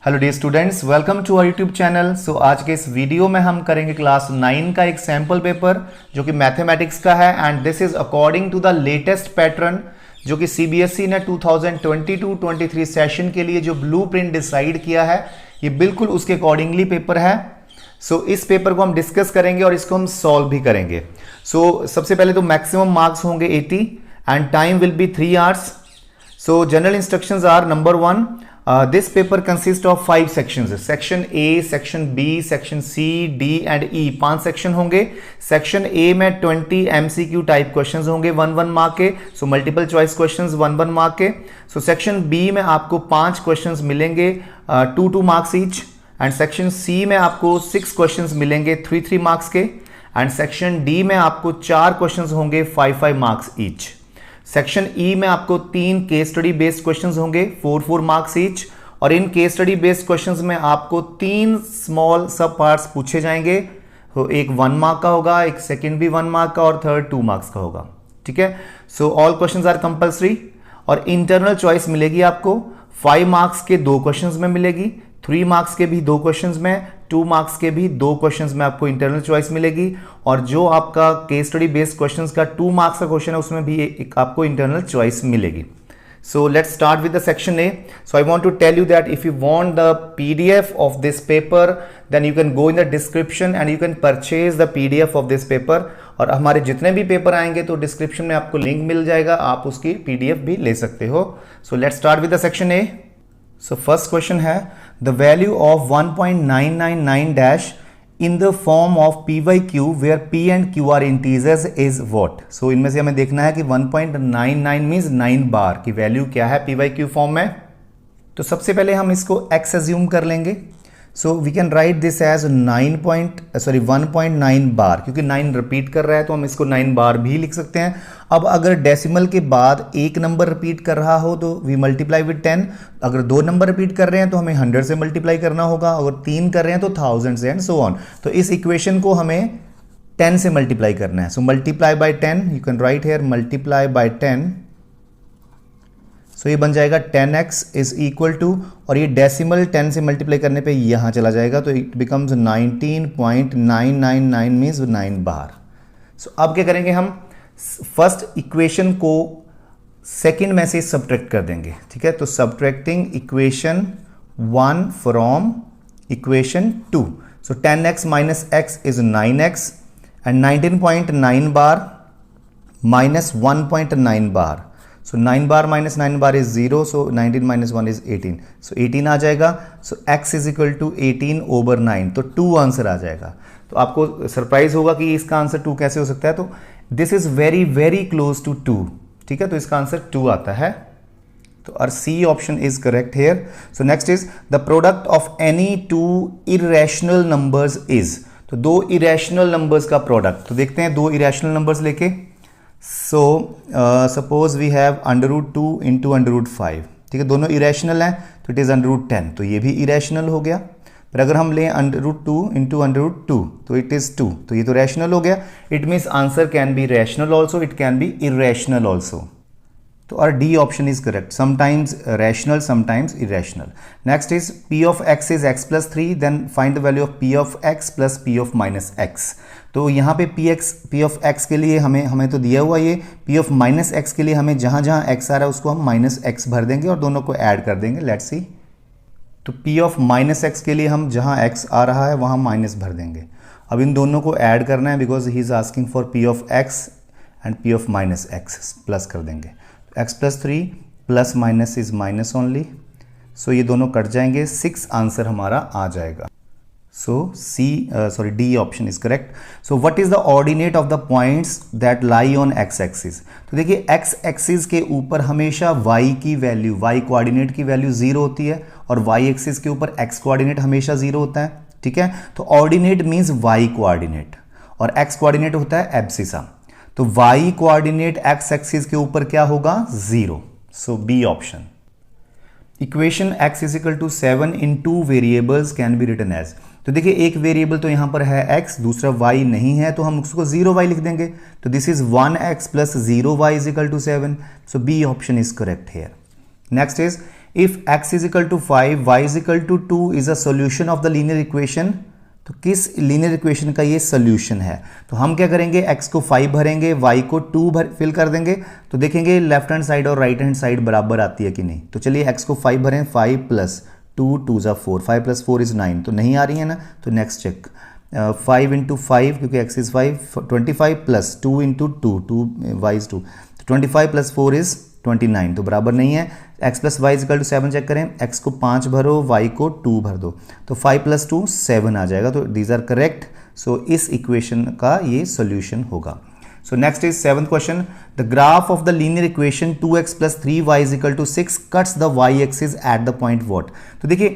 Hello dear students, welcome to our YouTube channel. So आज के इस वीडियो में हम करेंगे क्लास 9 का एक सैम्पल पेपर जो कि मैथमेटिक्स का है and this is according to the latest pattern जो कि सीबीएसई ने 2022-23 सेशन के लिए जो ब्लूप्रिंट डिसाइड किया है, ये बिल्कुल उसके अकॉर्डिंगली पेपर है। सो इस पेपर को हम डिस्कस करेंगे और इसको हम सॉल्व भी करेंगे। सो सबसे पहले तो मैक्सिमम मार्क्स होंगे 80 and time will be 3 hours. So general instructions are number 1, this paper consists of 5 sections, section A, section B, section C, D and E, 5 section होंगे। सेक्शन A में 20 MCQ टाइप क्वेश्चंस होंगे 1-1 mark के, so multiple choice questions 1-1 mark के। So section B में आपको 5 questions मिलेंगे 2-2 marks each, and section C में आपको 6 क्वेश्चंस मिलेंगे 3-3 मार्क्स के, एंड सेक्शन D में आपको 4 क्वेश्चंस होंगे 5-5 मार्क्स ईच। सेक्शन ई में आपको 3 केस स्टडी बेस्ड क्वेश्चंस होंगे 4-4 मार्क्स ईच, और in case study based questions में आपको 3 स्मॉल सब पार्ट्स पूछे जाएंगे। तो एक 1 मार्क का होगा, एक सेकंड भी 1 मार्क का और थर्ड 2 मार्क्स का होगा। ठीक है, so all questions are compulsory. और इंटरनल चॉइस मिलेगी आपको 5 मार्क्स के 2 क्वेश्चंस में मिलेगी, 3 मार्क्स के भी 2 क्वेश्चंस में, 2 मार्क्स के भी 2 क्वेश्चंस में आपको इंटरनल चॉइस मिलेगी, और जो आपका केस स्टडी बेस्ड क्वेश्चंस का 2 मार्क्स का क्वेश्चन है उसमें भी एक आपको इंटरनल चॉइस मिलेगी। So let's start with the section A. So I want to tell you that if you want the PDF of this paper then you can go in the description and you can purchase the PDF of this paper. और हमारे जितने भी paper आएंगे तो description में आपको link मिल जाएगा, आप उसकी पीडीएफ भी ले सकते हो। So let's start with the section A. So first question है the value of 1.999 dash in the form of p by q where p and q are integers is what। so इनमें से हमें देखना है कि 1.99 मीन्स 9 बार की value क्या है p by q फॉर्म में। तो सबसे पहले हम इसको x एज्यूम कर लेंगे। So we can write this as 1.9 बार, क्योंकि 9 रिपीट कर रहा है तो हम इसको 9 बार भी लिख सकते हैं। अब अगर डेसिमल के बाद एक नंबर रिपीट कर रहा हो तो वी मल्टीप्लाई विद 10, अगर 2 नंबर रिपीट कर रहे हैं तो हमें 100 से मल्टीप्लाई करना होगा, अगर 3 कर रहे हैं तो 1000 से, एंड सो ऑन। तो इस इक्वेशन को हमें 10 से मल्टीप्लाई करना है। So multiply by 10, you can right here multiply by 10। सो ये बन जाएगा 10x इज इक्वल टू, और ये डेसिमल 10 से मल्टीप्लाई करने पे यहाँ चला जाएगा तो इट बिकम्स 19.999 मीन्स 9 बार। सो अब क्या करेंगे, हम फर्स्ट इक्वेशन को सेकंड में से सब्ट्रैक्ट कर देंगे। ठीक है, तो subtracting equation 1 from equation 2। So 10x minus x is 9x and 19.9 bar minus 1.9 bar. So 9 bar minus 9 bar is 0, so 19 minus 1 is 18, सो 18 आ जाएगा। So x is equal to 18/9, तो 2 आंसर आ जाएगा। तो आपको सरप्राइज होगा कि इसका आंसर 2 कैसे हो सकता है, तो this is very very close to 2। ठीक है, तो इसका आंसर 2 आता है, तो और C option is correct here. So next is the product of any 2 irrational numbers is. तो 2 इरेशनल नंबर्स का प्रोडक्ट, तो देखते हैं 2 इरेशनल नंबर्स लेके। So suppose we have √2 into √5। ठीक है, दोनों इरेशनल हैं तो इट इज √10, तो ये भी इरेशनल हो गया। पर अगर हम लें √2 इंटू √2 तो इट इज 2, तो ये तो रैशनल हो गया। It means answer can be rational also, it can be irrational also. तो और D option is correct, sometimes rational sometimes irrational. Next is p of x is x plus 3, then find the value of p of x plus p of minus x। तो यहाँ पे p of x के लिए हमें तो दिया हुआ ये, p ऑफ माइनस x के लिए हमें जहाँ जहाँ x आ रहा है उसको हम माइनस x भर देंगे और दोनों को ऐड कर देंगे। लेट्स सी, तो p ऑफ माइनस x के लिए हम जहाँ x आ रहा है वहाँ माइनस भर देंगे। अब इन दोनों को ऐड करना है because he is asking for p of x and p of minus x, plus कर देंगे। x plus 3 plus minus is minus only, so ये दोनों कट जाएंगे, 6 आंसर हमारा आ जाएगा। So D option is correct. So what is the ordinate of the points that lie on x axis. तो देखिए x एक्सिस के ऊपर हमेशा y की वैल्यू, y कोऑर्डिनेट की वैल्यू 0 होती है, और y एक्सिस के ऊपर x कोऑर्डिनेट हमेशा 0 होता है। ठीक है, तो ऑर्डिनेट मीन्स y कोऑर्डिनेट और x कोऑर्डिनेट होता है एब्सिसा। तो y कोऑर्डिनेट x एक्सिस के ऊपर क्या होगा, 0। So B option. Equation x is equal to 7 in 2 variables can be written as. तो देखिए एक वेरिएबल तो यहां पर है x, दूसरा y नहीं है, तो हम उसको 0y लिख देंगे। तो this is 1x plus 0y is equal to 7। So B option is correct here. Next is if x is equal to 5, y is equal to 2 is a solution of the linear equation. तो किस linear equation का ये solution है? तो हम क्या करेंगे, x को 5 भरेंगे, y को 2 फिल कर देंगे, तो देखेंगे लेफ्ट हैंड साइड और राइट हैंड साइड बराबर आती है कि नहीं। तो चलिए x को 5 भरें, 5 प्लस 2 2 ज़ा 4, 5 प्लस 4 इज 9, तो नहीं आ रही है ना। तो नेक्स्ट चेक 5 इंटू 5 क्योंकि x is 5, 25 plus 2 into 2 y is 2, तो 25 प्लस 4 इज 29, तो बराबर नहीं है। x plus Y equal to 7 check करें, x को 5 भरो, y को 2 भर दो, तो 5 प्लस 2 7 आ जाएगा। तो दीज आर करेक्ट। सो इस इक्वेशन का ये सोल्यूशन होगा। So next is 7th question, the graph of the linear equation 2x plus 3y equal to 6 cuts the y axis at the point what. तो देखिए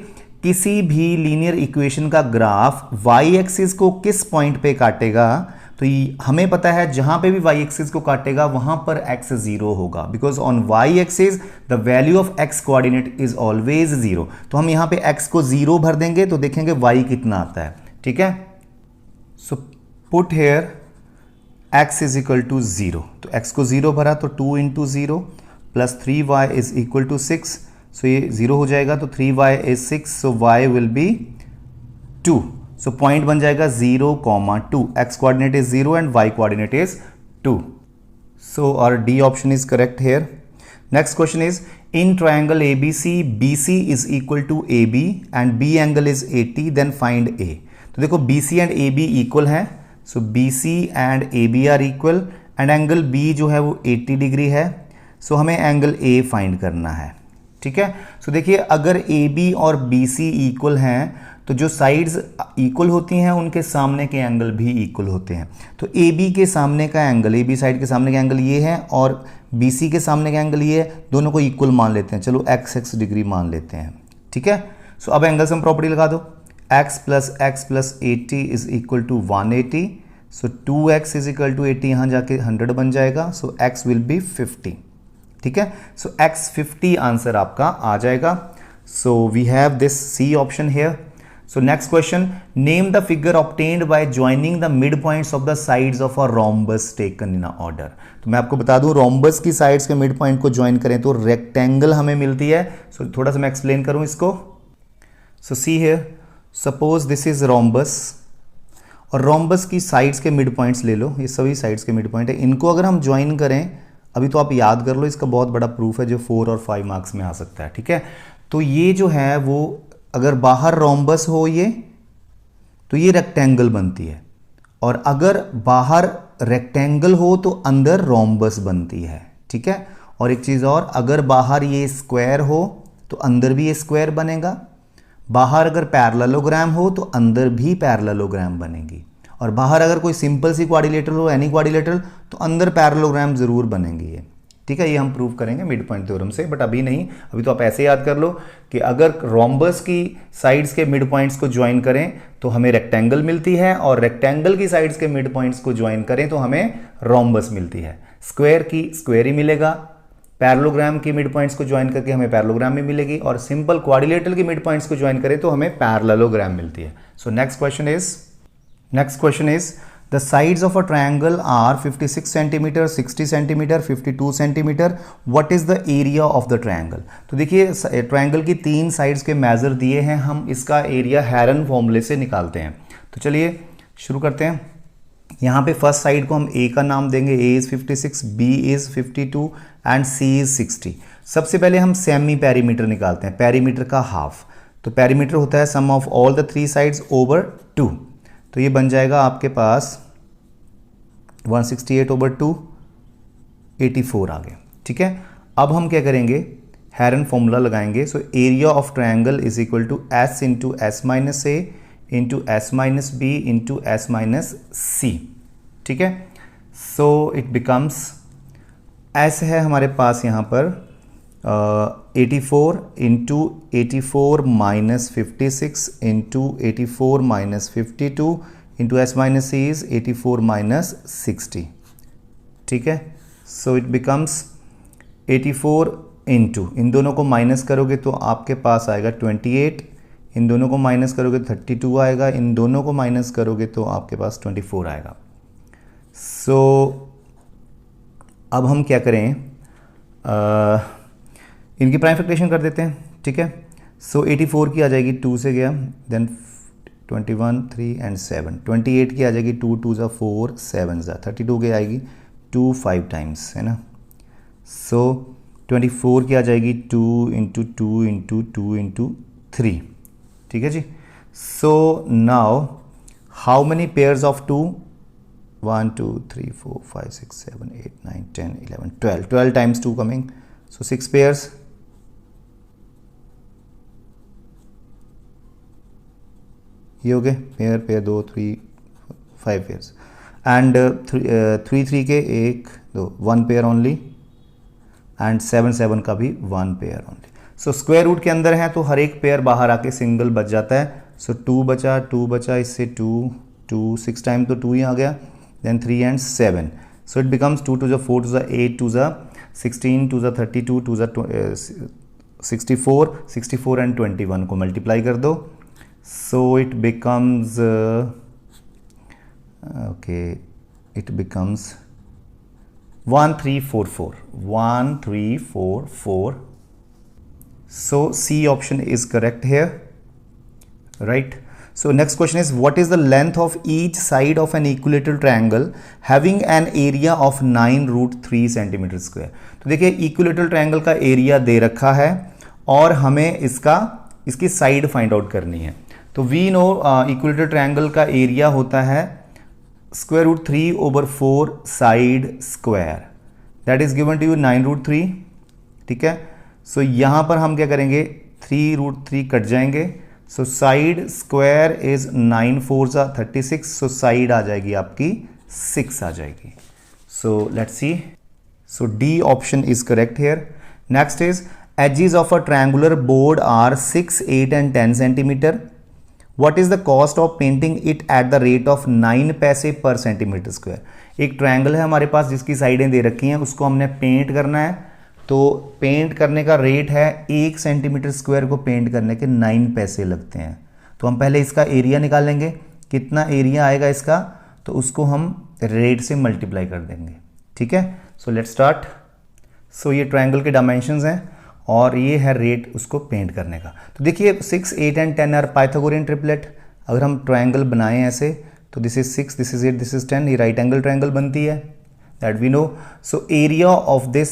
किसी भी लीनियर इक्वेशन का graph y axis को किस पॉइंट पे काटेगा, तो हमें पता है जहां पे भी y एक्सिस को काटेगा वहां पर x 0 होगा, because on y axis the value of x coordinate is always 0। तो हम यहां पे x को 0 भर देंगे तो देखेंगे y कितना आता है। ठीक है, so put here x is equal to 0, तो x को 0 भरा तो 2 into 0 plus 3y is equal to 6, so ये 0 हो जाएगा, तो 3y is 6, so y will be 2। So point बन जाएगा 0, 2, x coordinate is 0 and y coordinate is 2। So our D option is correct here. Next question is in triangle ABC BC is equal to AB and B angle is 80, then find A। तो देखो BC and AB equal हैं, so BC and AB are equal and angle B जो है वो 80 degree है, सो हमें angle A find करना है। ठीक है, सो देखिए अगर AB और BC इक्वल हैं तो जो साइड्स इक्वल होती हैं उनके सामने के एंगल भी इक्वल होते हैं। तो AB के सामने का एंगल, AB साइड के सामने का एंगल ये है और BC के सामने का एंगल ये है, दोनों को इक्वल मान लेते हैं, चलो x डिग्री मान लेते हैं। ठीक है, सो अब एंगल सम प्रॉपर्टी लगा दो, x plus 80 is equal to 180, so 2x is equal to 80, यहाँ जाके 100 बन जाएगा, सो x विल बी 50। ठीक है, सो x 50 आंसर आपका आ जाएगा। So we have this C option here. So next question, name the figure obtained by joining the midpoints of the sides of a rhombus taken in a order। तो मैं आपको बता दूं rhombus की sides के midpoint को join करें तो rectangle हमें मिलती है। So थोड़ा सा मैं explain करूं इसको। So see here, suppose this is rhombus और rhombus की sides के midpoints ले लो, ये सभी sides के midpoint है, इनको अगर हम join करें, अभी तो आप याद कर लो, इसका बहुत बड़ा proof है जो 4 और 5 मार्क्स में आ सकता है। ठीक है, तो ये जो है वो अगर बाहर रोम्बस हो ये तो ये रेक्टेंगल बनती है, और अगर बाहर रेक्टेंगल हो तो अंदर रोम्बस बनती है। ठीक है, और एक चीज़ और, अगर बाहर ये स्क्वायर हो तो अंदर भी ये स्क्वायर बनेगा, बाहर अगर पैरेललोग्राम हो तो अंदर भी पैरेललोग्राम बनेगी, और बाहर अगर कोई सिंपल सी क्वाड्रिलेटरल हो, एनी क्वाड्रिलेटरल, तो अंदर पैरेललोग्राम जरूर बनेंगे ये। ठीक है, ये हम प्रूव करेंगे मिड पॉइंट थ्योरम से, बट अभी नहीं, अभी तो आप ऐसे याद कर लो कि अगर रोम्बस की साइड्स के मिड पॉइंट्स को ज्वाइन करें तो हमें रेक्टेंगल मिलती है, और रेक्टेंगल की साइड्स के मिड पॉइंट्स को ज्वाइन करें तो हमें रोम्बस मिलती है। स्क्वायर की स्क्वायर ही मिलेगा, पैरेललोग्राम की मिड पॉइंट्स को ज्वाइन करके हमें पैरेललोग्राम भी मिलेगी, और सिंपल क्वाड्रिलेटरल की मिड पॉइंट्स को ज्वाइन करें तो हमें पैरेललोग्राम मिलती है। सो next question is the sides of a triangle are 56 cm, 60 cm, 52 cm. What is the area of the triangle? तो देखिए ट्रायंगल की 3 साइड्स के मेजर दिए हैं, हम इसका एरिया हेरन फॉर्मूले से निकालते हैं। तो चलिए शुरू करते हैं। यहाँ पे फर्स्ट साइड को हम A का नाम देंगे, A is 56, B is 52 and C is 60। सबसे पहले हम सेमी पेरीमीटर निकालते हैं, पेरीमीटर का हाफ। तो पेरीमीटर होता है sum of all the 3 sides over 2, तो ये बन जाएगा आपके पास 168 ओवर 2, 84 आ गए। ठीक है, अब हम क्या करेंगे, हेरन फॉर्मूला लगाएंगे। So area of triangle is equal to S into S minus A into S minus B into S minus C। ठीक है, सो इट बिकम्स, S है हमारे पास यहाँ पर 84 into 84 minus 56 into 84 minus 52 into S minus C is 84 minus 60। ठीक है, so it becomes 84 into, इन दोनों को माइनस करोगे तो आपके पास आएगा 28, इन दोनों को माइनस करोगे 32 आएगा, इन दोनों को माइनस करोगे तो आपके पास 24 आएगा। सो अब हम क्या करें, इनकी प्राइम फैक्टराइजेशन कर देते हैं। ठीक है। सो 84 की आ जाएगी 2 से गया, देन 21 3 एंड 7, 28 की आ जाएगी 2 2 ज़ा 4 7 ज़ा 32 की आएगी 2 5 टाइम्स, है ना। सो 24 की आ जाएगी 2 इंटू 2 इंटू 2 इंटू 3, ठीक है जी। So now how many pairs of 2, 1 2 3 4 5 6 7 8 9 10 11 12 times 2 coming, so 6 pairs. ये हो गए पेयर, पेयर 2 3 5 पेयर्स एंड 3 के 1 2 1 पेयर ओनली एंड 7 7 का भी 1 pair only. So square root के अंदर है तो हर एक पेयर बाहर आके सिंगल बच जाता है। सो 2 बचा, इससे 2 6 टाइम तो 2 ही आ गया, then 3 and 7, so it becomes 2 2 ज़ा 4 2 ज़ा 8 2 ज़ा 16 2 ज़ा 32 2 ज़ा 64 एंड 21 को मल्टीप्लाई कर दो। So it becomes it becomes 1344. So C option is correct here, right? So next question is, what is the length of each side of an equilateral triangle having an area of 9√3 centimeter square? तो देखिए equilateral triangle का area दे रखा है और हमें इसकी side find out करनी है। तो वी नो इक्विलेटरल ट्रायंगल का एरिया होता है √3/4 side square, that is given to you 9√3, ठीक है। सो यहां पर हम क्या करेंगे, 3√3 कट जाएंगे, सो साइड स्क्वायर इज 9 4 ज़ा 36, सो साइड आ जाएगी आपकी 6 आ जाएगी। सो let's C, so D option is correct here. Next is edges of a triangular board are 6 8 and 10 centimeter. What is the cost of painting it at the rate of 9 पैसे per centimeter square? एक triangle है हमारे पास जिसकी साइडें दे रखी हैं, उसको हमने पेंट करना है। तो पेंट करने का रेट है 1 सेंटीमीटर स्क्वायर को पेंट करने के 9 पैसे लगते हैं। तो हम पहले इसका एरिया निकालेंगे, कितना एरिया आएगा इसका, तो उसको हम रेट से मल्टीप्लाई कर देंगे, ठीक है। सो लेट्स स्टार्ट। सो ये ट्रायंगल के डायमेंशंस हैं और ये है रेट उसको पेंट करने का। तो देखिए 6 8 एंड 10 आर पाइथागोरियन ट्रिपलेट। अगर हम ट्रायंगल बनाएं ऐसे तो this is 6 this is 8 this is 10, ये राइट एंगल ट्रायंगल बनती है, that we know. So area of this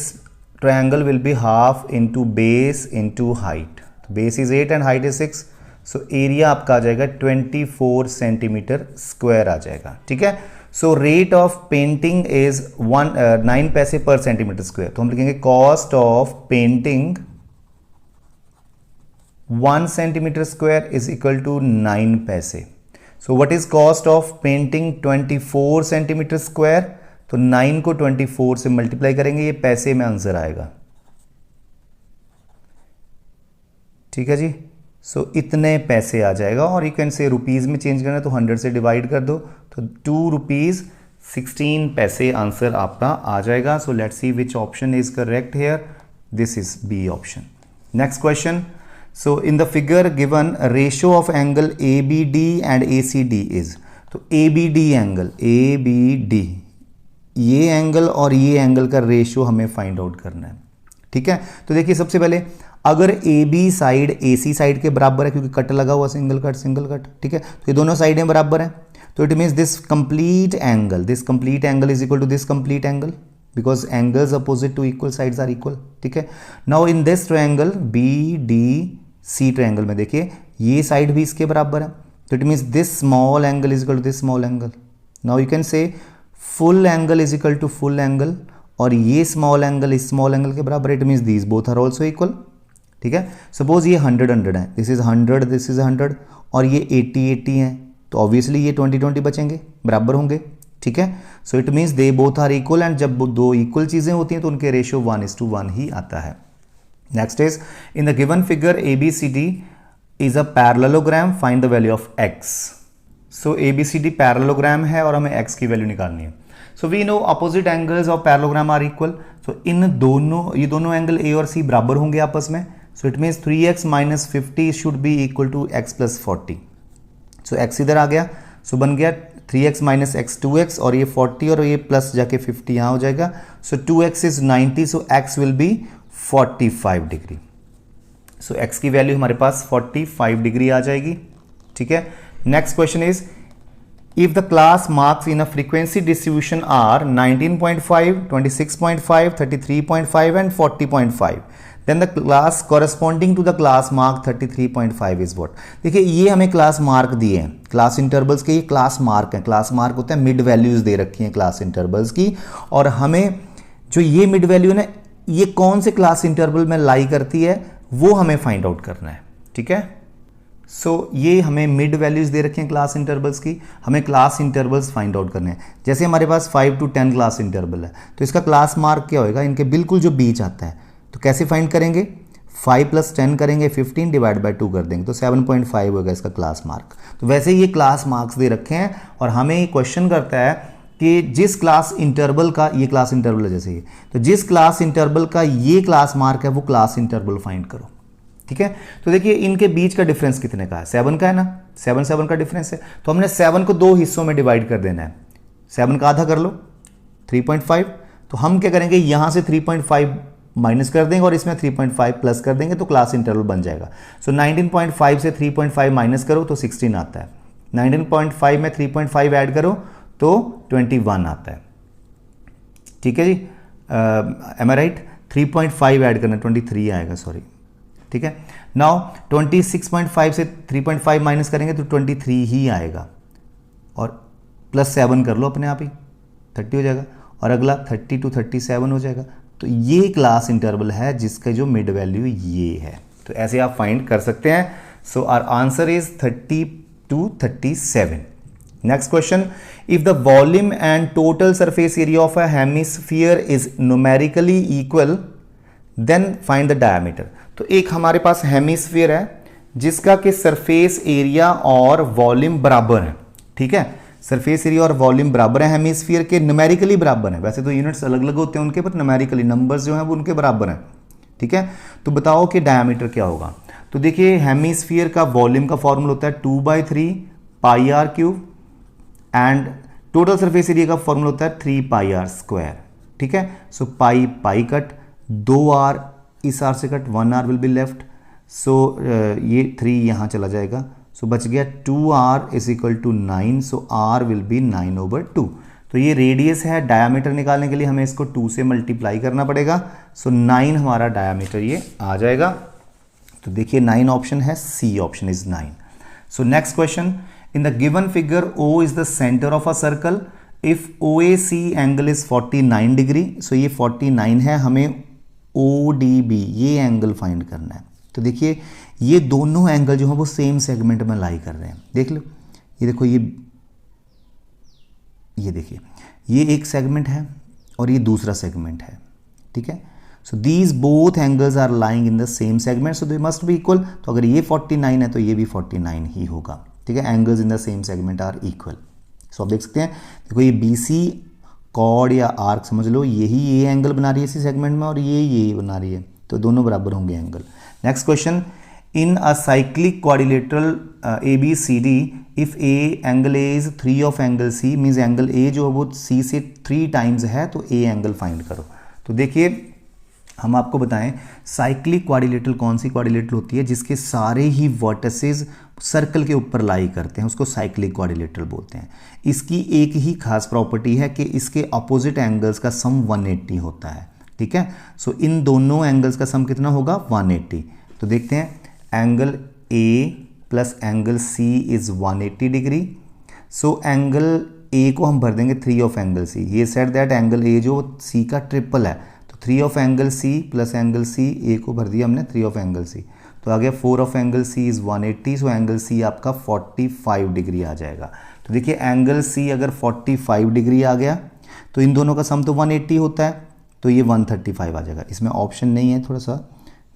triangle will be half into base into height. Base is 8 and height is 6, so area आपका आ जाएगा 24 centimetre square आ जाएगा, ठीक है। So rate of painting is 9 पैसे per centimetre square. तो हम लिखेंगे cost of painting 1 centimetre square is equal to 9 पैसे। So what is cost of painting 24 centimetre square? तो 9 को 24 से मल्टीप्लाई करेंगे, ये पैसे में आंसर आएगा, ठीक है जी। सो इतने पैसे आ जाएगा। और यू कैन से रुपीज़ में चेंज करना तो 100 से डिवाइड कर दो, तो 2 रुपीज़ 16 पैसे आंसर आपका आ जाएगा। So let's see which option is correct here, this is B option. Next question. So in the figure given ratio of angle ABD and ACD is, तो ABD एंगल, ABD ये angle और ये angle का ratio हमें find out करना है, ठीक है। तो देखिए सबसे पहले अगर AB साइड AC साइड के बराबर है, क्योंकि कट लगा हुआ सिंगल कट, ठीक है, तो ये दोनों साइडें बराबर हैं, तो it means this complete angle is equal to this complete angle, because angles opposite to equal sides are equal, ठीक है। Now in this triangle BDC triangle में देखिए ये साइड भी इसके बराबर है, तो it means this small angle is equal to this small angle. Now you can say full angle is equal to full angle, और ये स्मॉल एंगल इस स्मॉल एंगल के बराबर, it means these both are also equal, ठीक है। Suppose ये 100 है, this is 100 और ये 80 है, तो ऑब्वियसली ये 20 बचेंगे, बराबर होंगे, ठीक है। So it means they both are equal, and जब दो इक्वल चीजें होती हैं तो उनके रेशियो 1:1 ही आता है। Next is in the given figure ABCD is a parallelogram, find the value of x। So ABCD parallelogram है और हमें x की वैल्यू निकालनी है। So we know opposite angles of parallelogram are equal, so ये दोनों एंगल A और C बराबर होंगे आपस में, so it means 3x - 50 should be equal to x + 40। So x इधर आ गया, सो बन गया 3x - x 2x, और ये 40 और ये प्लस जाके 50 यहाँ हो जाएगा, so 2x is 90, so x will be 45 degree. So x की वैल्यू हमारे पास 45 डिग्री आ जाएगी, ठीक है। Next question is if the class marks in a frequency distribution are 19.5, 26.5, 33.5 and 40.5, then the class corresponding to the class mark 33.5 is what. देखिए ये हमें क्लास मार्क दिए हैं, क्लास इंटरवल्स के ये क्लास मार्क हैं। क्लास मार्क होता है मिड वैल्यूज दे रखी हैं क्लास इंटरवल्स की, और हमें जो ये मिड वैल्यू है ना, ये कौन से क्लास इंटरवल में लाई करती है वो हमें फाइंड आउट करना है, ठीक है। सो ये हमें मिड वैल्यूज दे रखे हैं क्लास इंटरवल्स की, हमें क्लास इंटरवल्स फाइंड आउट करने हैं। जैसे हमारे पास 5 to 10 क्लास इंटरवल है, तो इसका क्लास मार्क क्या होएगा, इनके बिल्कुल जो बीच आता है। तो कैसे फाइंड करेंगे, 5 + 10 करेंगे, 15 / 2 कर देंगे, तो 7.5 होगा इसका क्लास मार्क। तो वैसे ये क्लास मार्क्स दे रखे हैं, और हमें ये क्वेश्चन करता है कि जिस क्लास इंटरवल का, ये क्लास इंटरवल है जैसे ये, तो जिस क्लास इंटरवल का ये क्लास मार्क है वो क्लास इंटरवल फाइंड करो, ठीक है। तो देखिए इनके बीच का डिफरेंस कितने का है, 7 का है ना, 7 का डिफरेंस है। तो हमने 7 को 2 हिस्सों में डिवाइड कर देना है, 7 का आधा कर लो 3.5। तो हम क्या करेंगे, यहां से 3.5 माइनस कर देंगे और इसमें 3.5 प्लस कर देंगे, तो क्लास इंटरवल बन जाएगा। सो 19.5 से 3.5 माइनस करो तो 16 आता है, 19.5 में 3.5 ऐड करो तो 21 आता है, ठीक है जी। एम आई राइट, 3.5 ऐड करना 23 आएगा, सॉरी, ठीक है। नाउ 26.5 से 3.5 माइनस करेंगे तो 23 ही आएगा, और +7 कर लो अपने आप ही, 30 हो जाएगा, और अगला 30 to 37 हो जाएगा। तो ये क्लास इंटरवल है जिसका जो मिड वैल्यू ये है, तो ऐसे आप फाइंड कर सकते हैं। So our answer is 30 to 37। Next question, if the volume and total surface area of a hemisphere is numerically equal then find the diameter. तो एक हमारे पास हेमिस्फीयर है जिसका कि सरफेस एरिया और वॉल्यूम बराबर है, ठीक है। सरफेस एरिया और वॉल्यूम बराबर है हेमिस्फीयर के, न्यूमेरिकली बराबर है। वैसे तो यूनिट्स अलग अलग होते हैं उनके, पर न्यूमेरिकली नंबर्स जो हैं वो उनके बराबर हैं, ठीक है। तो बताओ कि डायमीटर क्या होगा। तो देखिए हेमिस्फीयर का वॉल्यूम का फॉर्मूला होता है 2/3 πr3, and total surface area का फॉर्मूला होता है 3πr², ठीक है। सो पाई कट, 2r इस r से कट, 1r will be left. So ये 3 यहाँ चला जाएगा, सो बच गया 2r = 9, so r will be 9/2। तो ये रेडियस है, डायामीटर निकालने के लिए हमें इसको 2 से मल्टीप्लाई करना पड़ेगा। सो 9 हमारा डायामीटर ये आ जाएगा। तो देखिए 9 ऑप्शन है, C option is 9। So next question, in the given figure O is the centre of a circle, if OAC angle is 49 degree. So ये 49 है, हमें ODB ये एंगल फाइंड करना है। तो देखिए ये दोनों एंगल जो है वो सेम सेगमेंट में लाई कर रहे हैं, देख लो, ये देखो, ये देखिए, ये एक सेगमेंट है और ये दूसरा सेगमेंट है, ठीक है। So these both angles are lying in the same segment, so they must be equal. तो अगर ये 49 है तो ये भी 49 ही होगा, ठीक है। Angles in the same segment are equal. So आप देख सकते हैं, देखो ये BC कॉर्ड या आर्क समझ लो, यही ये एंगल बना रही है इसी सेगमेंट में, और ये बना रही है, तो दोनों बराबर होंगे angle. Next question, in a cyclic quadrilateral ABCD, if A angle A is 3 of angle C, means angle A जो है वो C से 3 टाइम्स है, तो A एंगल फाइंड करो। तो देखिए हम आपको बताएं, साइक्लिक क्वाड्रिलेटरल कौन सी क्वाड्रिलेटरल होती है, जिसके सारे ही वर्टिसेस सर्कल के ऊपर लाई करते हैं, उसको साइक्लिक क्वाड्रिलेटरल बोलते हैं। इसकी एक ही खास प्रॉपर्टी है कि इसके अपोजिट एंगल्स का सम 180 होता है, ठीक है। सो इन दोनों एंगल्स का सम कितना होगा, 180। तो देखते हैं, angle A plus angle C is 180 degree. So angle A को हम भर देंगे 3 ऑफ एंगल C। ये सेट दैट एंगल A जो C का ट्रिपल है, तो 3 of angle C plus angle C, A को भर दिया हमने 3 ऑफ एंगल C, तो आ गया 4 of angle C is 180। So angle C आपका 45 डिग्री आ जाएगा। तो देखिए एंगल C अगर 45 डिग्री आ गया तो इन दोनों का सम तो 180 होता है, तो ये 135 आ जाएगा। इसमें ऑप्शन नहीं है, थोड़ा सा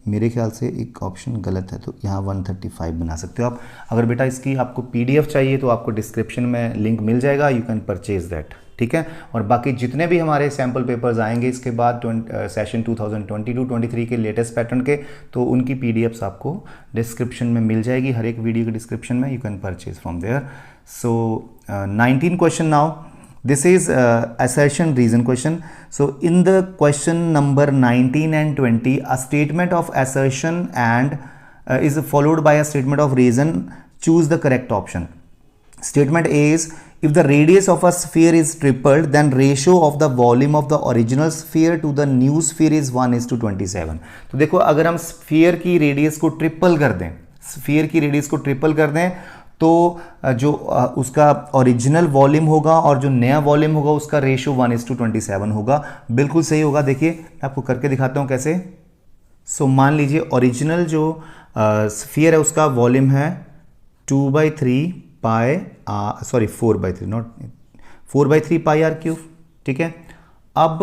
मेरे ख्याल से एक ऑप्शन गलत है, तो यहाँ 135 बना सकते हो आप। अगर बेटा इसकी आपको PDF चाहिए तो आपको डिस्क्रिप्शन में लिंक मिल जाएगा, यू कैन परचेज दैट, ठीक है। और बाकी जितने भी हमारे सैम्पल पेपर्स आएंगे इसके बाद सेशन 2022-23 के लेटेस्ट पैटर्न के, तो उनकी PDFs आपको डिस्क्रिप्शन में मिल जाएगी, हर एक वीडियो के डिस्क्रिप्शन में, you can purchase from there. So 19 question now, This is assertion reason question. So in the question number 19 and 20, a statement of assertion and is followed by a statement of reason. Choose the correct option. Statement A is, if the radius of a sphere is tripled, then ratio of the volume of the original sphere to the new sphere is 1:27. तो देखो, अगर हम sphere की radius को triple कर दें, sphere की radius को ट्रिपल कर दें, तो जो उसका ओरिजिनल वॉल्यूम होगा और जो नया वॉल्यूम होगा उसका रेशियो 1:27 होगा। बिल्कुल सही होगा। देखिए, आपको करके दिखाता हूं कैसे। सो मान लीजिए ओरिजिनल जो स्फीयर है उसका वॉल्यूम है 2/3 pi, sorry 4/3, not 4/3 pi r cube. ठीक है, अब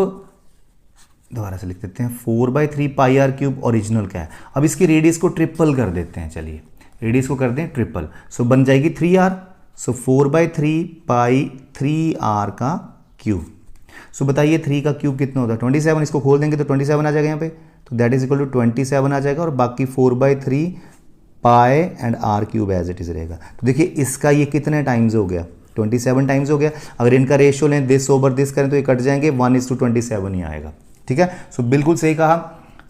दोबारा से लिख देते हैं 4/3 पाई आर क्यूब ओरिजिनल क्या है। अब इसकी रेडियस को ट्रिपल कर देते हैं। चलिए, रेडियस को कर दें ट्रिपल, सो बन जाएगी 3r। सो 4/3 पाई 3r का क्यूब। सो बताइए 3 का क्यूब कितना होता है? 27। इसको खोल देंगे तो 27 आ जाएगा यहाँ पे, तो दैट इज इक्वल टू 27 आ जाएगा, और बाकी 4/3 pi and r cube as it is रहेगा। तो देखिए, इसका ये कितने टाइम्स हो गया? 27 टाइम्स हो गया। अगर इनका रेशियो लें, दिस ओवर दिस करें तो ये कट जाएंगे, 1:27 ही आएगा। ठीक है, सो बिल्कुल सही कहा।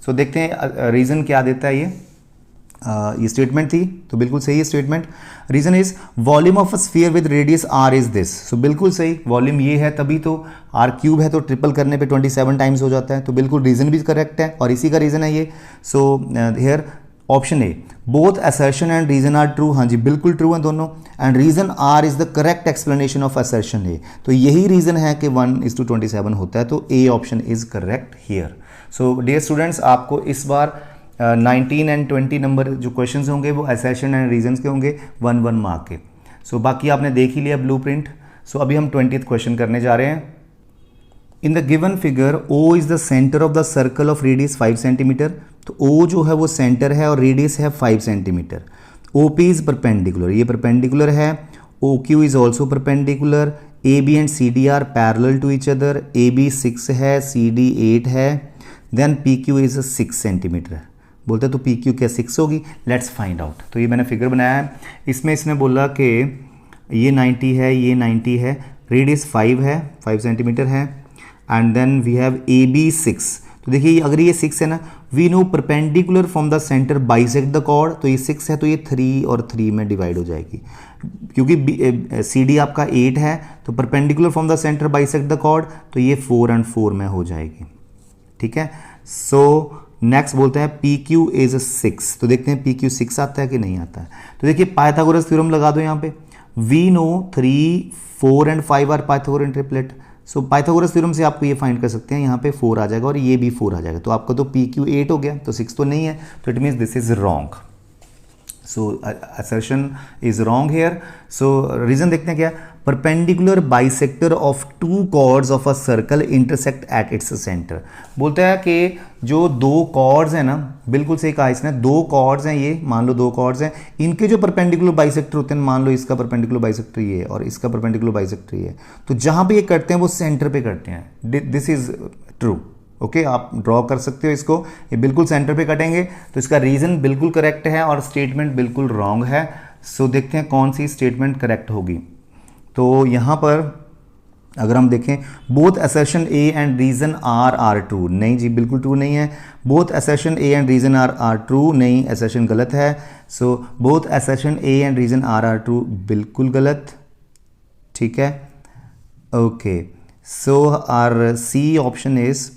सो देखते हैं रीजन क्या देता है। ये स्टेटमेंट थी, तो बिल्कुल सही है statement. Reason is volume of a sphere with radius r is this. So बिल्कुल सही, वॉल्यूम ये है, तभी तो r क्यूब है, तो ट्रिपल करने पे 27 टाइम्स हो जाता है। तो बिल्कुल रीजन भी करेक्ट है, और इसी का रीजन है ये। So here option A, both assertion and reason are true. हाँ जी, बिल्कुल ट्रू है दोनों। And reason R is the correct explanation of assertion A. तो यही रीजन है कि 1:27 होता है, तो A option is correct here. So dear students, आपको इस बार 19 एंड 20 नंबर जो क्वेश्चंस होंगे वो असर्शन एंड रीजंस के होंगे, 1 मार्क के। सो बाकी आपने देख ही लिया ब्लूप्रिंट। सो अभी हम 20th क्वेश्चन करने जा रहे हैं। इन the given figure O is the centre of the circle of radius 5 centimetre. तो O जो है वो सेंटर है और रेडियस है 5 सेंटीमीटर। OP इज परपेंडिकुलर, ये परपेंडिकुलर है। OQ is also perpendicular. AB and CD are parallel to each other. AB 6 है, CD 8 है। Then PQ is 6 centimetre. बोलते हैं तो PQ क्या 6 होगी? Let's find out. तो ये मैंने फिगर बनाया है, इसमें इसने बोला कि ये 90 है, ये 90 है, रेडियस 5 है, 5 सेंटीमीटर है, and then we have AB 6। तो देखिए, अगर ये 6 है ना, we know perpendicular from the centre bisect the chord. तो ये 6 है, तो ये 3 और 3 में डिवाइड हो जाएगी, क्योंकि CD आपका 8 है, तो perpendicular from the centre bisect the chord, तो ये 4 और 4 में हो जाएगी। ठीक है, सो नेक्स्ट बोलते हैं PQ इज 6। तो देखते हैं PQ 6 आता है कि नहीं आता है। तो देखिए, पाइथागोरस थ्योरम लगा दो यहाँ पे। We know 3, 4 and 5 are Pythagorean triplet. So Pythagoras theorem से आपको ये फाइंड कर सकते हैं, यहाँ पे 4 आ जाएगा और ये भी 4 आ जाएगा। तो आपका तो PQ 8 हो गया, तो 6 तो नहीं है, तो it means this is wrong. So assertion is wrong here. So reason देखते हैं क्या, perpendicular bisector of 2 chords of a circle intersect at its centre. बोलता है कि जो 2 कॉर्ड्स हैं ना, बिल्कुल सही कहा इसने, 2 कॉर्ड्स हैं, ये मान लो 2 कॉर्ड्स हैं, इनके जो परपेंडिकुलर बाइसेक्टर होते हैं, मान लो इसका परपेंडिकुलर बाइसेक्टर ये है और इसका परपेंडिकुलर बाइसेक्टर ये है, तो जहां पे ये करते हैं वो सेंटर पे करते हैं। This is true. ओके, आप ड्रॉ कर सकते हो इसको, ये बिल्कुल सेंटर पे कटेंगे, तो इसका रीजन बिल्कुल करेक्ट है और स्टेटमेंट बिल्कुल रॉन्ग है। सो देखते हैं कौन सी स्टेटमेंट करेक्ट होगी। तो यहाँ पर अगर हम देखें, both assertion A and reason are true. नहीं जी, बिल्कुल ट्रू नहीं है। Both assertion A and reason are true, नहीं, असर्शन गलत है। So both assertion A and reason are true, बिल्कुल गलत। ठीक है, okay. So our C option is,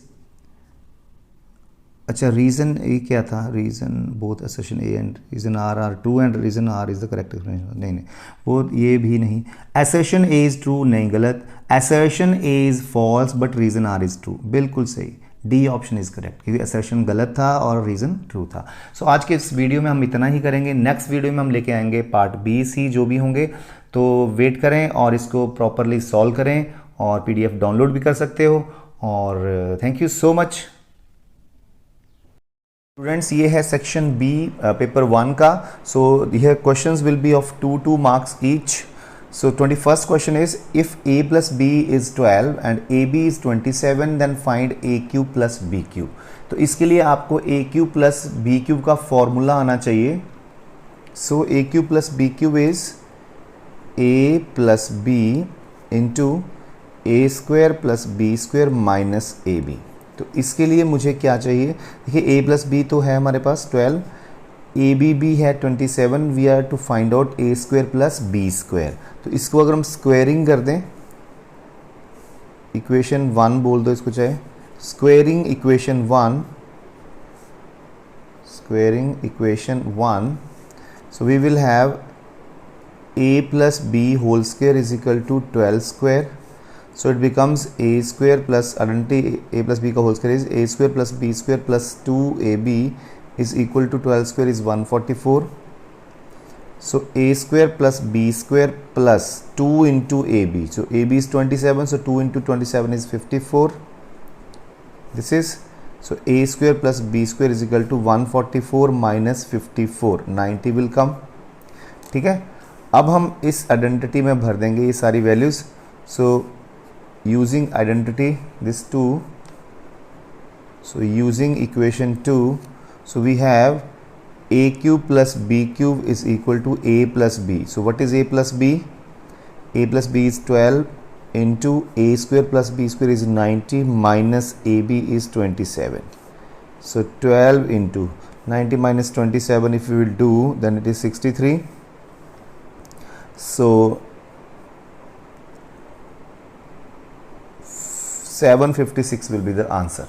अच्छा, रीजन ए क्या था? Reason both assertion A and reason are true and reason R is the correct explanation. नहीं, वो ये भी नहीं। असर्शन ए इज ट्रू, नहीं, गलत। Assertion A is false but reason R is true, बिल्कुल सही। डी ऑप्शन इज करेक्ट, क्योंकि असर्शन गलत था और रीजन ट्रू था। सो आज के इस वीडियो में हम इतना ही करेंगे। नेक्स्ट वीडियो में हम लेके आएंगे पार्ट बी, सी जो भी होंगे। तो वेट करें और इसको प्रॉपरली सॉल्व करें, और PDF डाउनलोड भी कर सकते हो। और thank you so much students. ये है सेक्शन बी पेपर 1 का। So here questions will be of 2 marks each. So 21st question is, if A plus B is 12 and AB is 27, then find AQ plus BQ। तो इसके लिए आपको AQ plus BQ का formula आना चाहिए। So AQ plus BQ is A plus B into A square plus B square minus A B. तो इसके लिए मुझे क्या चाहिए, देखिए a प्लस बी तो है हमारे पास 12, ए बी भी है 27, we are to find out A square plus B square. तो इसको अगर हम स्क्वायरिंग कर दें, इक्वेशन 1 बोल दो इसको, चाहे squaring equation 1, squaring equation 1, so we will have a plus b whole square is equal to 12 square, so it becomes a square plus identity a plus b का whole square is a square plus b square plus 2ab is equal to 12 square is 144, so a square plus b square plus 2 into ab, so ab is 27, so 2 into 27 is 54, this is, so a square plus b square is equal to 144 minus 54, 90 will come। ठीक है, अब हम इस identity में भर देंगे ये सारी values. So using identity this 2, so using equation 2, so we have a cube plus b cube is equal to a plus b, so what is a plus b? A plus b is 12 into a square plus b square is 90 minus ab is 27, so 12 into 90 minus 27, if you will do then it is 63, so 756 will be the answer।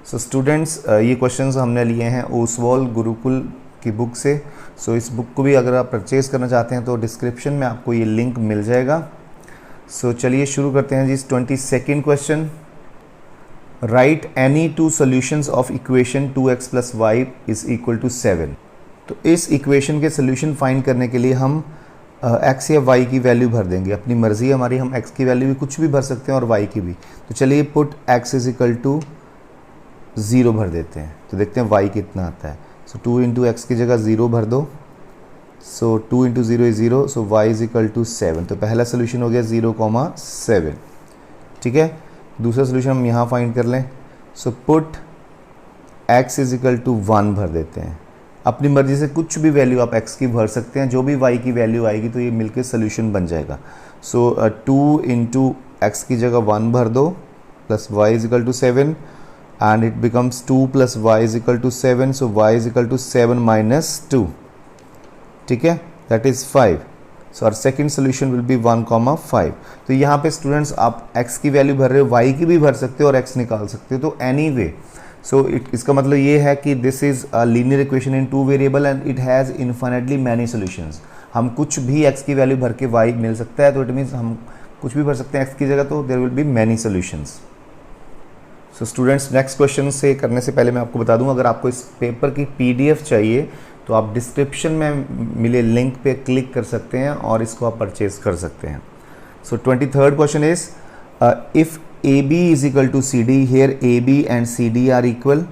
So students ये questions हमने लिए हैं ओसवाल गुरुकुल की book से। सो इस book को भी अगर आप परचेज़ करना चाहते हैं तो डिस्क्रिप्शन में आपको ये लिंक मिल जाएगा। सो चलिए शुरू करते हैं जी। 22nd question, write any two solutions of equation 2x plus Y is equal to 7। तो इस इक्वेशन के सोल्यूशन फाइंड करने के लिए हम x या y की वैल्यू भर देंगे, अपनी मर्जी हमारी, हम x की वैल्यू भी कुछ भी भर सकते हैं और y की भी। तो चलिए put x is equal to 0 भर देते हैं, तो देखते हैं y कितना आता है। सो 2 इंटू एक्स की जगह 0 भर दो, so 2 into 0 is 0, so y is equal to 7। तो पहला सोल्यूशन हो गया 0,7। ठीक है, दूसरा सोल्यूशन हम यहाँ फाइंड कर लें। So put x is equal to 1 भर देते हैं, अपनी मर्जी से कुछ भी वैल्यू आप x की भर सकते हैं, जो भी y की वैल्यू आएगी तो ये मिलके सोल्यूशन बन जाएगा। सो 2 इंटू एक्स की जगह 1 भर दो plus y is equal to 7 and it becomes 2 plus y is equal to 7, so y is equal to 7 minus 2, ठीक है, that is 5। so our second solution will be 1,5। तो यहाँ पे स्टूडेंट्स आप x की वैल्यू भर रहे हो, y की भी भर सकते हो और x निकाल सकते हो, तो anyway so इसका मतलब ये है कि this is a linear equation in 2 variable and it has infinitely many solutions। हम कुछ भी x की वैल्यू भर के y मिल सकता है, तो it means हम कुछ भी भर सकते हैं x की जगह, तो there will be many solutions। So students next question से करने से पहले मैं आपको बता दूं, अगर आपको इस पेपर की पीडीएफ चाहिए तो आप डिस्क्रिप्शन में मिले लिंक पे क्लिक कर सकते हैं और इसको आप परचेज कर सकते हैं। So 23rd question is if A B is equal to C D, here A B and C D are equal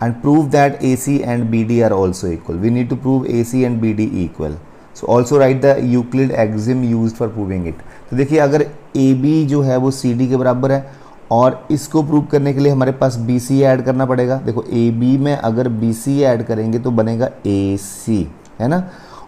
and prove that A C and B D are also equal. We need to prove A C and B D equal. So also write the Euclid axiom use for proving it. तो देखिए अगर A B जो है वो C D के बराबर है और इसको प्रूव करने के लिए हमारे पास बी सी ऐड करना पड़ेगा। देखो ए बी में अगर बी सी ऐड करेंगे तो बनेगा ए सी, है ना,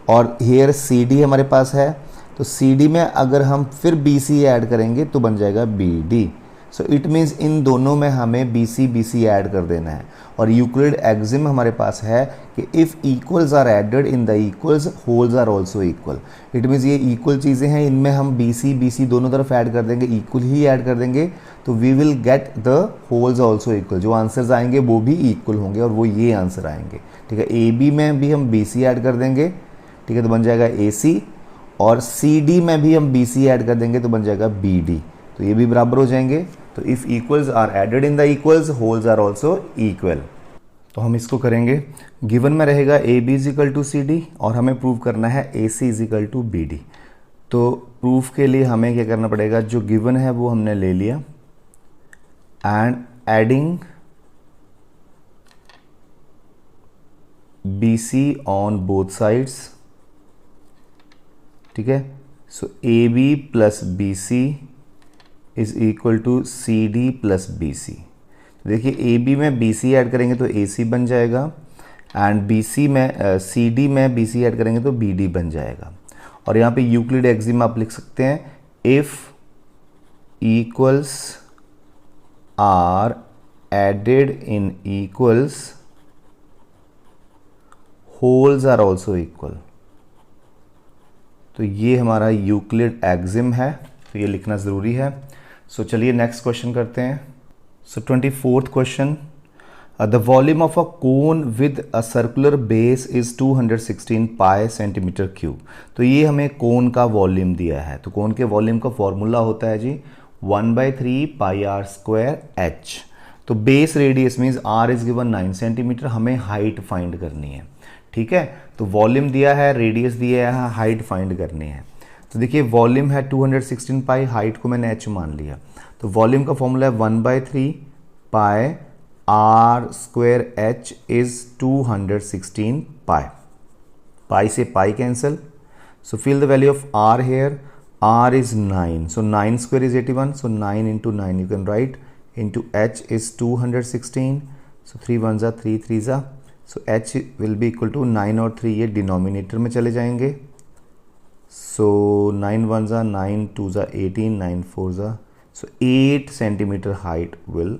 और हेयर सी डी हमारे पास है, तो सी डी में अगर हम फिर बी सी ऐड करेंगे तो बन जाएगा B D. So it means इन दोनों में हमें बी सी ऐड कर देना है। और यूक्लिड एक्सिम हमारे पास है कि if equals are added in the equals wholes are also equal. It means ये इक्वल चीज़ें हैं, इनमें हम बी सी दोनों तरफ ऐड कर देंगे, इक्वल ही ऐड कर देंगे, तो we will get the wholes also equal. जो आंसर्स आएंगे वो भी इक्वल होंगे और वो ये आंसर आएंगे। ठीक है, ए बी में भी हम बी सी ऐड कर देंगे, ठीक है, तो बन जाएगा ए सी, और सी डी में भी हम बी सी ऐड कर देंगे तो बन जाएगा बी डी, तो ये भी बराबर हो जाएंगे। तो if equals are added in the equals wholes are also equal. तो हम इसको करेंगे, गिवन में रहेगा A B is equal to C D और हमें प्रूव करना है A C is equal to B D. तो प्रूफ के लिए हमें क्या करना पड़ेगा, जो गिवन है वो हमने ले लिया and adding B C on both sides. ठीक है, so A B plus B C is equal to C D plus B C. देखिए ए बी में बी सी ऐड करेंगे तो ए सी बन जाएगा एंड बी सी में सी डी में बी सी ऐड करेंगे तो बी डी बन जाएगा। और यहाँ पे यूक्लिड एक्सिम आप लिख सकते हैं, if equals are added in equals, wholes are also equal. तो ये हमारा यूक्लिड एक्सिम है, तो ये लिखना ज़रूरी है। सो चलिए नेक्स्ट क्वेश्चन करते हैं। सो 24th question, the volume of a cone with a circular base is 216 pi centimetre cube. तो ये हमें कोन का वॉल्यूम दिया है, तो कोन के वॉल्यूम का फॉर्मूला होता है जी 1/3 पाई आर स्क्वायर एच। तो base radius means r is given 9 centimetre, हमें हाइट फाइंड करनी है, ठीक है। तो वॉल्यूम दिया है, रेडियस दिया है, हाइट फाइंड करनी है। तो देखिए वॉल्यूम है 216 पाई, हाइट को मैंने एच मान लिया। तो वॉल्यूम का फॉर्मूला है 1/3 pi are square h is 216 pi. Pi से pi cancel, so fill the value of r here. R is 9, so 9 square is 81, so 9 into 9 you can write, into h is 216, so 3 1s are 3 3s are, so h will be equal to 9 और 3 ये denominator में चले जाएंगे, so 9 1s are 9, 2s are 18, 9 4s are, so 8 centimetre height will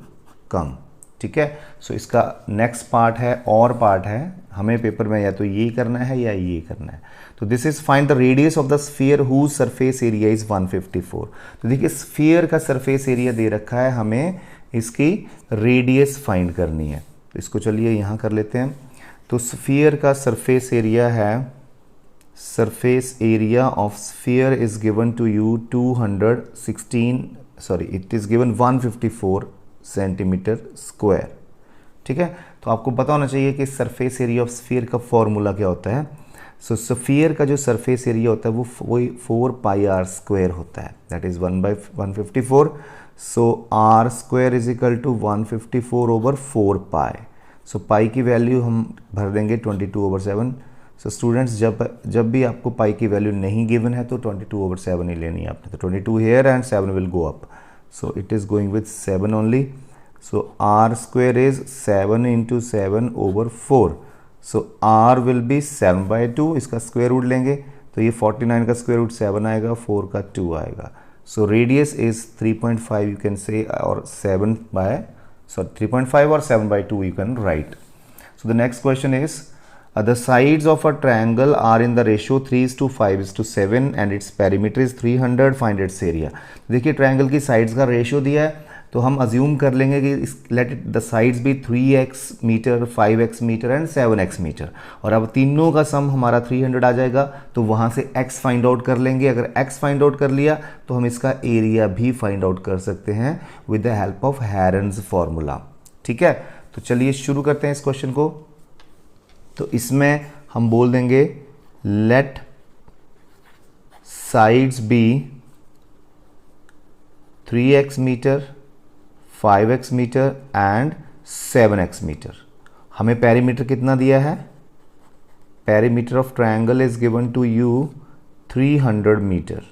come, ठीक है। सो इसका next part है, OR part है, हमें पेपर में या तो ये करना है या ये करना है। तो this is find the radius of the sphere whose surface area is 154। तो देखिए स्फीयर का सरफेस एरिया दे रखा है, हमें इसकी रेडियस फाइंड करनी है। तो इसको चलिए यहाँ कर लेते हैं। तो स्फीयर का सरफेस एरिया है, surface area of sphere is given to you 154 centimetre square, ठीक है। तो आपको पता होना चाहिए कि सरफेस एरिया ऑफ स्फीयर का फॉर्मूला क्या होता है। सो स्फीयर का जो सरफेस एरिया होता है वो 4 पाई आर स्क्वायर होता है, that is 1/154। So r square is equal to 154 over 4 pi. So pi की वैल्यू हम भर देंगे 22/7। सो स्टूडेंट्स जब भी आपको पाई की वैल्यू नहीं गिवन है तो 22/7 ही लेनी है आपने। तो 22 here and 7 will go up, so it is going with 7 only, so r square is 7 into 7 over 4, so r will be 7/2, इसका स्क्वायर रूट लेंगे तो ये 49 का स्क्वायर रूट 7 आएगा, 4 का 2 आएगा। so radius is 3.5 you can say, और 3.5 और 7/2 you can write। so the next question is, the sides of a triangle are in the ratio 3:5:7 and its perimeter is 300, find its area। देखिए triangle की sides का ratio दिया है, तो हम assume कर लेंगे कि लेट द साइड्स भी 3x metre, 5x metre and 7x metre, और अब तीनों का सम हमारा 300 आ जाएगा। तो वहाँ से x फाइंड आउट कर लेंगे। अगर x फाइंड आउट कर लिया तो हम इसका एरिया भी फाइंड आउट कर सकते हैं with the help of herons formula, ठीक है। तो चलिए शुरू करते हैं इस क्वेश्चन को। तो इसमें हम बोल देंगे let sides be 3x metre, 5x metre and 7x metre. हमें पेरीमीटर कितना दिया है, perimeter of triangle is given to you 300 metre,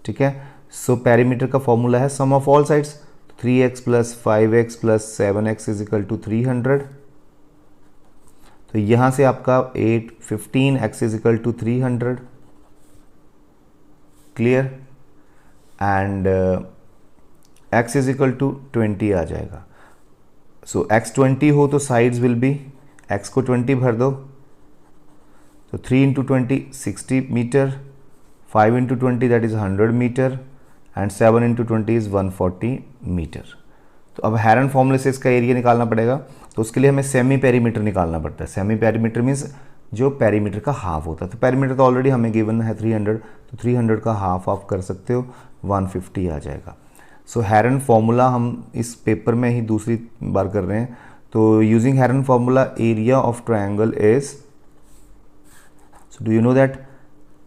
ठीक है। सो पेरीमीटर का फॉर्मूला है sum of all sides, 3x plus 5x plus 7x is equal to 300। तो यहां से आपका 15x is equal to 300, clear, and x is equal to 20 आ जाएगा। सो x 20 हो तो साइड्स विल बी, x को 20 भर दो, तो 3 into 20 60 metre, 5 into 20 that is 100 metre and 7 into 20 is 140 metre. तो अब हेरन फॉर्मूले से इसका एरिया निकालना पड़ेगा, तो उसके लिए हमें सेमी पेरीमीटर निकालना पड़ता है। सेमी पेरीमीटर मीन्स जो पेरीमीटर का हाफ होता है। तो पेरीमीटर तो ऑलरेडी हमें गिवन है 300, तो 300 का हाफ ऑफ कर सकते हो, 150 आ जाएगा। सो हेरन फॉर्मूला हम इस पेपर में ही दूसरी बार कर रहे हैं। तो using heron formula area of triangle is, so do you know that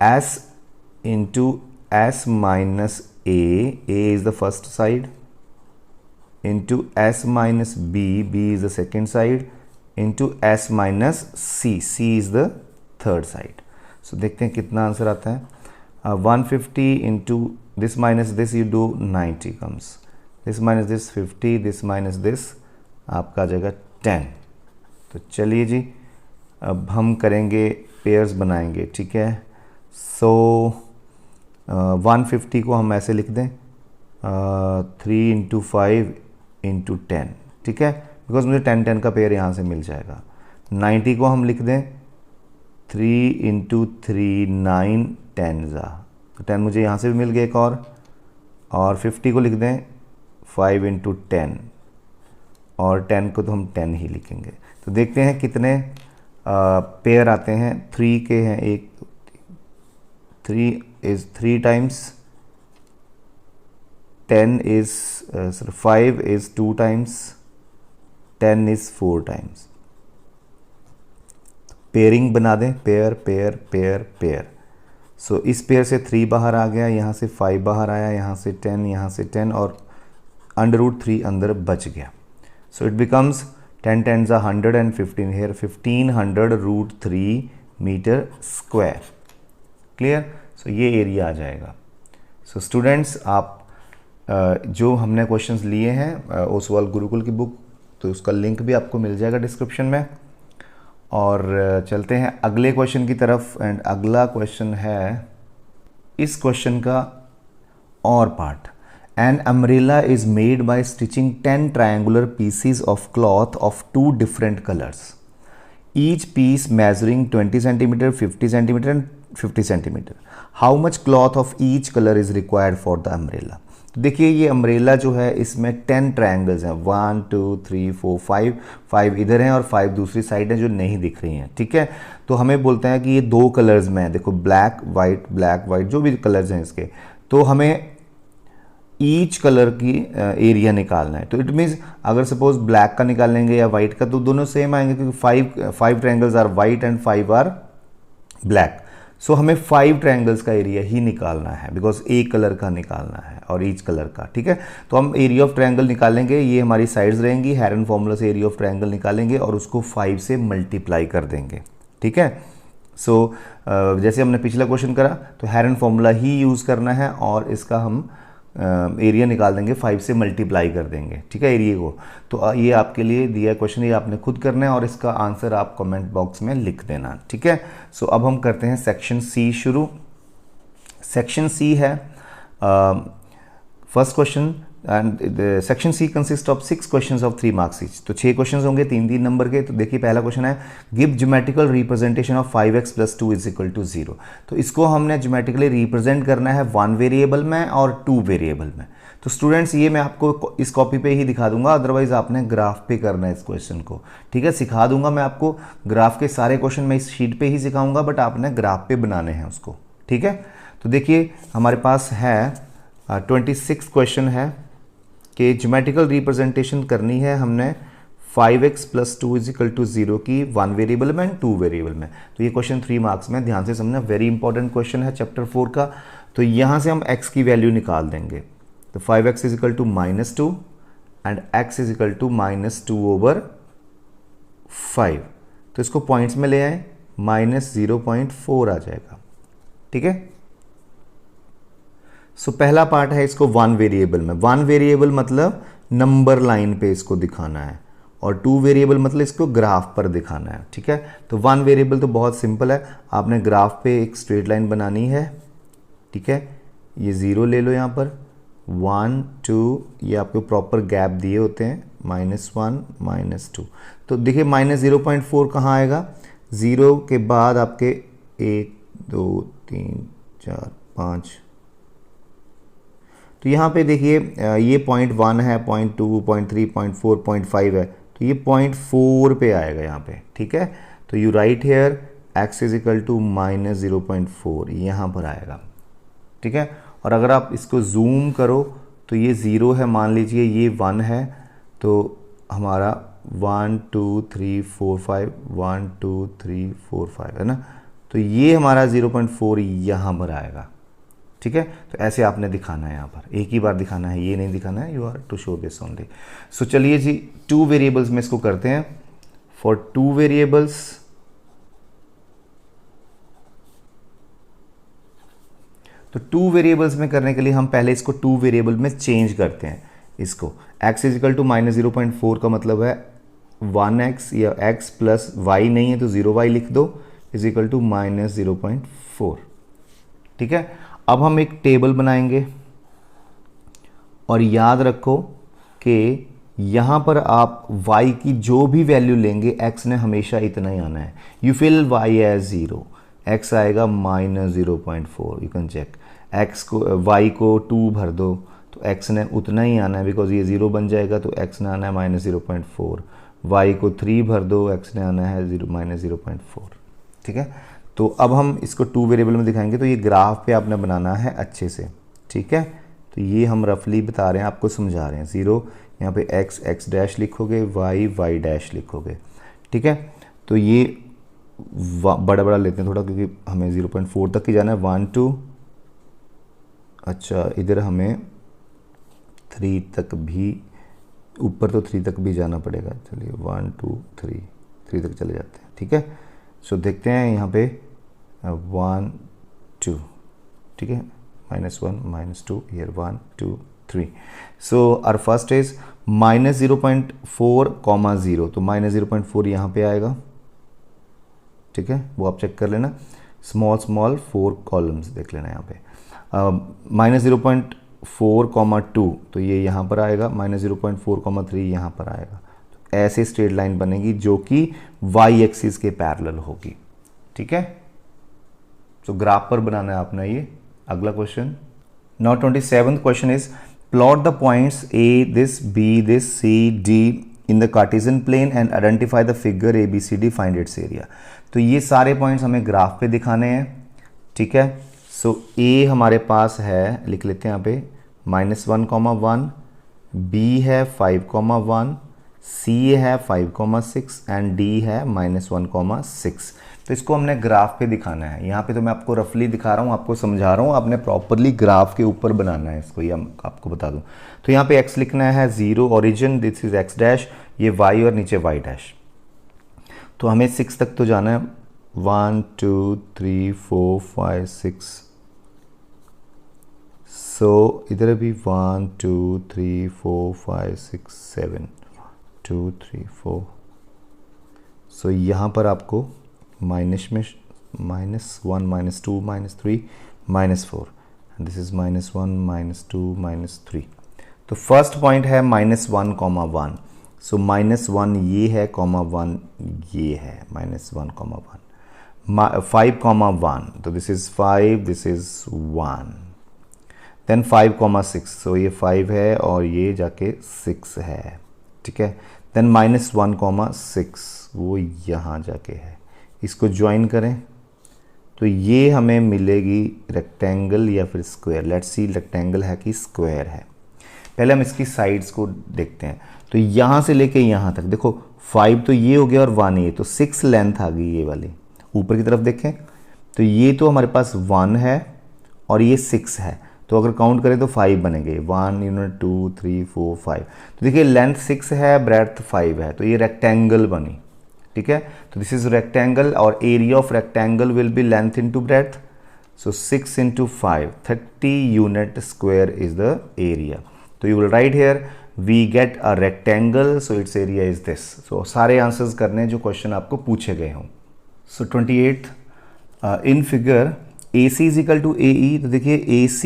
S into S minus A is the first side, into S minus B is the second side, into S minus C is the third side। so देखते हैं कितना answer आता है। 150 into this minus this you do 90 comes, this minus this 50, this minus this आपका आ जाएगा 10। तो चलिए जी अब हम करेंगे पेयर्स बनाएंगे, ठीक है। सो 150 को हम ऐसे लिख दें, 3 इंटू 5 इंटू 10, ठीक है, बिकॉज मुझे 10 का पेयर यहाँ से मिल जाएगा। 90 को हम लिख दें 3 इंटू 3 9 10 ज़ा, तो 10 मुझे यहाँ से भी मिल गया एक और 50 को लिख दें 5 इंटू 10, और 10 को तो हम 10 ही लिखेंगे। तो देखते हैं कितने पेयर आते हैं। 3 के हैं, 1 3 is 3 times, 10 is 5 is 2 times, 10 is 4 times. Pairing बना दें, पेयर पेयर पेयर पेयर। सो इस पेयर से 3 बाहर आ गया, यहाँ से 5 बाहर आया, यहाँ से 10, यहाँ से 10, और √3 अंदर बच गया। So it becomes 10 10s are 100 and 15 here 1500 √3 metre square. Clear? So ये एरिया आ जाएगा। सो स्टूडेंट्स, आप जो हमने क्वेश्चंस लिए हैं ओसवाल गुरुकुल की बुक, तो उसका लिंक भी आपको मिल जाएगा डिस्क्रिप्शन में। और चलते हैं अगले क्वेश्चन की तरफ। एंड अगला क्वेश्चन है इस क्वेश्चन का और part. An umbrella is made by stitching 10 triangular pieces of cloth of 2 different colors, each piece measuring 20 cm, 50 cm and 50 cm. How much cloth of each color is required for the umbrella? तो देखिए ये umbrella जो है इसमें 10 triangles हैं, 1 2 3 4 5 इधर हैं और 5 दूसरी साइड हैं जो नहीं दिख रही हैं, ठीक है। तो हमें बोलते हैं कि ये 2 कलर्स में है, देखो ब्लैक वाइट जो भी कलर्स हैं इसके, तो हमें ईच कलर की एरिया निकालना है। तो इट मीन्स अगर सपोज ब्लैक का निकालेंगे या वाइट का, तो दोनों सेम आएंगे क्योंकि 5 triangles are white and 5 are black. So हमें 5 ट्रायंगल्स का एरिया ही निकालना है, बिकॉज एक कलर का निकालना है और ईच कलर का, ठीक है। तो हम एरिया ऑफ ट्रायंगल निकालेंगे, ये हमारी साइड्स रहेंगी, हेरन फॉर्मूला से एरिया ऑफ ट्रायंगल निकालेंगे और उसको 5 से मल्टीप्लाई कर देंगे, ठीक है। सो जैसे हमने पिछला क्वेश्चन करा, तो हेरन फॉर्मूला ही यूज़ करना है और इसका हम एरिया निकाल देंगे, 5 से मल्टीप्लाई कर देंगे, ठीक है, एरिया को। तो ये आपके लिए दिया क्वेश्चन, ये आपने खुद करना है और इसका आंसर आप कमेंट बॉक्स में लिख देना, ठीक है। सो अब हम करते हैं सेक्शन सी शुरू। सेक्शन सी है first question, and section C consist of 6 questions of 3 marks each. तो 6 क्वेश्चंस होंगे 3 नंबर के। तो देखिए पहला क्वेश्चन है, give geometrical representation of 5x + 2 = 0। तो इसको हमने ज्योमेट्रिकली रिप्रेजेंट करना है 1 वेरिएबल में और 2 वेरिएबल में। तो स्टूडेंट्स ये मैं आपको इस कॉपी पे ही दिखा दूंगा, अदरवाइज आपने ग्राफ पे करना है इस क्वेश्चन को, ठीक है। सिखा दूंगा मैं आपको ग्राफ के सारे क्वेश्चन, मैं इस शीट पे ही सिखाऊंगा, बट आपने ग्राफ पे बनाने हैं उसको, ठीक है। तो देखिए हमारे पास है 26 क्वेश्चन है कि ज्योमेट्रिकल रिप्रेजेंटेशन करनी है हमने 5x + 2 = 0 की 1 वेरिएबल में एंड 2 वेरिएबल में। तो ये क्वेश्चन 3 मार्क्स में, ध्यान से समझना, वेरी इंपॉर्टेंट क्वेश्चन है चैप्टर 4 का। तो यहाँ से हम x की वैल्यू निकाल देंगे। तो 5x = -2 एंड x = -2/5। तो इसको पॉइंट्स में ले आए, -0.4 आ जाएगा, ठीक है। सो पहला पार्ट है इसको 1 वेरिएबल में। 1 वेरिएबल मतलब नंबर लाइन पे इसको दिखाना है, और 2 वेरिएबल मतलब इसको ग्राफ पर दिखाना है, ठीक है। तो 1 वेरिएबल तो बहुत सिंपल है, आपने ग्राफ पे एक स्ट्रेट लाइन बनानी है, ठीक है। ये 0 ले लो यहाँ पर, 1 2, ये आपको प्रॉपर गैप दिए होते हैं, -1 -2। तो देखिए -0.4 कहाँ आएगा, 0 के बाद आपके 1 2 3 4 5। तो यहाँ पे देखिए ये 0.1 है, 0.2 0.3 0.4 0.5 है, तो ये 0.4 पे आएगा यहाँ पे, ठीक है। तो यू राइट हेयर x = -0.4 यहाँ पर आएगा, ठीक है। और अगर आप इसको जूम करो तो ये 0 है, मान लीजिए ये 1 है, तो हमारा 1 2 3 4 5 1 2 3 4 5 है ना। तो ये हमारा 0.4 यहाँ पर आएगा, ठीक है। तो ऐसे आपने दिखाना है, यहाँ पर एक ही बार दिखाना है, ये नहीं दिखाना है, you are to show this only. So चलिए जी 2 वेरिएबल्स में इसको करते हैं। फॉर 2 वेरिएबल्स, तो 2 वेरिएबल्स में करने के लिए हम पहले इसको 2 वेरिएबल में चेंज करते हैं। इसको x = -0.4 का मतलब है 1x, या x + y नहीं है तो 0y लिख दो, = -0.4, ठीक है। अब हम एक टेबल बनाएंगे और याद रखो कि यहाँ पर आप y की जो भी वैल्यू लेंगे x ने हमेशा इतना ही आना है। You fill y as 0, x आएगा -0.4, यू कैन चेक। x को y को 2 भर दो तो x ने उतना ही आना है, बिकॉज ये 0 बन जाएगा तो x ने आना है -0.4। y को 3 भर दो, x ने आना है -0.4। ठीक है, तो अब हम इसको 2 वेरिएबल में दिखाएंगे। तो ये ग्राफ पे आपने बनाना है अच्छे से। ठीक है, तो ये हम रफली बता रहे हैं, आपको समझा रहे हैं। 0 यहाँ पे x डैश लिखोगे, y डैश लिखोगे। ठीक है, तो ये बड़ा बड़ा लेते हैं थोड़ा, क्योंकि हमें 0.4 तक ही जाना है। 1 2, अच्छा इधर हमें 3 तक भी, ऊपर तो 3 तक भी जाना पड़ेगा। चलिए 1 2 3 तक चले जाते हैं। ठीक है, सो देखते हैं यहाँ पे 1 2, ठीक है, -1 -2, here 1 2 3। So our first is -0.4, 0, तो -0.4 यहाँ पे आएगा। ठीक है, वो आप चेक कर लेना। स्मॉल 4 कॉलम्स देख लेना यहाँ पे। -0.4, 2, तो ये यहाँ पर आएगा। -0.4, 3 यहाँ पर आएगा। तो ऐसे स्ट्रेट लाइन बनेगी जो कि y एक्सिस के पैरेलल होगी। ठीक है, तो ग्राफ पर बनाना है आपने ये। अगला question, now 27th question is plot the points A, this, B, this, C, D in the Cartesian plane and identify the figure ABCD, find its area। तो ये सारे पॉइंट्स हमें ग्राफ पे दिखाने हैं। ठीक है, सो A हमारे पास है, लिख लेते हैं यहाँ पे -1, 1, B है 5, 1, C है 5, 6 एंड D है -1, 6। तो इसको हमने ग्राफ पे दिखाना है। यहाँ पे तो मैं आपको रफली दिखा रहा हूँ, आपको समझा रहा हूँ, आपने प्रॉपरली ग्राफ के ऊपर बनाना है इसको, ये आपको बता दूँ। तो यहाँ पे x लिखना है 0 origin, this is x dash, ये y और नीचे y डैश। तो हमें 6 तक तो जाना है। 1 2 3 4 5 6। सो इधर भी 1 2 3 4 5 6 7 2 3 4। सो यहाँ पर आपको माइनस में -1 -2 -3 -4, दिस इज -1 -2 -3। तो फर्स्ट पॉइंट है -1, 1। सो -1 ये है, 1 ये है, -1, 1। 5, 1, तो this is 5, this is 1। Then 5, 6, so ये 5 है और ये जाके 6 है। ठीक है, देन -1, 6, वो यहाँ जाके है। इसको ज्वाइन करें तो ये हमें मिलेगी रेक्टेंगल या फिर स्क्वायर। लेट्स सी रेक्टेंगल है कि स्क्वायर है। पहले हम इसकी साइड्स को देखते हैं। तो यहाँ से लेके यहाँ तक देखो, 5 तो ये हो गया और 1 ये, तो 6 लेंथ आ गई ये वाली। ऊपर की तरफ देखें तो ये तो हमारे पास 1 है और ये 6 है, तो अगर काउंट करें तो 5 बनेंगे। 1 2 3 4 5। तो देखिए लेंथ 6 है, ब्रेड्थ 5 है, तो ये रेक्टेंगल बनी। ठीक है, तो दिस इज रेक्टेंगल और area of rectangle will be length into breadth. So 6 × 5, 30 unit square is the area. तो you will write here we get a rectangle, so it's area is this. So सारे answers करने हैं जो question आपको पूछे गए हों। So 28 in figure AC is equal to AE। तो देखिए AC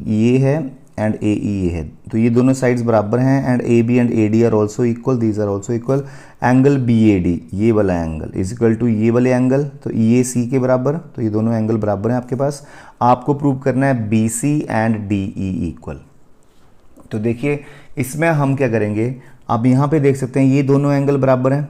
ये है एंड AE ये है, तो ये दोनों साइड्स बराबर हैं। And AB and AD are also equal, these are also equal. Angle BAD ये वाला एंगल इज इक्वल टू ये वाले एंगल, तो EAC के बराबर। तो ये दोनों एंगल बराबर हैं आपके पास। आपको प्रूव करना है BC एंड DE इक्वल। तो देखिए इसमें हम क्या करेंगे, आप यहाँ पे देख सकते हैं ये दोनों एंगल बराबर हैं।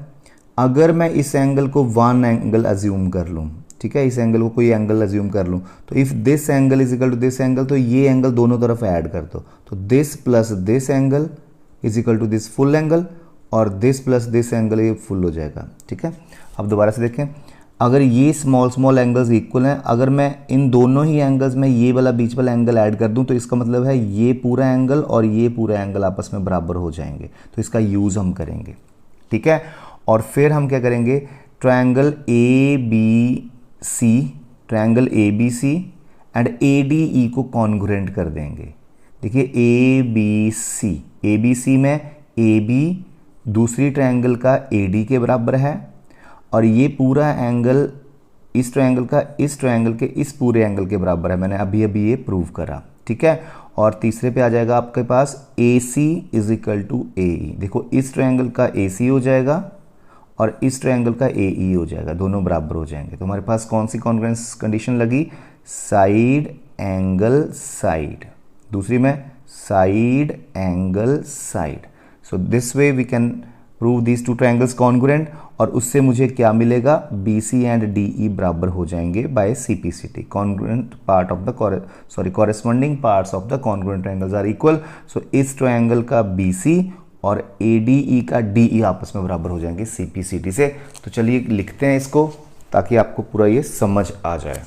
अगर मैं इस एंगल को 1 एंगल अज्यूम कर लूँ, ठीक है, इस एंगल को कोई एंगल अज्यूम कर लूँ, तो if this angle is equal to this angle, तो ये एंगल दोनों तरफ ऐड कर दो। तो this plus this angle is equal to this full angle, और दिस प्लस दिस एंगल ये फुल हो जाएगा। ठीक है, अब दोबारा से देखें, अगर ये स्मॉल एंगल्स इक्वल हैं, अगर मैं इन दोनों ही एंगल्स में ये वाला बीच वाला एंगल ऐड कर दूं, तो इसका मतलब है ये पूरा एंगल और ये पूरा एंगल आपस में बराबर हो जाएंगे। तो इसका यूज़ हम करेंगे। ठीक है, और फिर हम क्या करेंगे, ट्रायंगल ABC एंड ADE को कॉन्ग्रुएंट कर देंगे। देखिए ABC में AB दूसरी ट्रायंगल का AD के बराबर है, और ये पूरा एंगल इस ट्रायंगल का इस ट्रायंगल के इस पूरे एंगल के बराबर है। मैंने अभी ये प्रूव करा। ठीक है, और तीसरे पे आ जाएगा आपके पास AC is equal to AE। देखो इस ट्रायंगल का AC हो जाएगा और इस ट्रायंगल का AE हो जाएगा, दोनों बराबर हो जाएंगे। तो हमारे पास कौन सी कॉन्ग्रुएंस कंडीशन लगी? Side angle side. दूसरी में side angle side. So this way we can prove these two triangles congruent, और उससे मुझे क्या मिलेगा? BC एंड DE बराबर हो जाएंगे by CPCT। Congruent part of the corresponding parts of the congruent triangles are equal. So इस triangle का BC और ADE का DE आपस में बराबर हो जाएंगे CPCT से। तो चलिए लिखते हैं इसको ताकि आपको पूरा ये समझ आ जाए।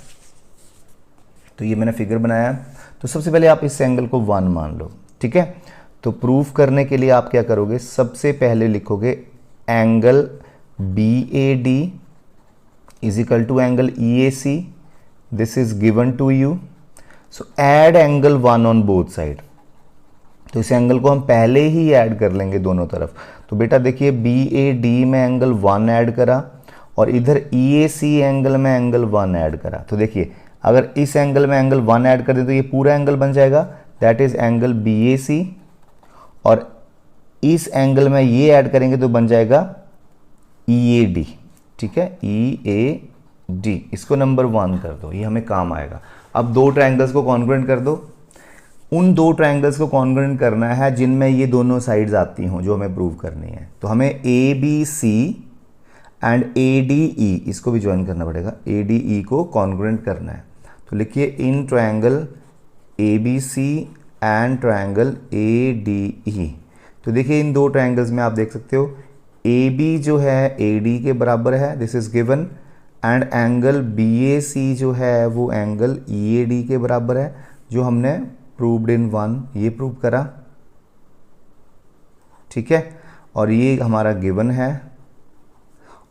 तो ये मैंने फिगर बनाया। तो सबसे पहले आप इस एंगल को 1 मान लो, ठीक है। तो प्रूफ करने के लिए आप क्या करोगे? सबसे पहले लिखोगे angle BAD is equal to angle EAC, this is given to you. So add angle 1 on both side. तो इस एंगल को हम पहले ही ऐड कर लेंगे दोनों तरफ। तो बेटा देखिए BAD में एंगल 1 ऐड करा और इधर EAC एंगल में एंगल 1 ऐड करा। तो देखिए अगर इस एंगल में एंगल 1 ऐड कर दें तो ये पूरा एंगल बन जाएगा, दैट इज एंगल BAC, और इस एंगल में ये ऐड करेंगे तो बन जाएगा EAD, ठीक है, EAD। इसको नंबर 1 कर दो, ये हमें काम आएगा। अब दो ट्रायंगल्स को कॉन्ग्रुएंट कर दो। उन दो ट्रायंगल्स को कॉन्ग्रुएंट करना है जिनमें ये दोनों साइड्स आती हों, जो हमें प्रूव करनी है। तो हमें ABC एंड ADE इसको भी ज्वाइन करना पड़ेगा, ADE को कॉन्ग्रुएंट करना है। तो लिखिए इन triangle ABC and triangle ADE। तो देखिए इन दो ट्रायंगल्स में आप देख सकते हो AB जो है AD के बराबर है, this is given, and angle BAC जो है वो एंगल EAD के बराबर है, जो हमने प्रूव्ड इन 1 ये प्रूव करा, ठीक है। और ये हमारा गिवन है।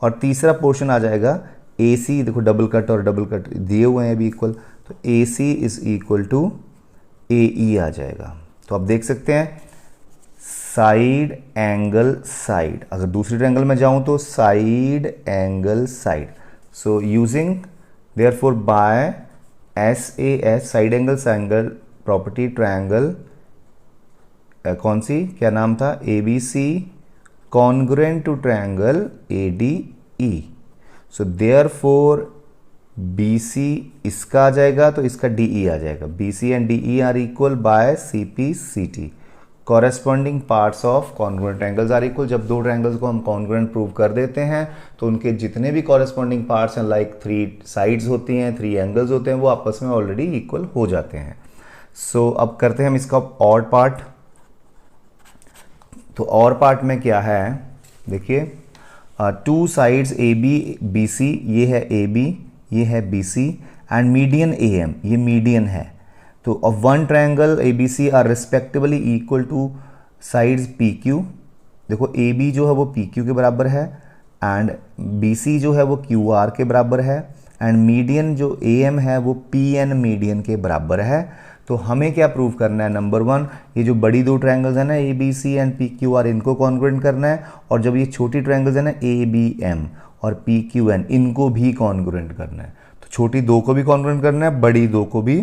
और तीसरा पोर्शन आ जाएगा AC, देखो डबल कट और डबल कट दिए हुए हैं अभी इक्वल, तो AC is equal to AE आ जाएगा। तो आप देख सकते हैं साइड एंगल साइड। अगर दूसरी ट्रायंगल में जाऊं तो side angle side. So using therefore by SAS side angle side property triangle कौन सी, क्या नाम था? ABC congruent to triangle ADE। So therefore BC इसका आ जाएगा तो इसका DE आ जाएगा। BC and DE are equal by CPCT। Corresponding parts of congruent triangles are equal. जब दो ट्रायंगल्स को हम कॉन्ग्रुएंट प्रूव कर देते हैं तो उनके जितने भी कॉरेस्पॉन्डिंग पार्ट्स हैं, लाइक 3 साइड्स होती हैं, 3 एंगल्स होते हैं, वो आपस में ऑलरेडी इक्वल हो जाते हैं। सो अब करते हैं हम इसका और पार्ट। तो और पार्ट में क्या है, देखिए 2 साइड्स AB BC, ये है AB, ये है BC, एंड मीडियन AM, ये मीडियन है। तो of one triangle ABC are respectively equal to sides PQ। देखो AB जो है वो PQ के बराबर है एंड BC जो है वो QR के बराबर है, एंड मीडियन जो AM है वो PN मीडियन के बराबर है। तो हमें क्या प्रूव करना है? नंबर 1, ये जो बड़ी दो ट्रायंगल्स है ना ABC एंड PQR, इनको कॉन्ग्रुएंट करना है, और जब ये छोटी ट्रायंगल्स है ना ABM और PQN, इनको भी कॉन्ग्रुएंट करना है। तो छोटी दो को भी कॉन्ग्रुएंट करना है, बड़ी दो को भी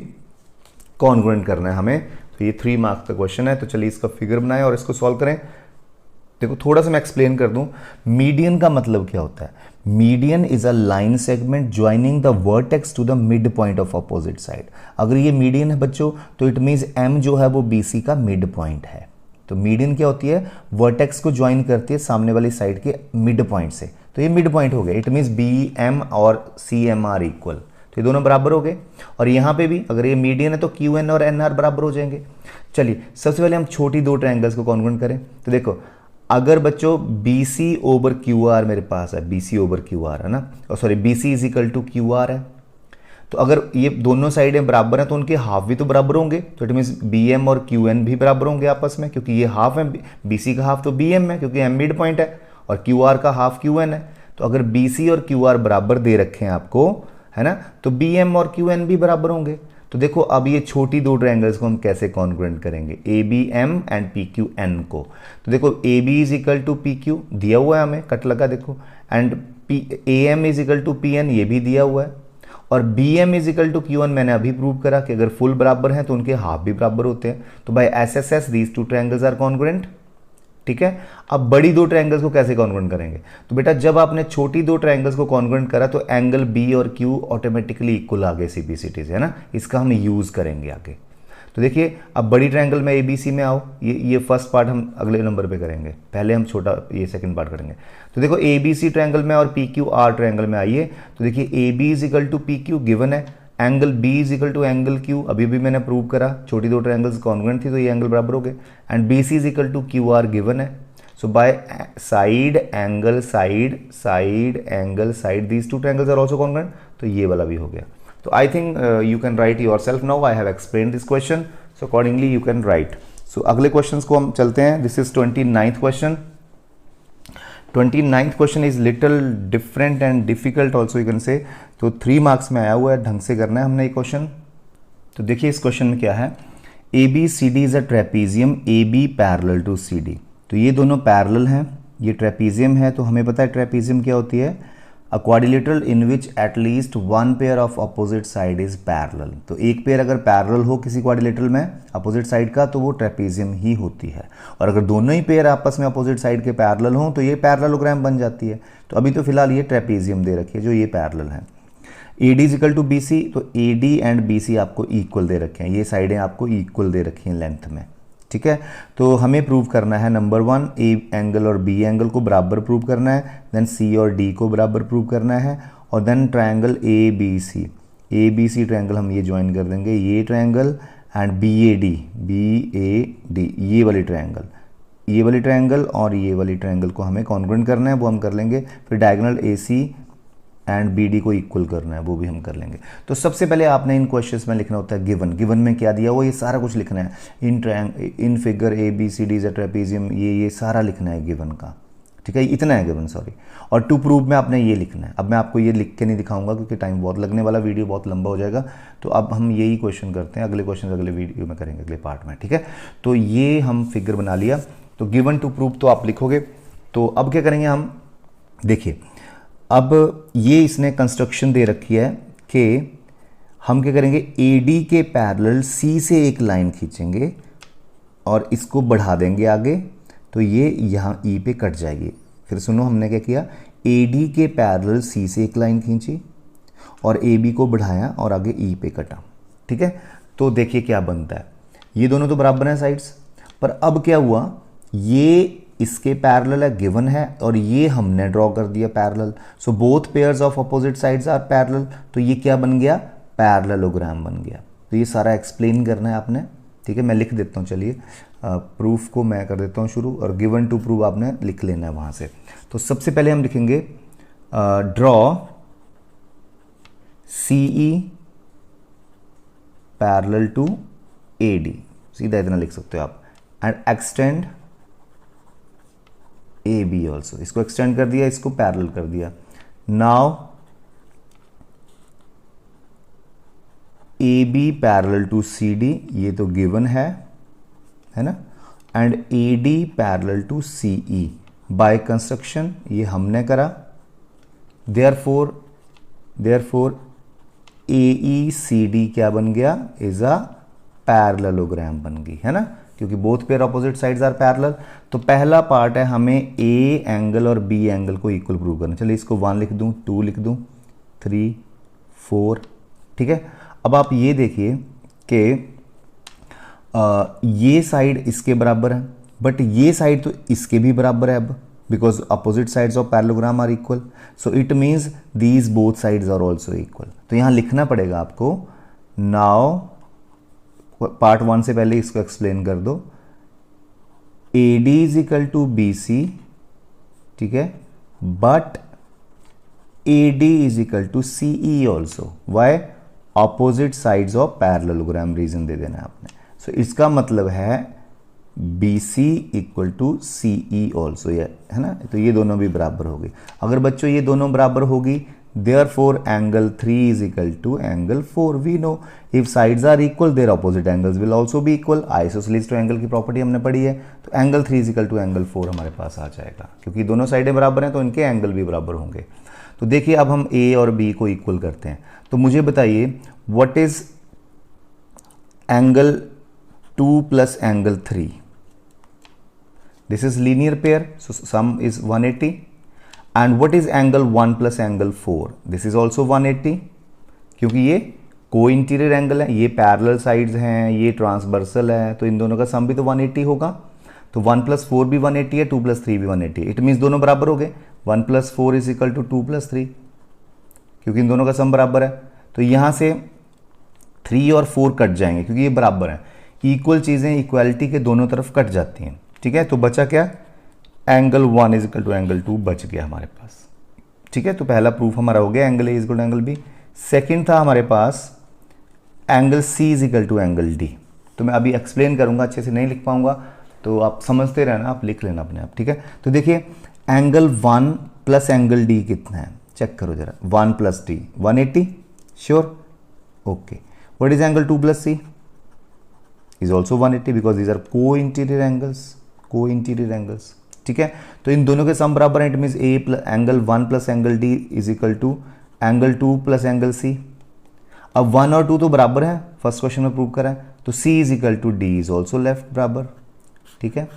कॉन्ग्रुएंट करना है हमें। तो ये 3 मार्क्स का क्वेश्चन है। तो चलिए इसका फिगर बनाएं और इसको सॉल्व करें। देखो थोड़ा सा मैं एक्सप्लेन कर दूं, मीडियन का मतलब क्या होता है। Median is a line segment joining the vertex to the mid point of opposite side. अगर ये मीडियन है बच्चों तो इट मीन्स M जो है वो BC का मिड पॉइंट है। तो मीडियन क्या होती है? वर्टेक्स को ज्वाइन करती है सामने वाली साइड के मिड पॉइंट से। तो ये मिड पॉइंट हो गया, इट मीन्स BM और CM आर इक्वल। तो ये दोनों बराबर हो गए। और यहाँ पे भी अगर ये मीडियन है तो QN और NR बराबर हो जाएंगे। चलिए सबसे पहले हम छोटी दो ट्रायंगल्स को कॉन्ग्रुएंट करें। तो देखो अगर बच्चों BC ओवर QR मेरे पास है, BC ओवर QR है ना, और sorry BC is equal to QR है, तो अगर ये दोनों साइडें बराबर हैं तो उनके हाफ भी तो बराबर होंगे। तो इट मीन्स BM और QN भी बराबर होंगे आपस में, क्योंकि ये हाफ है, BC का हाफ तो BM है क्योंकि M मिड पॉइंट है, और QR का हाफ QN है। तो अगर BC और QR बराबर दे रखे हैं आपको, है ना, तो BM और QN भी बराबर होंगे। तो देखो अब ये छोटी दो ट्रायंगल्स को हम कैसे कॉन्ग्रुएंट करेंगे, ABM एंड PQN को। तो देखो AB is equal to PQ दिया हुआ है हमें, कट लगा देखो, and AM is equal to PN, ये भी दिया हुआ है। और B M is equal to Q one मैंने अभी प्रूव करा कि अगर फुल बराबर हैं तो उनके हाफ भी बराबर होते हैं। तो by S S S these two triangles are congruent. ठीक है, अब बड़ी दो ट्रायंगल्स को कैसे कॉन्ग्रुएंट करेंगे? तो बेटा जब आपने छोटी दो ट्रायंगल्स को कॉन्ग्रुएंट करा तो एंगल बी और क्यू ऑटोमेटिकली इक्वल आ गए सीपीसीटी से, है ना। इसका हम यूज करेंगे आगे। तो देखिए अब बड़ी ट्रायंगल में एबीसी में आओ, ये फर्स्ट पार्ट हम अगले नंबर पे करेंगे, पहले हम छोटा ये सेकंड पार्ट करेंगे। तो देखो एबीसी ट्रायंगल में और पी क्यू आर ट्रायंगल में आइए। तो देखिए A B is equal to P Q given है, angle B is equal to angle Q अभी भी मैंने प्रूव करा, छोटी दो ट्रायंगल्स कॉन्ग्रुएंट थी तो ये एंगल बराबर हो गए। And B C is equal to Q R given है। So by side angle side these two triangles are also congruent, तो ये वाला भी हो गया। तो I think you can write yourself now, I have explained this question, so accordingly you can write. So अगले question को हम चलते हैं। This is 29th question. 29th question is little different and difficult also you can से। तो 3 marks में आया हुआ है, ढंग से करना है हमने ये क्वेश्चन। तो देखिए इस क्वेश्चन में क्या है, A B C D is a trapezium A B parallel to C D. तो ये दोनों पैरेलल हैं, ये ट्रेपीजियम है। तो हमें पता है ट्रेपीजियम क्या होती है, अ quadrilateral in which at least one pair of opposite side is parallel. तो एक पेयर अगर पैरेलल हो किसी क्वाड्रिलेटरल में अपोजिट साइड का तो वो ट्रेपीजियम ही होती है। और अगर दोनों ही पेयर आपस में अपोजिट साइड के पैरेलल हों तो ये पैरेललोग्राम बन जाती है। तो अभी तो फिलहाल ये ट्रेपीजियम दे रखी है जो ये पैरेलल है। A D is equal to B C, तो A D and B C आपको इक्वल दे रखे हैं, ये साइडें आपको इक्वल दे रखी हैं लेंथ में। ठीक है, तो हमें प्रूव करना है नंबर 1 ए एंगल और बी एंगल को बराबर प्रूव करना है, देन सी और डी को बराबर प्रूव करना है, और then triangle A B C triangle हम ये ज्वाइन कर देंगे, ये triangle and B A D ये वाली ट्रायंगल और ये वाली ट्रायंगल को हमें कॉन्ग्रुएंट करना है, वो हम कर लेंगे। फिर diagonal A C and B D को इक्वल करना है, वो भी हम कर लेंगे। तो सबसे पहले आपने इन क्वेश्चंस में लिखना होता है गिवन में क्या दिया हुआ ये सारा कुछ लिखना है। In figure A B C D is a trapezium, ये सारा लिखना है गिवन का। ठीक है, इतना है गिवन, सॉरी। और टू प्रूव में आपने ये लिखना है। अब मैं आपको ये लिख के नहीं दिखाऊंगा क्योंकि टाइम बहुत लगने वाला, वीडियो बहुत लंबा हो जाएगा। तो अब हम यही क्वेश्चन करते हैं, अगले क्वेश्चन अगले वीडियो में करेंगे, अगले पार्ट में। ठीक है, तो ये हम फिगर बना लिया। तो गिवन टू प्रूव तो आप लिखोगे। तो अब क्या करेंगे हम, देखिए अब ये इसने कंस्ट्रक्शन दे रखी है कि हम क्या करेंगे, ए डी के पैरेलल सी से एक लाइन खींचेंगे और इसको बढ़ा देंगे आगे, तो ये यहाँ ई पे कट जाएगी। फिर सुनो हमने क्या किया, ए डी के पैरेलल सी से एक लाइन खींची और ए बी को बढ़ाया और आगे ई पे कटा। ठीक है, तो देखिए क्या बनता है, ये दोनों तो बराबर हैं साइड्स, पर अब क्या हुआ, ये इसके पैरेलल है, गिवन है, और ये हमने ड्रॉ कर दिया parallel. So both pairs of opposite sides are parallel. तो ये क्या बन गया, पैरेललोग्राम बन गया। तो ये सारा एक्सप्लेन करना है आपने। ठीक है, मैं लिख देता हूँ, चलिए प्रूफ को मैं कर देता हूँ शुरू, और गिवन टू प्रूव आपने लिख लेना है वहाँ से। तो सबसे पहले हम लिखेंगे draw C E parallel to A D, सीधा इतना लिख सकते हो आप, and extend A B also. इसको एक्सटेंड कर दिया, इसको पैरेलल कर दिया। Now A B parallel to C D, ये तो गिवन है ना, and A D parallel to C E by construction, ये हमने करा। देयरफॉर ए ई सी डी क्या बन गया, इज अ पैरेललोग्राम बन गई, है ना, क्योंकि both pair opposite sides are parallel. तो पहला पार्ट है हमें ए एंगल और बी एंगल को इक्वल प्रूव करना। चलिए इसको 1 लिख दूं, 2 लिख दूं, 3, 4। ठीक है, अब आप ये देखिए कि ये साइड इसके बराबर है, बट ये साइड तो इसके भी बराबर है अब, because opposite sides of parallelogram are equal. So it means these both sides are also equal. तो यहां लिखना पड़ेगा आपको, नाउ पार्ट 1 से पहले इसको एक्सप्लेन कर दो, A D is equal to B C, ठीक है, but A D is equal to C E also. Why, opposite sides of parallelogram, reason दे देना है आपने। सो इसका मतलब है B C equal to C E also, है ना। तो ये दोनों भी बराबर होगी। अगर बच्चों ये दोनों बराबर होगी, therefore angle 3 is equal to angle 4. We know if sides are equal their opposite angles will also be equal. Isosceles triangle की प्रॉपर्टी हमने पढ़ी है। तो angle 3 is equal to angle 4 हमारे पास आ जाएगा, क्योंकि दोनों साइडें बराबर हैं तो इनके एंगल भी बराबर होंगे। तो देखिए अब हम ए और बी को इक्वल करते हैं। तो मुझे बताइए what is angle 2 plus angle 3? This is linear pair, so some is 180। And what is angle 1 plus angle 4? This is also 180, क्योंकि ये को इंटीरियर एंगल है, ये पैरेलल साइड्स हैं, ये ट्रांसवर्सल है, तो इन दोनों का सम भी तो 180 होगा। तो 1 प्लस 4 भी 180 है, 2 प्लस 3 भी 180 है। इट मीन्स दोनों बराबर हो गए, 1 plus 4 is equal to 2 plus 3, क्योंकि इन दोनों का सम बराबर है। तो यहाँ से 3 और 4 कट जाएंगे क्योंकि ये बराबर है। इक्वल चीज़ें इक्वालिटी के दोनों तरफ कट जाती हैं, ठीक है। तो बचा क्या? Angle 1 is equal to angle 2 बच गया हमारे पास, ठीक है। तो पहला प्रूफ हमारा हो गया, angle A is equal to angle B. Second था हमारे पास angle C is equal to angle D. तो मैं अभी एक्सप्लेन करूंगा, अच्छे से नहीं लिख पाऊंगा, तो आप समझते रहना, आप लिख लेना अपने आप, ठीक है। तो देखिए एंगल 1 प्लस एंगल डी कितना है, चेक करो जरा। 1 plus D 180, sure, okay. What is angle 2 plus C? Is also 180 because these are co interior angles, ठीक है। तो इन दोनों के सम बराबर है, it means A angle 1 plus angle D is equal to angle 2 plus angle C. अब 1 और 2 तो बराबर है, फर्स्ट क्वेश्चन में प्रूव करा है, तो C is equal to D is also left बराबर, ठीक है।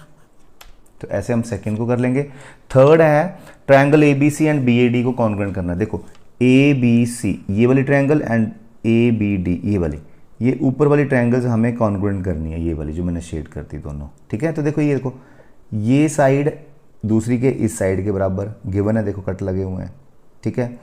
तो ऐसे हम सेकेंड को कर लेंगे। थर्ड है ट्रायंगल ABC एंड BAD को कॉन्ग्रुएंट करना। देखो ABC ये वाली ट्रायंगल एंड ABD ये वाली, ये ऊपर वाली ट्रायंगल्स हमें कॉन्ग्रुएंट करनी है, ये वाली जो मैंने शेड करती दोनों, ठीक है। तो देखो ये देखो, ये साइड दूसरी के इस साइड के बराबर गिवन है, देखो कट लगे हुए हैं, ठीक है।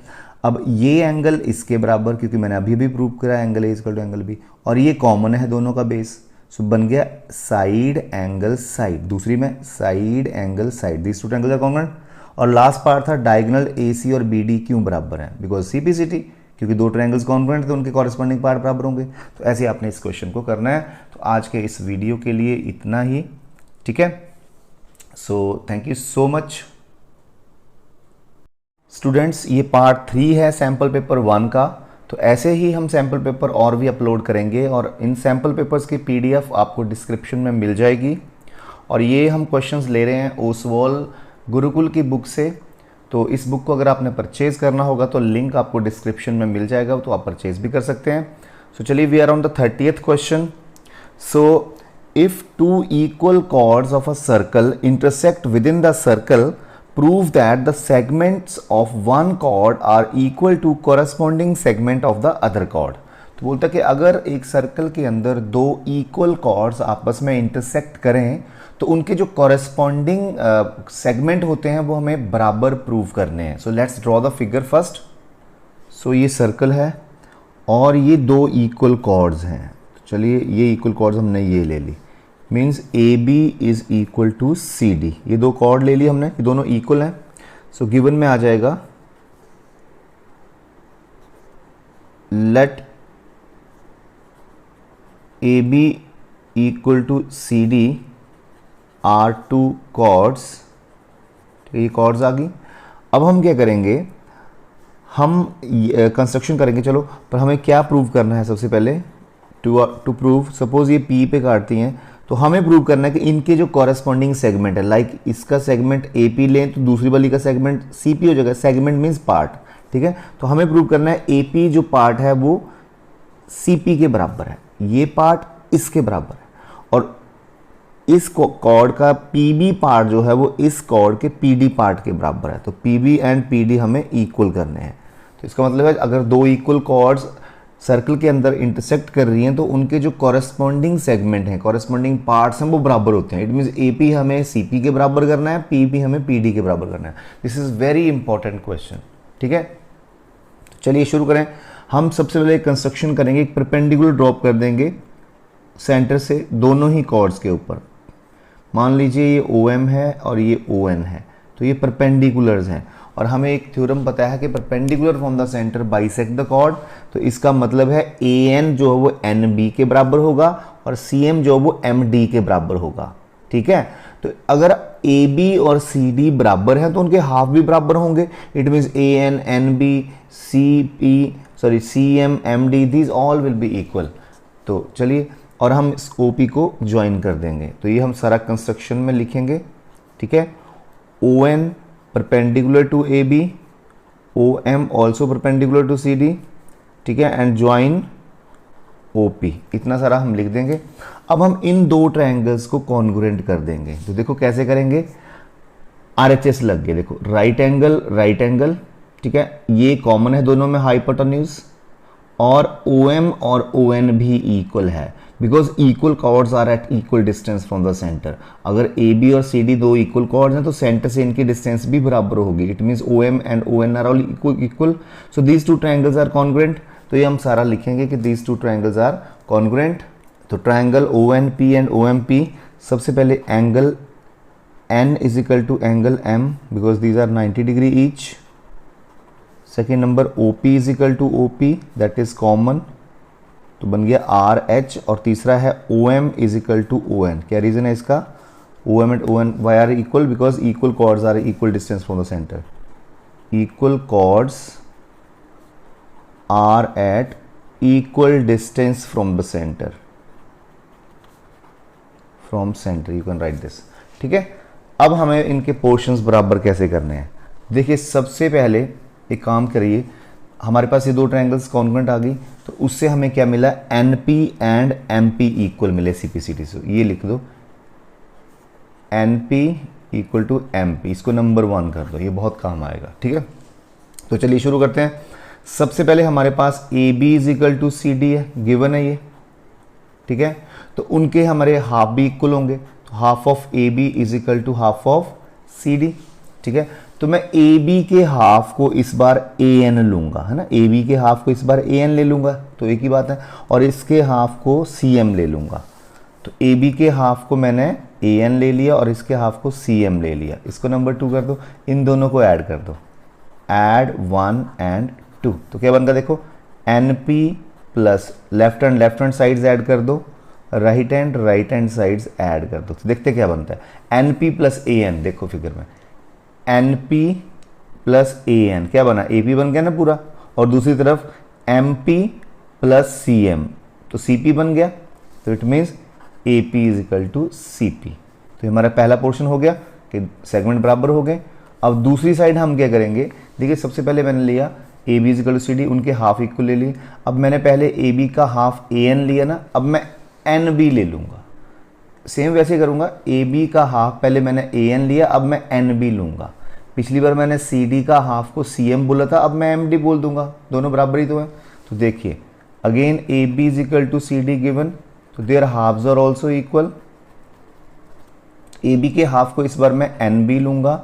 अब ये एंगल इसके बराबर, क्योंकि मैंने अभी भी प्रूव करा angle A equal to angle B, और ये कॉमन है दोनों का बेस, सो बन गया साइड एंगल साइड, दूसरी में side angle side, these two triangles are congruent. और लास्ट पार्ट था डायगोनल AC और BD क्यों बराबर है, बिकॉज CPCT, क्योंकि दो ट्रायंगल्स कॉन्ग्रुएंट तो उनके कॉरेस्पॉन्डिंग पार्ट बराबर होंगे। तो ऐसे आपने इस क्वेश्चन को करना है। तो आज के इस वीडियो के लिए इतना ही, ठीक है। So thank you so much students. ये पार्ट 3 है सैम्पल पेपर 1 का। तो ऐसे ही हम सैम्पल पेपर और भी अपलोड करेंगे, और इन सैम्पल पेपर्स की PDF आपको डिस्क्रिप्शन में मिल जाएगी। और ये हम क्वेश्चंस ले रहे हैं ओसवाल गुरुकुल की बुक से। तो इस बुक को अगर आपने परचेज़ करना होगा तो लिंक आपको डिस्क्रिप्शन में मिल जाएगा, तो आप परचेज़ भी कर सकते हैं। सो चलिए, we are on the 30th question. So if 2 equal chords of a circle intersect within the circle, prove that the segments of one chord are equal to corresponding segment of the other chord। तो बोलता है कि अगर एक circle के अंदर दो equal chords आपस में इंटरसेक्ट करें तो उनके जो कॉरेस्पॉन्डिंग सेगमेंट होते हैं वो हमें बराबर प्रूव करने हैं। So let's draw the figure first. So ये सर्कल है और ये दो इक्वल कॉर्ड्स हैं। तो चलिए, ये इक्वल कॉर्ड्स हमने ये ले ली, means AB is equal to CD। ये दो कॉर्ड ले ली हमने, ये दोनों इक्वल हैं। सो गिवन में आ जाएगा let AB equal to CD are two chords. तो ये कॉर्ड्स आ गई। अब हम क्या करेंगे, हम कंस्ट्रक्शन करेंगे। चलो, पर हमें क्या प्रूव करना है सबसे पहले? टू प्रूव, सपोज ये P पे काटती हैं, तो हमें प्रूव करना है कि इनके जो कॉरेस्पॉन्डिंग सेगमेंट है, लाइक इसका सेगमेंट AP लें तो दूसरी वाली का सेगमेंट CP हो जाएगा। सेगमेंट मीन्स पार्ट, ठीक है। तो हमें प्रूव करना है AP जो पार्ट है वो CP के बराबर है, ये पार्ट इसके बराबर है, और इस कॉर्ड का PB पार्ट जो है वो इस कॉर्ड के PD पार्ट के बराबर है। तो PB एंड PD हमें इक्वल करने हैं। तो इसका मतलब है अगर दो इक्वल कॉर्ड्स सर्कल के अंदर इंटरसेक्ट कर रही हैं तो उनके जो कॉरेस्पॉन्डिंग सेगमेंट हैं, कॉरेस्पॉन्डिंग पार्ट्स हैं, वो बराबर होते हैं। इट मीन्स AP हमें CP के बराबर करना है, PB हमें PD के बराबर करना है। This is very important question, ठीक है। तो चलिए शुरू करें। हम सबसे पहले कंस्ट्रक्शन करेंगे, एक परपेंडिकुलर ड्रॉप कर देंगे सेंटर से दोनों ही कॉर्ड्स के ऊपर। मान लीजिए ये OM है और ये ON है, तो ये परपेंडिकुलर्स हैं, और हमें एक थ्योरम पता है कि perpendicular from the centre bisect the chord. तो इसका मतलब है AN जो है वो NB के बराबर होगा और CM जो है वो MD के बराबर होगा, ठीक है। तो अगर AB और CD बराबर हैं तो उनके हाफ भी बराबर होंगे। It means AN NB CM MD these all will be equal. तो चलिए, और हम इस OP को ज्वाइन कर देंगे। तो ये हम सारा कंस्ट्रक्शन में लिखेंगे, ठीक है। ON perpendicular to AB, OM also perpendicular to CD, ठीक है, एंड ज्वाइन OP। इतना सारा हम लिख देंगे। अब हम इन दो ट्रायंगल्स को कॉन्ग्रुएंट कर देंगे। तो देखो कैसे करेंगे, RHS लग गए, देखो राइट एंगल, ठीक है, ये कॉमन है दोनों में हाइपोटेन्यूज, और OM और ON भी इक्वल है because equal chords are at equal distance from the centre. अगर AB और CD दो इक्वल कॉर्ड्स हैं तो सेंटर से इनकी डिस्टेंस भी बराबर होगी। It means OM and ON are all equal, so these two triangles are congruent. तो ये हम सारा लिखेंगे कि these two triangles are congruent. तो ट्रायंगल ONP एंड OMP, सबसे पहले angle N is equal to angle M because these are 90 degree each. Second number OP is equal to OP, that is common, तो बन गया RH। और तीसरा है OM is equal to ON। क्या reason है इसका, OM and ON why are equal, because equal chords are equal distance from the centre. Equal chords are at equal distance from the centre, from centre, you can write this, ठीक है। अब हमें इनके portions बराबर कैसे करने हैं। देखिए सबसे पहले एक काम करिए, हमारे पास ये दो ट्रायंगल्स कॉन्ग्रुएंट आ गई, तो उससे हमें क्या मिला, NP एंड MP इक्वल मिले CPCD से। ये लिख दो NP इक्वल टू MP, इसको नंबर 1 कर दो, ये बहुत काम आएगा, ठीक है। तो चलिए शुरू करते हैं। सबसे पहले हमारे पास AB is equal to CD है, गिवन है ये, ठीक है। तो उनके हमारे हाफ भी इक्वल होंगे, तो half of AB is equal to half of CD, ठीक है। तो मैं AB के हाफ को इस बार AN लूंगा, है ना, AB के हाफ को इस बार AN ले लूंगा, तो एक ही बात है, और इसके हाफ को CM ले लूंगा। तो AB के हाफ को मैंने AN ले लिया और इसके हाफ को CM ले लिया, इसको नंबर 2 कर दो। इन दोनों को ऐड कर दो, ऐड 1 एंड 2, तो क्या बनता, देखो NP plus left hand sides add कर दो, राइट हैंड साइड्स ऐड कर दो, तो देखते क्या बनता है। NP प्लस AN, देखो फिगर में NP प्लस AN क्या बना, AP बन गया ना पूरा, और दूसरी तरफ MP प्लस CM, तो CP बन गया, तो it means AP is equal to CP। तो हमारा पहला पोर्शन हो गया कि सेगमेंट बराबर हो गए। अब दूसरी साइड हम क्या करेंगे, देखिए सबसे पहले मैंने लिया AB is equal to CD, उनके हाफ इक्वल ले लिए। अब मैंने पहले AB का हाफ AN लिया ना, अब मैं NB ले लूँगा, सेम वैसे करूँगा, AB का हाफ पहले मैंने AN लिया, अब मैं NB लूँगा। पिछली बार मैंने CD का हाफ को CM बोला था, अब मैं MD बोल दूंगा, दोनों बराबर ही तो हैं। तो देखिए again AB is equal to CD given, तो their halves are also equal. AB के हाफ को इस बार मैं NB लूँगा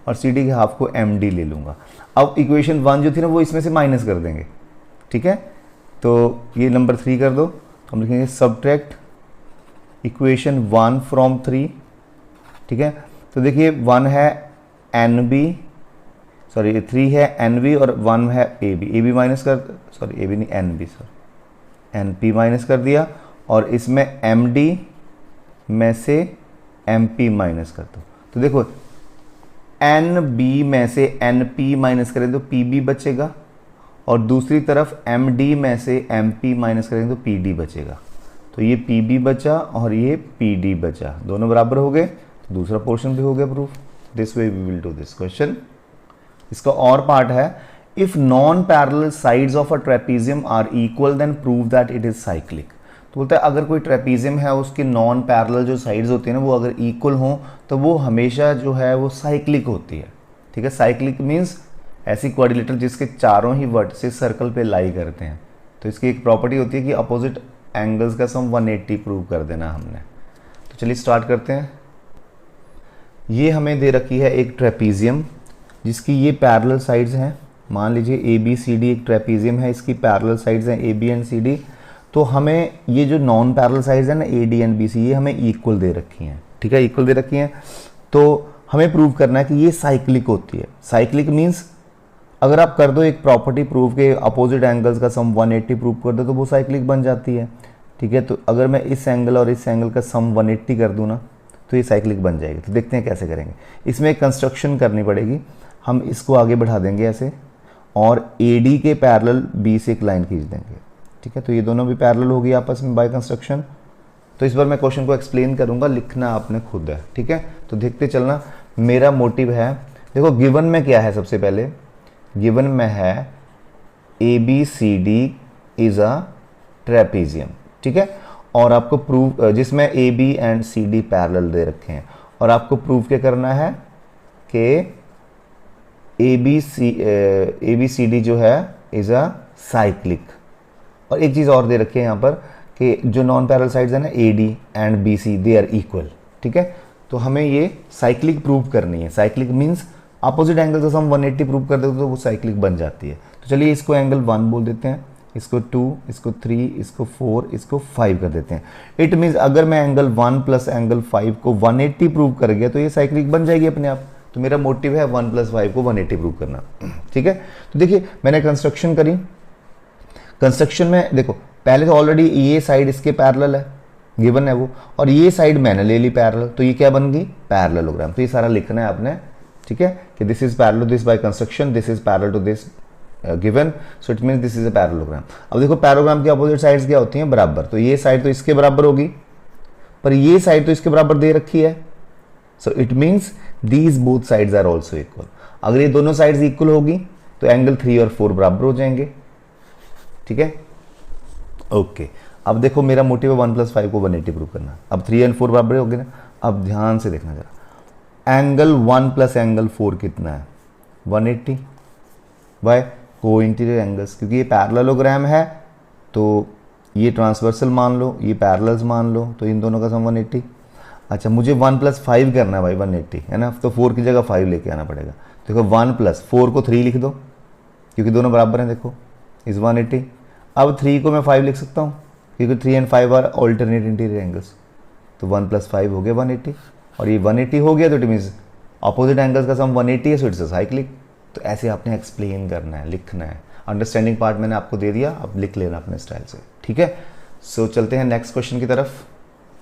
और CD के हाफ को MD ले लूँगा। अब इक्वेशन 1 जो थी ना वो इसमें से माइनस कर देंगे, ठीक है। तो ये नंबर 3 कर दो, तो हम लिखेंगे सबट्रैक्ट इक्वेशन 1 फ्रॉम 3, ठीक है। तो देखिए 1 है NB, सॉरी 3 है NB और 1 है AB माइनस कर, सॉरी AB नहीं NB, सॉरी NP माइनस कर दिया, और इसमें MD में से MP माइनस कर दो। तो देखो NB में से NP माइनस करें तो PB बचेगा, और दूसरी तरफ MD में से MP माइनस करें तो PD बचेगा। तो ये PB बचा और ये PD बचा, दोनों बराबर हो गए, तो दूसरा पोर्शन भी हो गया proof. This way we will do this question. इसका और पार्ट है, if non parallel sides of a trapezium are equal then prove that it is cyclic. तो बोलता है अगर कोई ट्रेपीजियम है उसकी नॉन पैरेलल जो साइड्स होती है ना वो अगर इक्वल हो तो वो हमेशा जो है वो साइक्लिक होती है, ठीक है। साइक्लिक मीन्स ऐसी क्वाड्रिलेटरल जिसके चारों ही वर्टिसेस सर्कल पे लाई करते हैं। तो इसकी एक प्रॉपर्टी होती है कि अपोजिट एंगल्स का सम 180 प्रूव कर देना हमने। तो चलिए स्टार्ट करते हैं। ये हमें दे रखी है एक ट्रेपीजियम जिसकी ये पैरेलल साइड्स हैं। मान लीजिए ABCD एक ट्रेपीजियम है, इसकी पैरेलल साइड्स हैं AB एंड CD। तो हमें ये जो नॉन पैरेलल साइड्स हैं ना AD एंड BC, ये हमें इक्वल दे रखी हैं, ठीक है, इक्वल दे रखी हैं। तो हमें प्रूव करना है कि ये साइक्लिक होती है। साइक्लिक मीन्स अगर आप कर दो एक प्रॉपर्टी प्रूव के अपोजिट एंगल्स का सम 180 प्रूव कर दो तो वो साइक्लिक बन जाती है, ठीक है। तो अगर मैं इस एंगल और इस एंगल का सम 180 कर दूँ ना तो ये साइक्लिक बन जाएगी। तो देखते हैं कैसे करेंगे। इसमें एक कंस्ट्रक्शन करनी पड़ेगी, हम इसको आगे बढ़ा देंगे ऐसे, और AD के पैरेलल B से एक लाइन खींच देंगे, ठीक है। तो ये दोनों भी पैरेलल होगी आपस में बाय कंस्ट्रक्शन। तो इस बार मैं क्वेश्चन को एक्सप्लेन करूंगा, लिखना आपने खुद है, ठीक है। तो देखते चलना, मेरा मोटिव है, देखो गिवन में क्या है, सबसे पहले गिवन में है A B C D is a trapezium, ठीक है। और आपको प्रूव, जिसमें A B and C D parallel दे रखे हैं, और आपको प्रूव क्या करना है कि ए बी सी डी जो है इज अ साइक्लिक। और एक चीज़ और दे रखी है यहाँ पर कि जो नॉन पैरेलल साइड्स है ना A D and B C they are equal, ठीक है। तो हमें ये साइक्लिक प्रूव करनी है। साइक्लिक मीन्स अपोजिट एंगल से हम 180 प्रूव कर देते तो वो साइक्लिक बन जाती है। तो चलिए इसको एंगल 1 बोल देते हैं, इसको 2, इसको 3, इसको 4, इसको 5 कर देते हैं। इट मीन्स अगर मैं एंगल 1 प्लस एंगल 5 को 180 प्रूव कर गया तो ये साइक्लिक बन जाएगी अपने आप। तो मेरा मोटिव है 1 प्लस 5 को 180 प्रूव करना, ठीक है। तो देखिए मैंने कंस्ट्रक्शन करी। कंस्ट्रक्शन में देखो पहले तो ऑलरेडी ये साइड इसके पैरेलल है, गिवन है वो, और ये साइड मैंने ले ली पैरेलल, तो ये क्या बन गई पैरेललोग्राम। तो ये सारा लिखना है आपने, ठीक है, कि this is parallel to this by construction, this is parallel to this given, so it means this is a parallelogram. अब देखो पैरेललोग्राम की अपोजिट साइड्स क्या होती हैं, बराबर। तो ये साइड तो इसके बराबर होगी, पर ये साइड तो इसके बराबर दे रखी है, so it means these both sides are also equal. अगर ये दोनों साइड्स इक्वल होगी तो एंगल 3 और 4 बराबर हो जाएंगे, ठीक है, ओके। अब देखो मेरा मोटिव है 1 प्लस 5 को 180 प्रूव करना। अब 3 एंड 4 बराबर हो गए ना। अब ध्यान से देखना जरा, एंगल 1 प्लस एंगल 4 कितना है 180 बाय को इंटीरियर एंगल्स, क्योंकि ये पैरेललोग्राम है तो ये ट्रांसवर्सल मान लो, ये पैरेलल्स मान लो, तो इन दोनों का सम 180। अच्छा मुझे 1 प्लस 5 करना है भाई 180, है ना, तो 4 की जगह 5 लेके आना पड़ेगा। देखो 1 प्लस 4 को 3 लिख दो, क्योंकि दोनों बराबर हैं, देखो इज 180। अब 3 को मैं 5 लिख सकता हूँ, क्योंकि 3 and 5 are alternate interior angles. तो 1 प्लस 5 हो गया 180, और ये 180 हो गया तो इट मीन्स अपोजिट एंगल्स का सम 180 है, सो इट्स अ साइक्लिक। तो ऐसे आपने एक्सप्लेन करना है, लिखना है। अंडरस्टैंडिंग पार्ट मैंने आपको दे दिया, अब लिख लेना अपने स्टाइल से, ठीक है। सो चलते हैं नेक्स्ट क्वेश्चन की तरफ।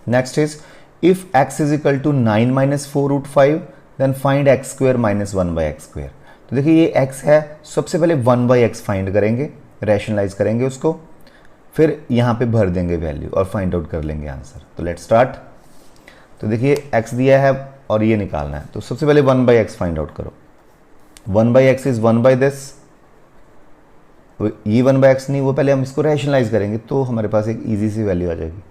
Next is if x is equal to 9 minus 4 root 5 then find x square minus 1 by x square. तो देखिए ये x है, सबसे पहले 1 बाई एक्स फाइंड करेंगे, रैशनलाइज करेंगे उसको, फिर यहाँ पे भर देंगे वैल्यू और फाइंड आउट कर लेंगे आंसर। तो लेट्स स्टार्ट। तो देखिए x दिया है और ये निकालना है, तो सबसे पहले 1 बाई एक्स फाइंड आउट करो। 1 by x is 1 by this, ये 1 बाई एक्स नहीं, वो पहले हम इसको रैशनलाइज करेंगे तो हमारे पास एक ईजी सी वैल्यू आ जाएगी,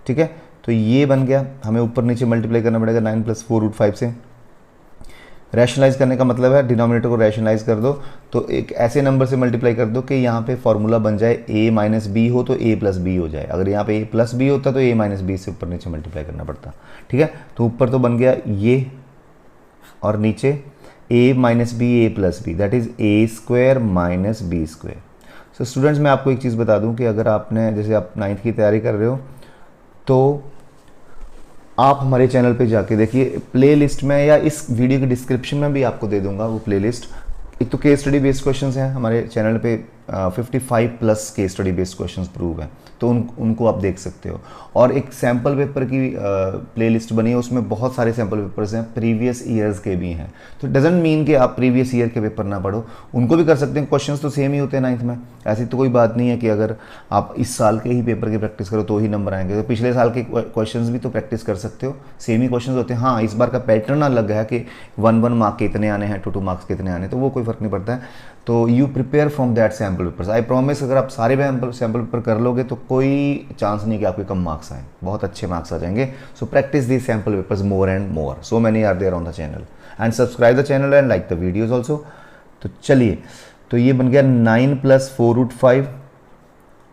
ठीक है। तो ये बन गया, हमें ऊपर नीचे मल्टीप्लाई करना पड़ेगा 9 प्लस 4 रूट 5 से। रैशनलाइज करने का मतलब है डिनोमिनेटर को रैशनलाइज कर दो, तो एक ऐसे नंबर से मल्टीप्लाई कर दो कि यहाँ पे फॉर्मूला बन जाए a माइनस बी हो तो a प्लस बी हो जाए। अगर यहाँ पे a प्लस बी होता तो a माइनस बी से ऊपर नीचे मल्टीप्लाई करना पड़ता, ठीक है। तो ऊपर तो बन गया ये, और नीचे a minus B A plus B, that is A square minus B square. So students मैं आपको एक चीज़ बता दूँ कि अगर आपने, जैसे आप 9th की तैयारी कर रहे हो, तो आप हमारे चैनल पे जाके देखिए, प्लेलिस्ट में या इस वीडियो के डिस्क्रिप्शन में भी आपको दे दूंगा वो प्लेलिस्ट। एक तो केस स्टडी बेस्ड क्वेश्चंस हैं हमारे चैनल पे, 55 plus case study based questions prove हैं, तो उनको आप देख सकते हो। और एक सैम्पल पेपर की प्लेलिस्ट बनी है, उसमें बहुत सारे सैम्पल पेपर्स हैं, प्रीवियस ईयर्स के भी हैं। तो डजेंट मीन कि आप प्रीवियस ईयर के पेपर ना पढ़ो, उनको भी कर सकते हैं, क्वेश्चंस तो सेम ही होते हैं 9th में। ऐसी तो कोई बात नहीं है कि अगर आप इस साल के ही पेपर की प्रैक्टिस करो तो ही नंबर आएंगे, तो पिछले साल के क्वेश्चंस भी तो प्रैक्टिस कर सकते हो, सेम ही क्वेश्चंस होते हैं। हाँ, इस बार का पैटर्न अलग है कि 1 मार्क के इतने आने हैं, 2 मार्क्स के इतने आने, तो वो कोई फर्क नहीं पड़ता है। तो you prepare from that sample papers. I promise अगर आप सारे सैम्पल पेपर कर लोगे तो कोई चांस नहीं कि आपके कम मार्क्स आए, बहुत अच्छे मार्क्स आ जाएंगे। So practice these sample papers more and more, so many are there on the channel, and subscribe the channel and like the videos also. तो चलिए, तो ये बन गया 9 plus 4 root 5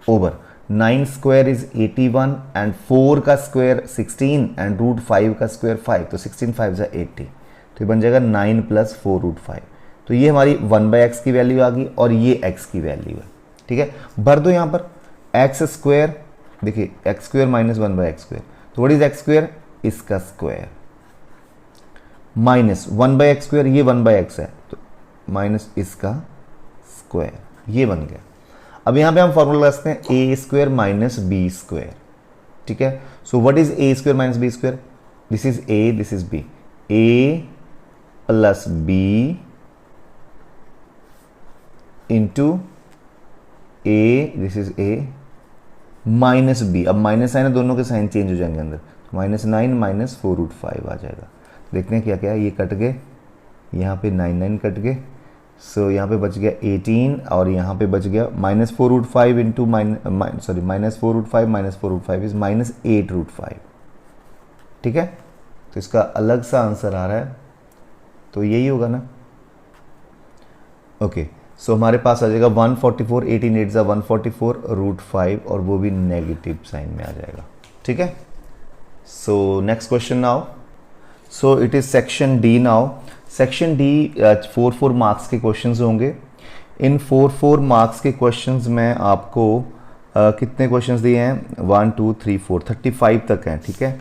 over 9 square is 81 and 4 का square 16 and root 5 का square 5, तो 16 5 जा 80, तो ये बन जाएगा 9 प्लस 4 रूट 5। तो ये हमारी 1 बाई एक्स की वैल्यू आ गई और ये x की वैल्यू है, ठीक है। भर दो यहाँ पर एक्स स्क्वायर, देखिए x square minus 1 by x square, तो व्हाट इज एक्स स्क्वायर, इसका square, minus 1 by x square, ये 1 बाई एक्स है तो माइनस इसका स्क्वायर, ये बन गया। अब यहाँ पे हम फॉर्मूला लगा सकते हैं A square minus B square, ठीक है। So what is A square minus B square, this is A, this is B, A plus B into A, this is A minus B. अब माइनस साइन है, दोनों के sign change हो जाएंगे अंदर, -9 minus 4 root 5 आ जाएगा। देखते हैं क्या क्या है, ये कट गए, यहाँ पे 9 9 कट गए, सो यहाँ पे बच गया 18 और यहाँ पे बच गया -4√5 इंटू -4√5 -4√5 इज -8√5। ठीक है, तो इसका अलग सा आंसर आ रहा है, तो यही होगा ना। ओके, सो हमारे पास आ जाएगा 144, 18 8 144√5 और वो भी नेगेटिव साइन में आ जाएगा। ठीक है, सो next question now. So it is section D now. Section D 4 marks के क्वेश्चंस होंगे। इन 4 मार्क्स के क्वेश्चंस में आपको कितने क्वेश्चंस दिए हैं? 1 2 3 4 35 तक हैं। ठीक है,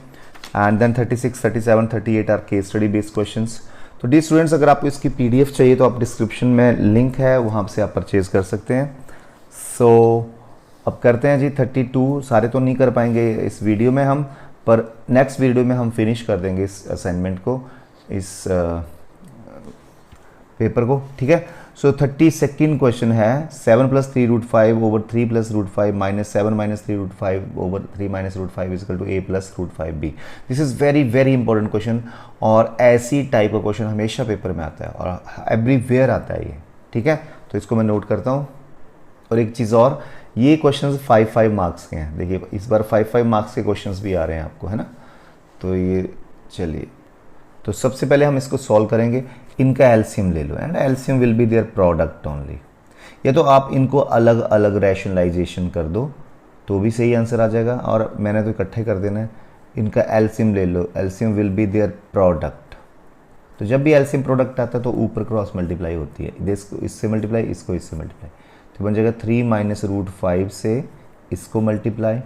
and then 36 37 38 are case study based questions. तो डी स्टूडेंट्स, अगर आपको इसकी पीडीएफ चाहिए तो आप डिस्क्रिप्शन में लिंक है, वहाँ से आप परचेज कर सकते हैं। सो अब करते हैं जी 32। सारे तो नहीं कर पाएंगे इस वीडियो में हम, पर नेक्स्ट वीडियो में हम फिनिश कर देंगे इस असाइनमेंट को, इस पेपर को। ठीक है, सो 32nd क्वेश्चन है 7 + 3√5 over 3 + √5 -7 - 3√5 over 3 - √5 equal to a + √5b। This is very very important question, और ऐसी टाइप का क्वेश्चन हमेशा पेपर में आता है और एवरीवेयर आता है ये। ठीक है, तो इसको मैं नोट करता हूँ। और एक चीज़ और, ये क्वेश्चन 5 मार्क्स के हैं। देखिए इस बार 5 मार्क्स के क्वेश्चन भी आ रहे हैं आपको, है ना। तो ये चलिए, तो सबसे पहले हम इसको सॉल्व करेंगे। इनका एलसीएम ले लो, and LCM will be their product only. या तो आप इनको अलग अलग रैशनलाइजेशन कर दो तो भी सही आंसर आ जाएगा, और मैंने तो इकट्ठे कर देना है। इनका एलसीएम ले लो, LCM will be their product. तो जब भी एलसीएम प्रोडक्ट आता है तो ऊपर क्रॉस मल्टीप्लाई होती है, इसको इससे मल्टीप्लाई, इसको इससे मल्टीप्लाई, तो बन जाएगा 3 - √5 से इसको मल्टीप्लाई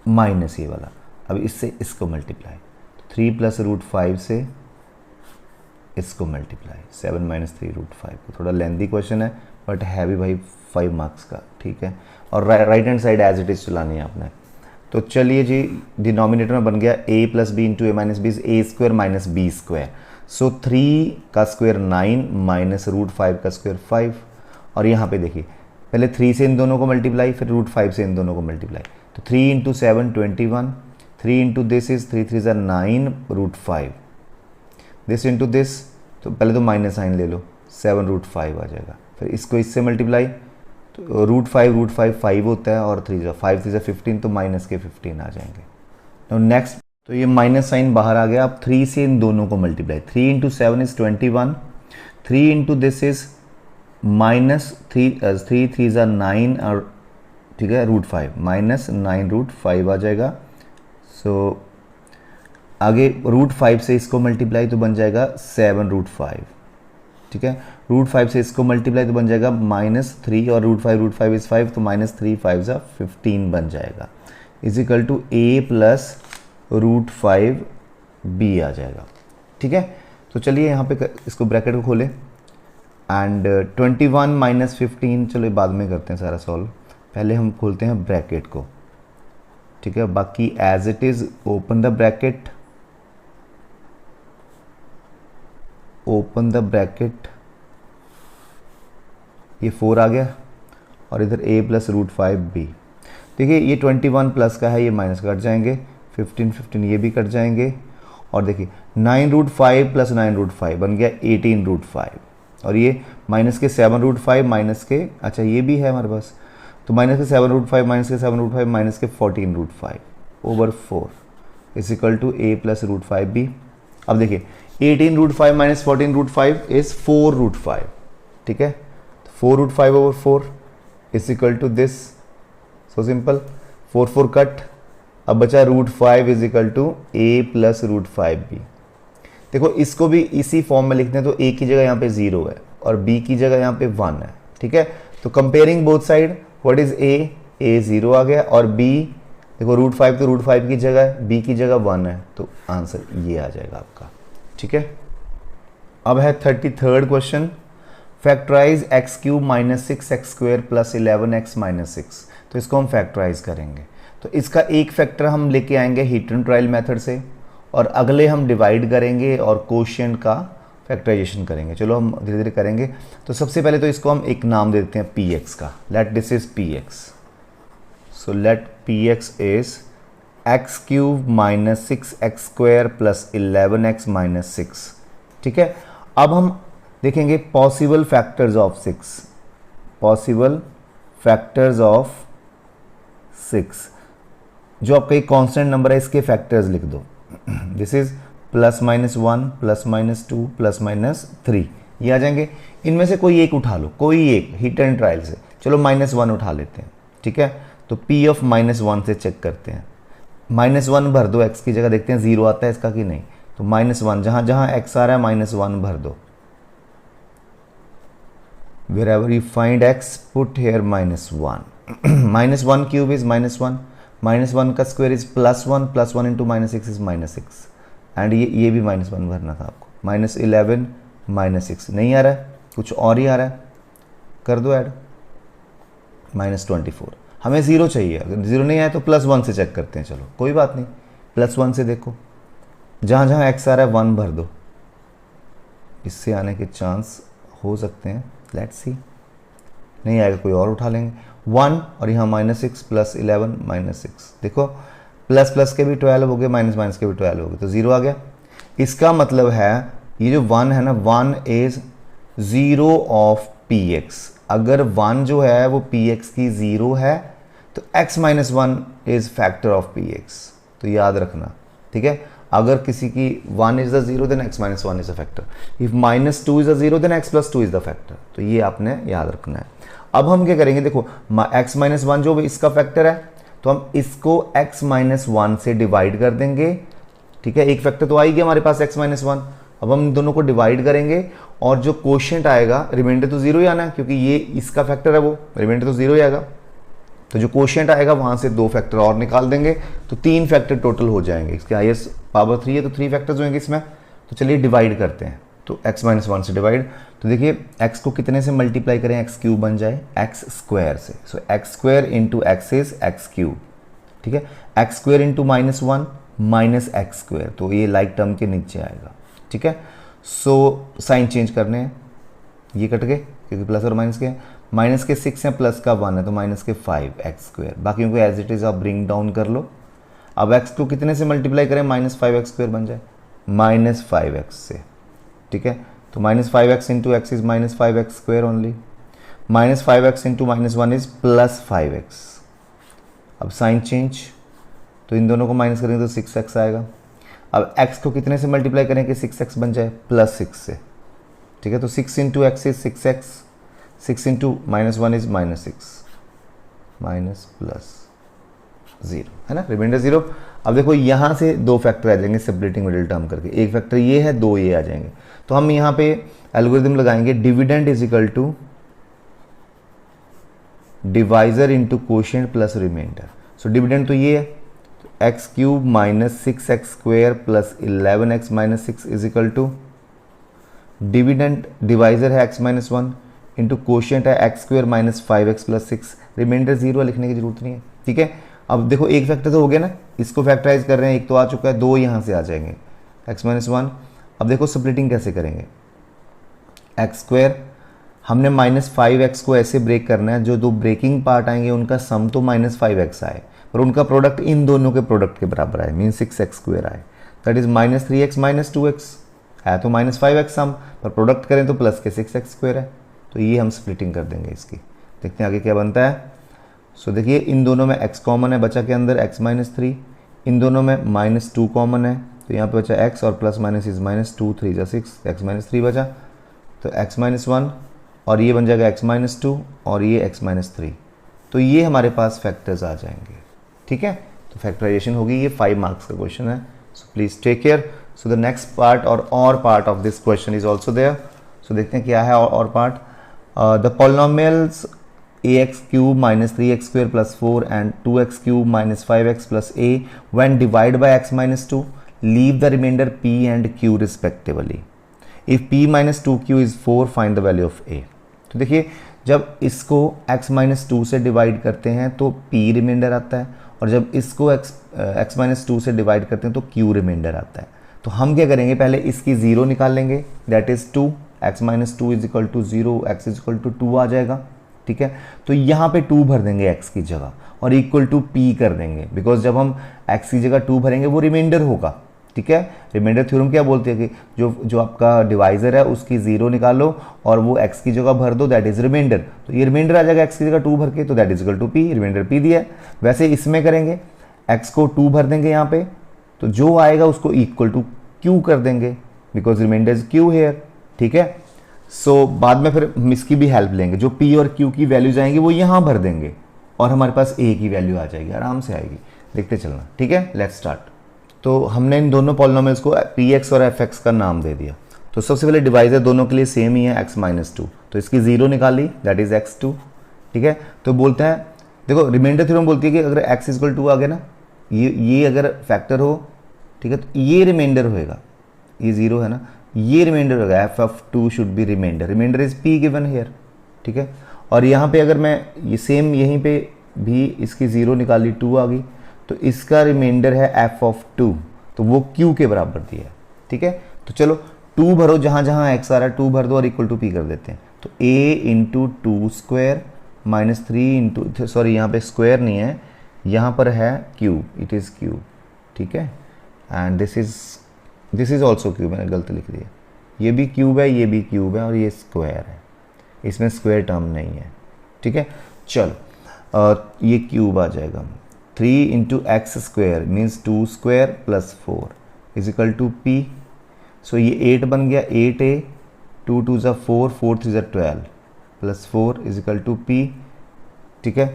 माइनस ये वाला, अब इससे इसको मल्टीप्लाई, 3 + √5 से इसको मल्टीप्लाई, 7 - 3√5। थोड़ा लेंथी क्वेश्चन है बट है भी भाई 5 मार्क्स का। ठीक है, और right hand side as it is चलानी है आपने। तो चलिए जी, डिनोमिनेटर में बन गया a + b into a - b is a² - b²। सो 3 का स्क्वायर 9 - √5 का स्क्वायर 5। और यहाँ पे देखिए, पहले 3 से इन दोनों को मल्टीप्लाई, फिर √5 से इन दोनों को मल्टीप्लाई, तो 3 × 7 21, 3 into this is 3 3 9 √5, this into this, तो पहले तो माइनस साइन ले लो, 7√5 आ जाएगा। फिर इसको इससे मल्टीप्लाई, तो √5 5 होता है, और 5 3 15, तो माइनस के 15 आ जाएंगे। तो नेक्स्ट, तो ये माइनस साइन बाहर आ गया। अब 3 से इन दोनों को multiply, 3 × 7 is 21, 3 into this is -3 3 9, और ठीक है √5 -9√5 आ जाएगा। सो आगे √5 से इसको मल्टीप्लाई तो बन जाएगा 7√5। ठीक है, √5 से इसको मल्टीप्लाई तो बन जाएगा -3, और √5 इज 5, तो -3 5 15 बन जाएगा, is equal to a + √5b आ जाएगा। ठीक है, तो चलिए यहाँ पे इसको ब्रैकेट को खोलें, एंड 21 - 15, चलो बाद में करते हैं सारा सॉल्व, पहले हम खोलते हैं ब्रैकेट को। ठीक है, बाकी as it is open the bracket, open the bracket, ये 4 आ गया, और इधर a + √5b। देखिए ये 21 प्लस का है, ये माइनस कट जाएंगे, 15 ये भी कट जाएंगे, और देखिए 9√5 + 9√5 बन गया 18√5, और ये माइनस के 7√5 माइनस के, अच्छा ये भी है हमारे पास, तो माइनस के 7√5 माइनस के 7√5 माइनस के 14√5 over 4 is equal to a + √5b। अब देखिए 18√5 माइनस 14√5 इज 4√5। ठीक है, 4√5 over 4 is equal to this, so simple, 4 4 cut, अब बचा √5 is equal to a + √5b। देखो इसको भी इसी फॉर्म में लिखते हैं, तो a की जगह यहाँ पे 0 है और b की जगह यहाँ पे 1 है। ठीक है, तो comparing both side, what is a 0 आ गया, और b देखो √5 तो √5 की जगह, b की जगह 1 है, तो आंसर ये आ जाएगा आपका। ठीक है, अब है 33rd question, factorise x³ - 6x² + 11x - 6। तो इसको हम फैक्टराइज करेंगे, तो इसका एक फैक्टर हम लेके आएंगे हीट एंड ट्रायल मेथड से, और अगले हम डिवाइड करेंगे और कोशिएंट का फैक्टराइजेशन करेंगे। चलो हम धीरे धीरे करेंगे। तो सबसे पहले तो इसको हम एक नाम दे देते हैं px का, let this is px। So let px is x³ - 6x² + 11x - 6। ठीक है, अब हम देखेंगे possible factors of 6, possible factors of 6, जो आपका एक कांस्टेंट नंबर है इसके फैक्टर्स लिख दो। दिस इज +-1 +-2 +-3 ये आ जाएंगे। इनमें से कोई एक उठा लो, कोई एक हिट एंड ट्रायल से। चलो -1 उठा लेते हैं, ठीक है। तो P ऑफ -1 से चेक करते हैं। -1 भर दो x की जगह, देखते हैं 0 आता है इसका कि नहीं। तो -1 जहां जहां x आ रहा है -1 भर दो। wherever you find x put here -1 -1 cube is -1, -1 का square is +1, +1 into -6 is -6 and ये भी -1 भरना था आपको। -11 -6 नहीं आ रहा है, कुछ और ही आ रहा है, कर दो ऐड। -24 हमें 0 चाहिए। अगर 0 नहीं आया तो +1 से चेक करते हैं। चलो कोई बात नहीं, +1 से देखो, जहाँ जहाँ x आ रहा है 1 भर दो। इससे आने के चांस हो सकते हैं, लेट्स सी। नहीं आएगा कोई और उठा लेंगे। 1 और यहाँ -6 +11 -6, देखो प्लस प्लस के भी 12 हो गए, माइनस माइनस के भी 12 हो गए, तो 0 आ गया। इसका मतलब है ये जो 1 है ना, 1 इज 0 ऑफ px। अगर 1 जो है वो px की 0 है तो x - 1 is factor of px। तो याद रखना, ठीक है। अगर किसी की 1 is the 0 then x - 1 is the factor. If -2 is the 0 then x + 2 is the factor. तो ये आपने याद रखना है। अब हम क्या करेंगे, देखो x - 1 जो इसका फैक्टर है, तो हम इसको x - 1 से डिवाइड कर देंगे, ठीक है। एक फैक्टर तो आ ही गया हमारे पास x - 1। अब हम दोनों को डिवाइड करेंगे और जो कोशेंट आएगा, रिमाइंडर तो 0 ही आना है क्योंकि ये इसका फैक्टर है, वो रिमाइंडर तो 0 ही आएगा। तो जो कोशेंट आएगा वहां से 2 फैक्टर और निकाल देंगे, तो 3 फैक्टर टोटल हो जाएंगे। इसके हाईएस्ट पावर 3 है तो 3 फैक्टर्स होंगे इसमें। तो चलिए डिवाइड करते हैं। तो x - 1 से डिवाइड, तो देखिए x को कितने से मल्टीप्लाई करें, x³ बन जाए x² से। सो x² into x is x³, ठीक है। x² इंटू -1 -x², तो ये लाइक टर्म के नीचे आएगा, ठीक है। सो साइन चेंज करने हैं, ये कट गए क्योंकि प्लस और माइनस के, माइनस के 6 है, प्लस का 1 है, तो माइनस के 5 x²। बाकी को एज इट इज आप ब्रिंग डाउन कर लो। अब x को कितने से मल्टीप्लाई करें, -5x² बन जाए -5x से, ठीक है। तो -5x into x is -5x² only, -5x into -1 is +5x। अब साइन चेंज, तो इन दोनों को माइनस करेंगे तो 6x आएगा। अब x को कितने से मल्टीप्लाई करें कि 6x बन जाए, +6 से, ठीक है। तो 6 into x is 6x, 6 into -1 is -6 -+0, है ना, रिमाइंडर 0। अब देखो यहाँ से 2 फैक्टर आ जाएंगे सेपरेटिंग मिडिल टर्म करके, एक फैक्टर ये है, 2 ये आ जाएंगे। तो हम यहाँ पे एल्गोरिथम लगाएंगे, dividend is equal to divisor into quotient plus remainder. So dividend तो ये है, x³ - 6x² + 11x - 6 is equal to dividend, divisor है x - 1 इंटू कोशेंट है x² - 5x + 6, रिमाइंडर 0 लिखने की जरूरत नहीं है, ठीक है। अब देखो एक फैक्टर तो हो गया ना, इसको फैक्टराइज कर रहे हैं, एक तो आ चुका है, 2 यहाँ से आ जाएंगे x - 1। अब देखो स्प्लिटिंग कैसे करेंगे, x² हमने -5x को ऐसे ब्रेक करना है, जो 2 ब्रेकिंग पार्ट आएंगे उनका सम तो -5x आए, पर उनका प्रोडक्ट इन दोनों के प्रोडक्ट के बराबर आए, मीन 6x² आए, दैट इज -3x - 2x है, तो -5x सम, पर प्रोडक्ट करें तो प्लस के 6x² है। तो ये हम स्प्लिटिंग कर देंगे इसकी, देखते हैं आगे क्या बनता है। सो देखिए इन दोनों में x कॉमन है, बचा के अंदर x - 3, इन दोनों में -2 कॉमन है, तो यहाँ पे बचा x और प्लस माइनस इज -2, 3 = 6, x - 3 बचा, तो x - 1 और ये बन जाएगा x - 2 और ये x - 3। तो ये हमारे पास फैक्टर्स आ जाएंगे, ठीक है। तो फैक्टराइजेशन होगी, ये 5 मार्क्स का क्वेश्चन है। So please take care. So the next part OR part of this question is also there. So देखते हैं क्या है OR part. The polynomials ax³ - 3x² + 4 and 2x³ - 5x + a when divided by x - 2 leave the remainder p and q respectively. If p - 2q is 4 find the value of a. तो देखिए जब इसको x - 2 से divide करते हैं तो p reminder आता है, और जब इसको x - 2 से डिवाइड करते हैं तो q रिमाइंडर आता है। तो हम क्या करेंगे, पहले इसकी 0 निकाल लेंगे, that is 2, x - 2 is equal to 0, x is equal to 2 आ जाएगा, ठीक है। तो यहाँ पे 2 भर देंगे x की जगह और इक्वल टू p कर देंगे, बिकॉज जब हम x की जगह 2 भरेंगे वो रिमाइंडर होगा, ठीक है। रिमाइंडर थ्योरम क्या बोलती है कि जो आपका डिवाइजर है उसकी जीरो निकालो और वो x की जगह भर दो, दैट इज रिमाइंडर। तो ये रिमाइंडर आ जाएगा x की जगह 2 भर के, तो that is equal to p, remainder p दिया है। वैसे इसमें करेंगे, x को 2 भर देंगे यहाँ पे, तो जो आएगा उसको इक्वल टू q कर देंगे, because remainder is q here, ठीक है। सो बाद में फिर हम इसकी भी हेल्प लेंगे, जो p और q की वैल्यूज आएंगी वो यहाँ भर देंगे और हमारे पास a की वैल्यू आ जाएगी, आराम से आएगी। देखते चलना, ठीक है। Let's start. तो हमने इन दोनों पॉलिनोमियल्स को px और fx का नाम दे दिया। तो सबसे पहले डिवाइजर दोनों के लिए सेम ही है, x माइनस 2, तो इसकी जीरो निकाली, दैट इज x2, ठीक है। तो बोलते हैं, देखो रिमाइंडर थ्योरम बोलती है कि अगर x इक्वल 2 आ गया ना, ये अगर फैक्टर हो, ठीक है, तो ये रिमाइंडर होएगा, ये जीरो है ना, ये रिमाइंडर होगा, f of 2 should be remainder, remainder is p given here, ठीक है। और यहाँ पे अगर मैं ये सेम यहीं पे भी इसकी जीरो निकाली, 2 आ गई, तो इसका रिमाइंडर है f ऑफ 2, तो वो q के बराबर दिया है, ठीक है। तो चलो 2 भरो, जहाँ जहाँ x आ रहा है 2 भर दो और इक्वल टू p कर देते हैं। तो a into 2 square minus 3 into, sorry यहाँ पे स्क्वायर नहीं है, यहाँ पर है q, इट इज़ q, ठीक है। And this is also cube, मैंने गलत लिख दिया, ये भी क्यूब है, ये भी क्यूब है और ये स्क्वायर है, इसमें स्क्वायर टर्म नहीं है, ठीक है। चलो ये क्यूब आ जाएगा, 3 into x square means 2 square plus 4 is equal to p। So ये 8 बन गया, 8a, 2 2 ज़ा 4, 4 3 ज़ा 12 plus 4 is equal to p, ठीक है।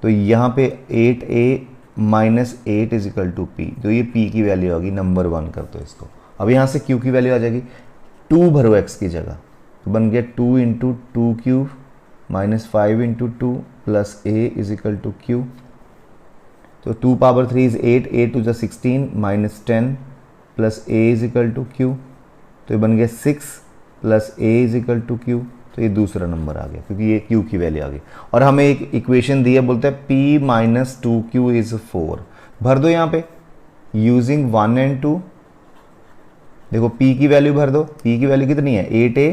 तो यहाँ पे 8a minus 8 is equal to p, तो ये p की वैल्यू होगी, नंबर 1 कर दो इसको। अब यहाँ से q की वैल्यू आ जाएगी, 2 भरो x की जगह, तो बन गया 2 into 2 cube minus 5 into 2 plus a is equal to q। तो 2 पावर 3 इज 8, 8 टू ज़ा 16 minus 10 plus a is equal to q, तो ये बन गया 6 plus a is equal to q। तो ये दूसरा नंबर आ गया क्योंकि ये q की वैल्यू आ गई। और हमें एक इक्वेशन दी है, बोलते हैं p माइनस 2q इज 4, भर दो यहाँ पे यूजिंग 1 एंड 2। देखो p की वैल्यू भर दो, p की वैल्यू कितनी है, 8a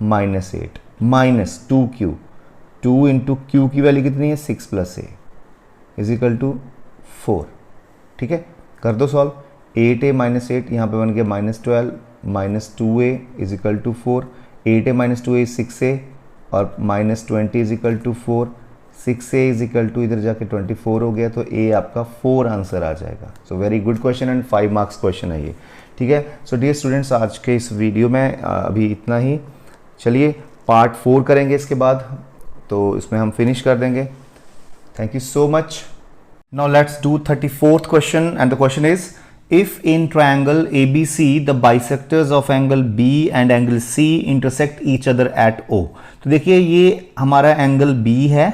minus 8 minus 2q, 2 into q की वैल्यू कितनी है, 6 plus a is equal to 4, ठीक है। कर दो सॉल्व, 8a माइनस 8 यहाँ पे बन गया minus 12 minus 2a is equal to 4, 8a minus 2a is 6a और minus 20 is equal to 4, 6a is equal to इधर जाके 24 हो गया, तो a आपका 4 आंसर आ जाएगा। So very good question and 5 marks question है ये, ठीक है। सो डियर स्टूडेंट्स, आज के इस वीडियो में अभी इतना ही। चलिए पार्ट 4 करेंगे इसके बाद, तो इसमें हम फिनिश कर देंगे। Thank you so much. Now let's do 34th question, and the question is, if in triangle ABC the bisectors of angle B and angle C intersect each other at O। तो देखिए ये हमारा angle B है,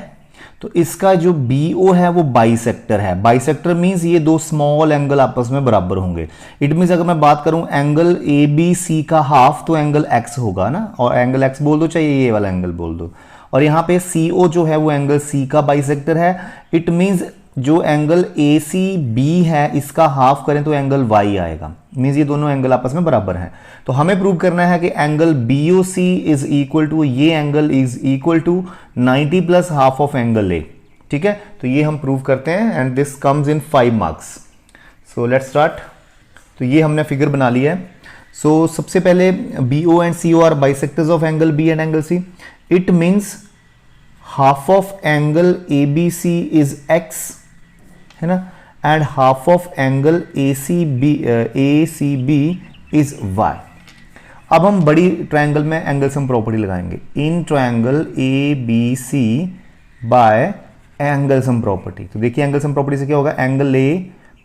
तो इसका जो BO है वो बाइसेक्टर है। बाइसेक्टर मीन्स ये दो स्मॉल एंगल आपस में बराबर होंगे। इट मीन्स अगर मैं बात करूं एंगल ABC का हाफ, तो एंगल X होगा ना, और एंगल X बोल दो चाहे ये वाला एंगल बोल दो। और यहाँ पे CO जो है वो एंगल C का बाइसेक्टर है। इट मीन्स जो एंगल ACB है इसका हाफ करें तो एंगल Y आएगा, मीन्स ये दोनों एंगल आपस में बराबर हैं। तो हमें प्रूव करना है कि angle BOC is equal to, ये angle is equal to 90 plus half of angle A, ठीक है। तो ये हम प्रूव करते हैं and this comes in 5 marks. So let's start. तो ये हमने फिगर बना लिया है। सो सबसे पहले BO and CO are bisectors of angle B and angle C। It means half of angle ABC is X, है ना, and half of angle ACB is Y। अब हम बड़ी ट्रायंगल में एंगल सम प्रॉपर्टी लगाएंगे। इन triangle ABC bye angle sum property. तो देखिए angle sum property से क्या होगा, angle A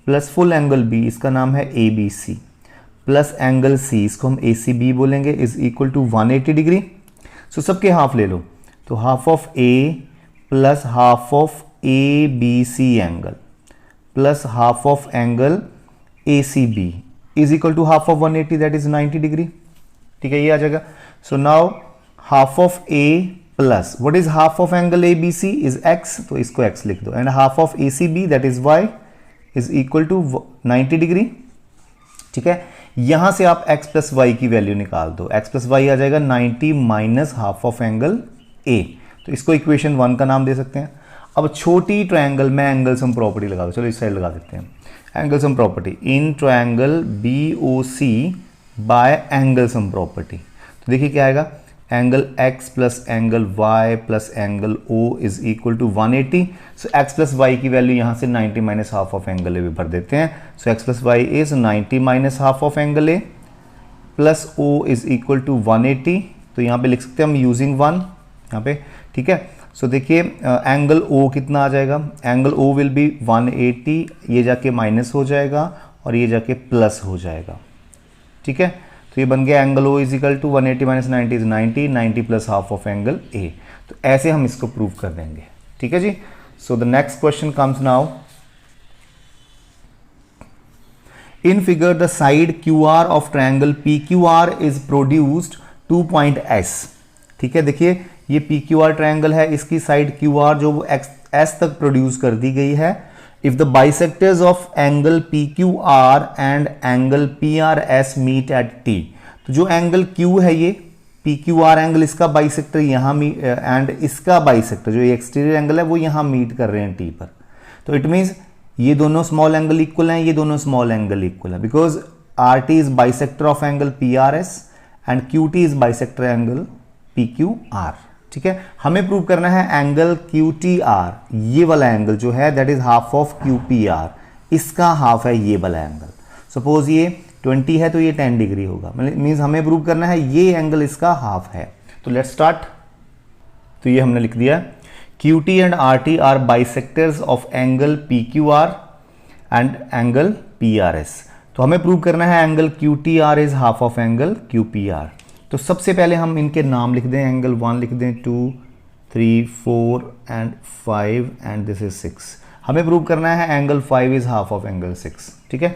plus full angle B, इसका नाम है ABC, प्लस एंगल C, इसको हम ACB बोलेंगे, is equal to 180 degree. So सबके हाफ ले लो, तो half of A plus half of ABC angle plus half of angle ACB is equal to half of 180, that is 90 degree, ठीक है, ये आ जाएगा। So now half of A plus what is half of angle ABC is X, तो इसको X लिख दो, and half of ACB that is Y is equal to 90 degree, ठीक है। यहां से आप x प्लस वाई की वैल्यू निकाल दो, x प्लस वाई आ जाएगा 90 minus half of angle A, तो इसको इक्वेशन 1 का नाम दे सकते हैं। अब छोटी ट्रायंगल में एंगल सम प्रॉपर्टी लगा दो, चलो इस साइड लगा देते हैं। Angle sum property in triangle BOC by angle sum property, तो देखिए क्या आएगा, angle x plus angle y plus angle O is equal to 180। So x plus y की वैल्यू यहाँ से 90 minus half of angle A भी भर देते हैं। So x plus Y is 90 minus half of angle A plus O is equal to 180। तो यहाँ पे लिख सकते हैं हम यूजिंग 1 यहाँ पे, ठीक है। सो देखिए एंगल O कितना आ जाएगा, एंगल O विल बी 180, ये जाके माइनस हो जाएगा और ये जाके प्लस हो जाएगा, ठीक है। तो ये बन गया angle O is equal to 180 minus 90 is 90, 90 plus half of angle A। तो ऐसे हम इसको प्रूव कर देंगे, ठीक है जी। So the next question comes now. In figure the side QR of triangle PQR is produced 2 point S, ठीक है। देखिए ये PQR ट्रायंगल है, इसकी साइड QR जो S तक प्रोड्यूस कर दी गई है। If the bisectors of angle PQR and angle PRS meet at T, तो जो एंगल Q है ये PQR एंगल, इसका बाइसेक्टर यहाँ एंड इसका बाइसेक्टर जो ये एक्सटीरियर एंगल है वो यहाँ मीट कर रहे हैं T पर। तो इट मीन्स ये दोनों स्मॉल एंगल इक्वल हैं, ये दोनों स्मॉल एंगल इक्वल है, because RT is bisector of angle PRS and QT is bisector angle PQR, ठीक है। हमें प्रूव करना है एंगल QTR, ये वाला एंगल जो है that is half of QPR, इसका हाफ है ये वाला एंगल। सपोज ये 20 है तो ये 10 डिग्री होगा, मीन्स हमें प्रूव करना है ये एंगल इसका हाफ है। तो लेट्स स्टार्ट। तो ये हमने लिख दिया QT and RT are bisectors of angle PQR and angle PRS। तो हमें प्रूव करना है angle QTR is half of angle QPR। तो सबसे पहले हम इनके नाम लिख दें, एंगल 1 लिख दें, 2 3 4 एंड 5 एंड दिस इज 6। हमें प्रूव करना है angle 5 is half of angle 6, ठीक है।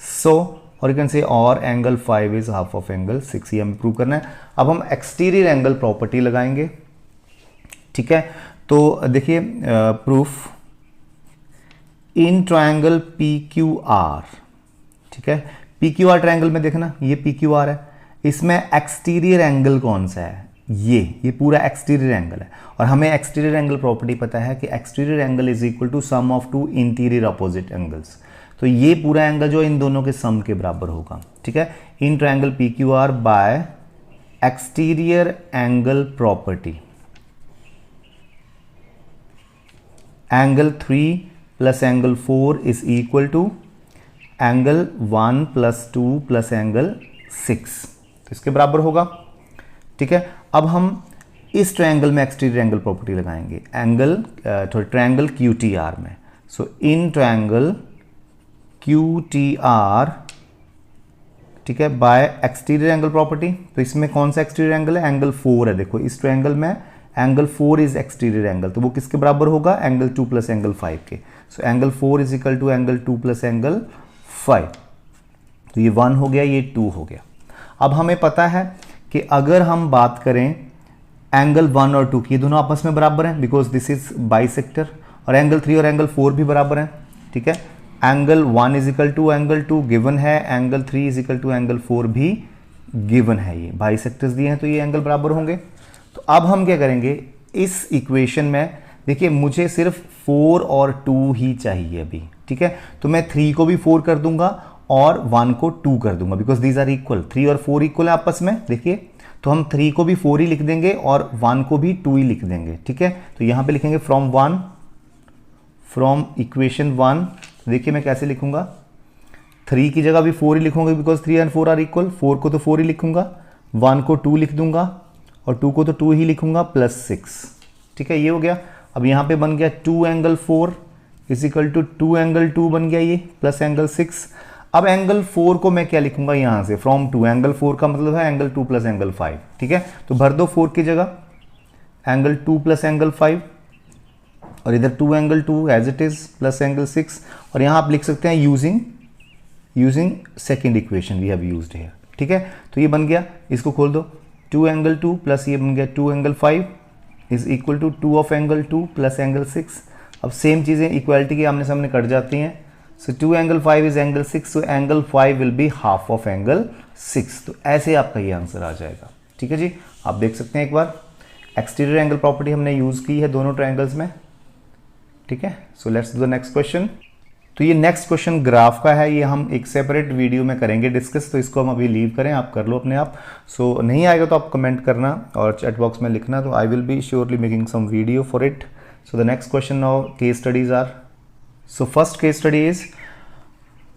सो और यू कैन से और angle 5 is half of angle 6, ये हमें प्रूव करना है। अब हम एक्सटीरियर एंगल प्रॉपर्टी लगाएंगे, ठीक है। तो देखिए प्रूफ इन ट्रायंगल PQR, ठीक है। PQR ट्रायंगल में देखना ये PQR है, इसमें एक्सटीरियर एंगल कौन सा है, ये पूरा एक्सटीरियर एंगल है। और हमें एक्सटीरियर एंगल प्रॉपर्टी पता है कि exterior angle is equal to sum of two interior opposite angles. तो ये पूरा एंगल जो इन दोनों के सम के बराबर होगा, ठीक है। In triangle PQR by exterior angle property, angle 3 plus angle 4 is equal to angle 1 plus 2 plus angle 6, तो इसके बराबर होगा, ठीक है। अब हम इस ट्रायंगल में एक्सटीरियर एंगल प्रॉपर्टी लगाएंगे एंगल ट्रायंगल QTR में। सो इन ट्रायंगल QTR, ठीक है, बाय एक्सटीरियर एंगल प्रॉपर्टी। तो इसमें कौन सा एक्सटीरियर एंगल है, एंगल 4 है। देखो इस ट्रायंगल में एंगल 4 इज एक्सटीरियर एंगल, तो वो किसके बराबर होगा, एंगल 2 प्लस एंगल 5 के। So angle 4 is equal to angle 2 plus angle 5। तो ये 1 हो गया, ये 2 हो गया। अब हमें पता है कि अगर हम बात करें एंगल 1 और 2 की, ये दोनों आपस में बराबर हैं बिकॉज दिस इज बाइसेक्टर, और एंगल 3 और एंगल 4 भी बराबर हैं, ठीक है। Angle 1 is equal to angle 2 given है, angle 3 is equal to angle 4 भी गिवन है, ये बाइसेक्टर्स दिए हैं तो ये एंगल बराबर होंगे। तो अब हम क्या करेंगे, इस इक्वेशन में देखिए मुझे सिर्फ 4 और 2 ही चाहिए अभी, ठीक है। तो मैं 3 को भी 4 कर दूंगा और 1 को 2 कर दूंगा बिकॉज दीज आर इक्वल, 3 और 4 इक्वल है आपस में। देखिए तो हम 3 को भी 4 ही लिख देंगे और 1 को भी 2 ही लिख देंगे, ठीक है। तो यहां पे लिखेंगे फ्रॉम इक्वेशन 1। देखिए मैं कैसे लिखूंगा, 3 की जगह भी 4 ही लिखूंगा बिकॉज 3 एंड 4 आर इक्वल, 4 को तो 4 ही लिखूंगा, 1 को 2 लिख दूंगा और 2 को तो 2 ही लिखूंगा प्लस 6, ठीक है। ये हो गया। अब यहां पे बन गया 2 angle 4 is equal to 2 angle 2 बन गया ये प्लस एंगल 6। अब एंगल 4 को मैं क्या लिखूंगा, यहां से फ्रॉम 2, एंगल 4 का मतलब है एंगल 2 प्लस एंगल 5, ठीक है। तो भर दो 4 की जगह एंगल 2 प्लस एंगल 5 और इधर 2 angle 2 as it is plus angle 6, और यहां आप लिख सकते हैं using second equation we have used here, ठीक है। तो ये बन गया, इसको खोल दो, 2 एंगल 2 प्लस ये बन गया 2 angle 5 is equal to 2 of angle 2 plus angle 6। अब सेम चीजें इक्वालिटी के आमने सामने कट जाती हैं। सो 2 angle 5 is angle 6, so angle 5 will be half of angle 6। तो ऐसे आपका ये आंसर आ जाएगा, ठीक है जी। आप देख सकते हैं एक बार एक्सटीरियर एंगल प्रॉपर्टी हमने यूज की है दोनों ट्रायंगल्स में, ठीक है। So let's do the next question. तो ये नेक्स्ट क्वेश्चन ग्राफ का है, ये हम एक सेपरेट वीडियो में करेंगे डिस्कस, तो इसको हम अभी लीव करें, आप कर लो अपने आप। सो नहीं आएगा तो आप कमेंट करना और चैट बॉक्स में लिखना, तो I will be surely making some video for इट। So the next question now case studies are, so first case study is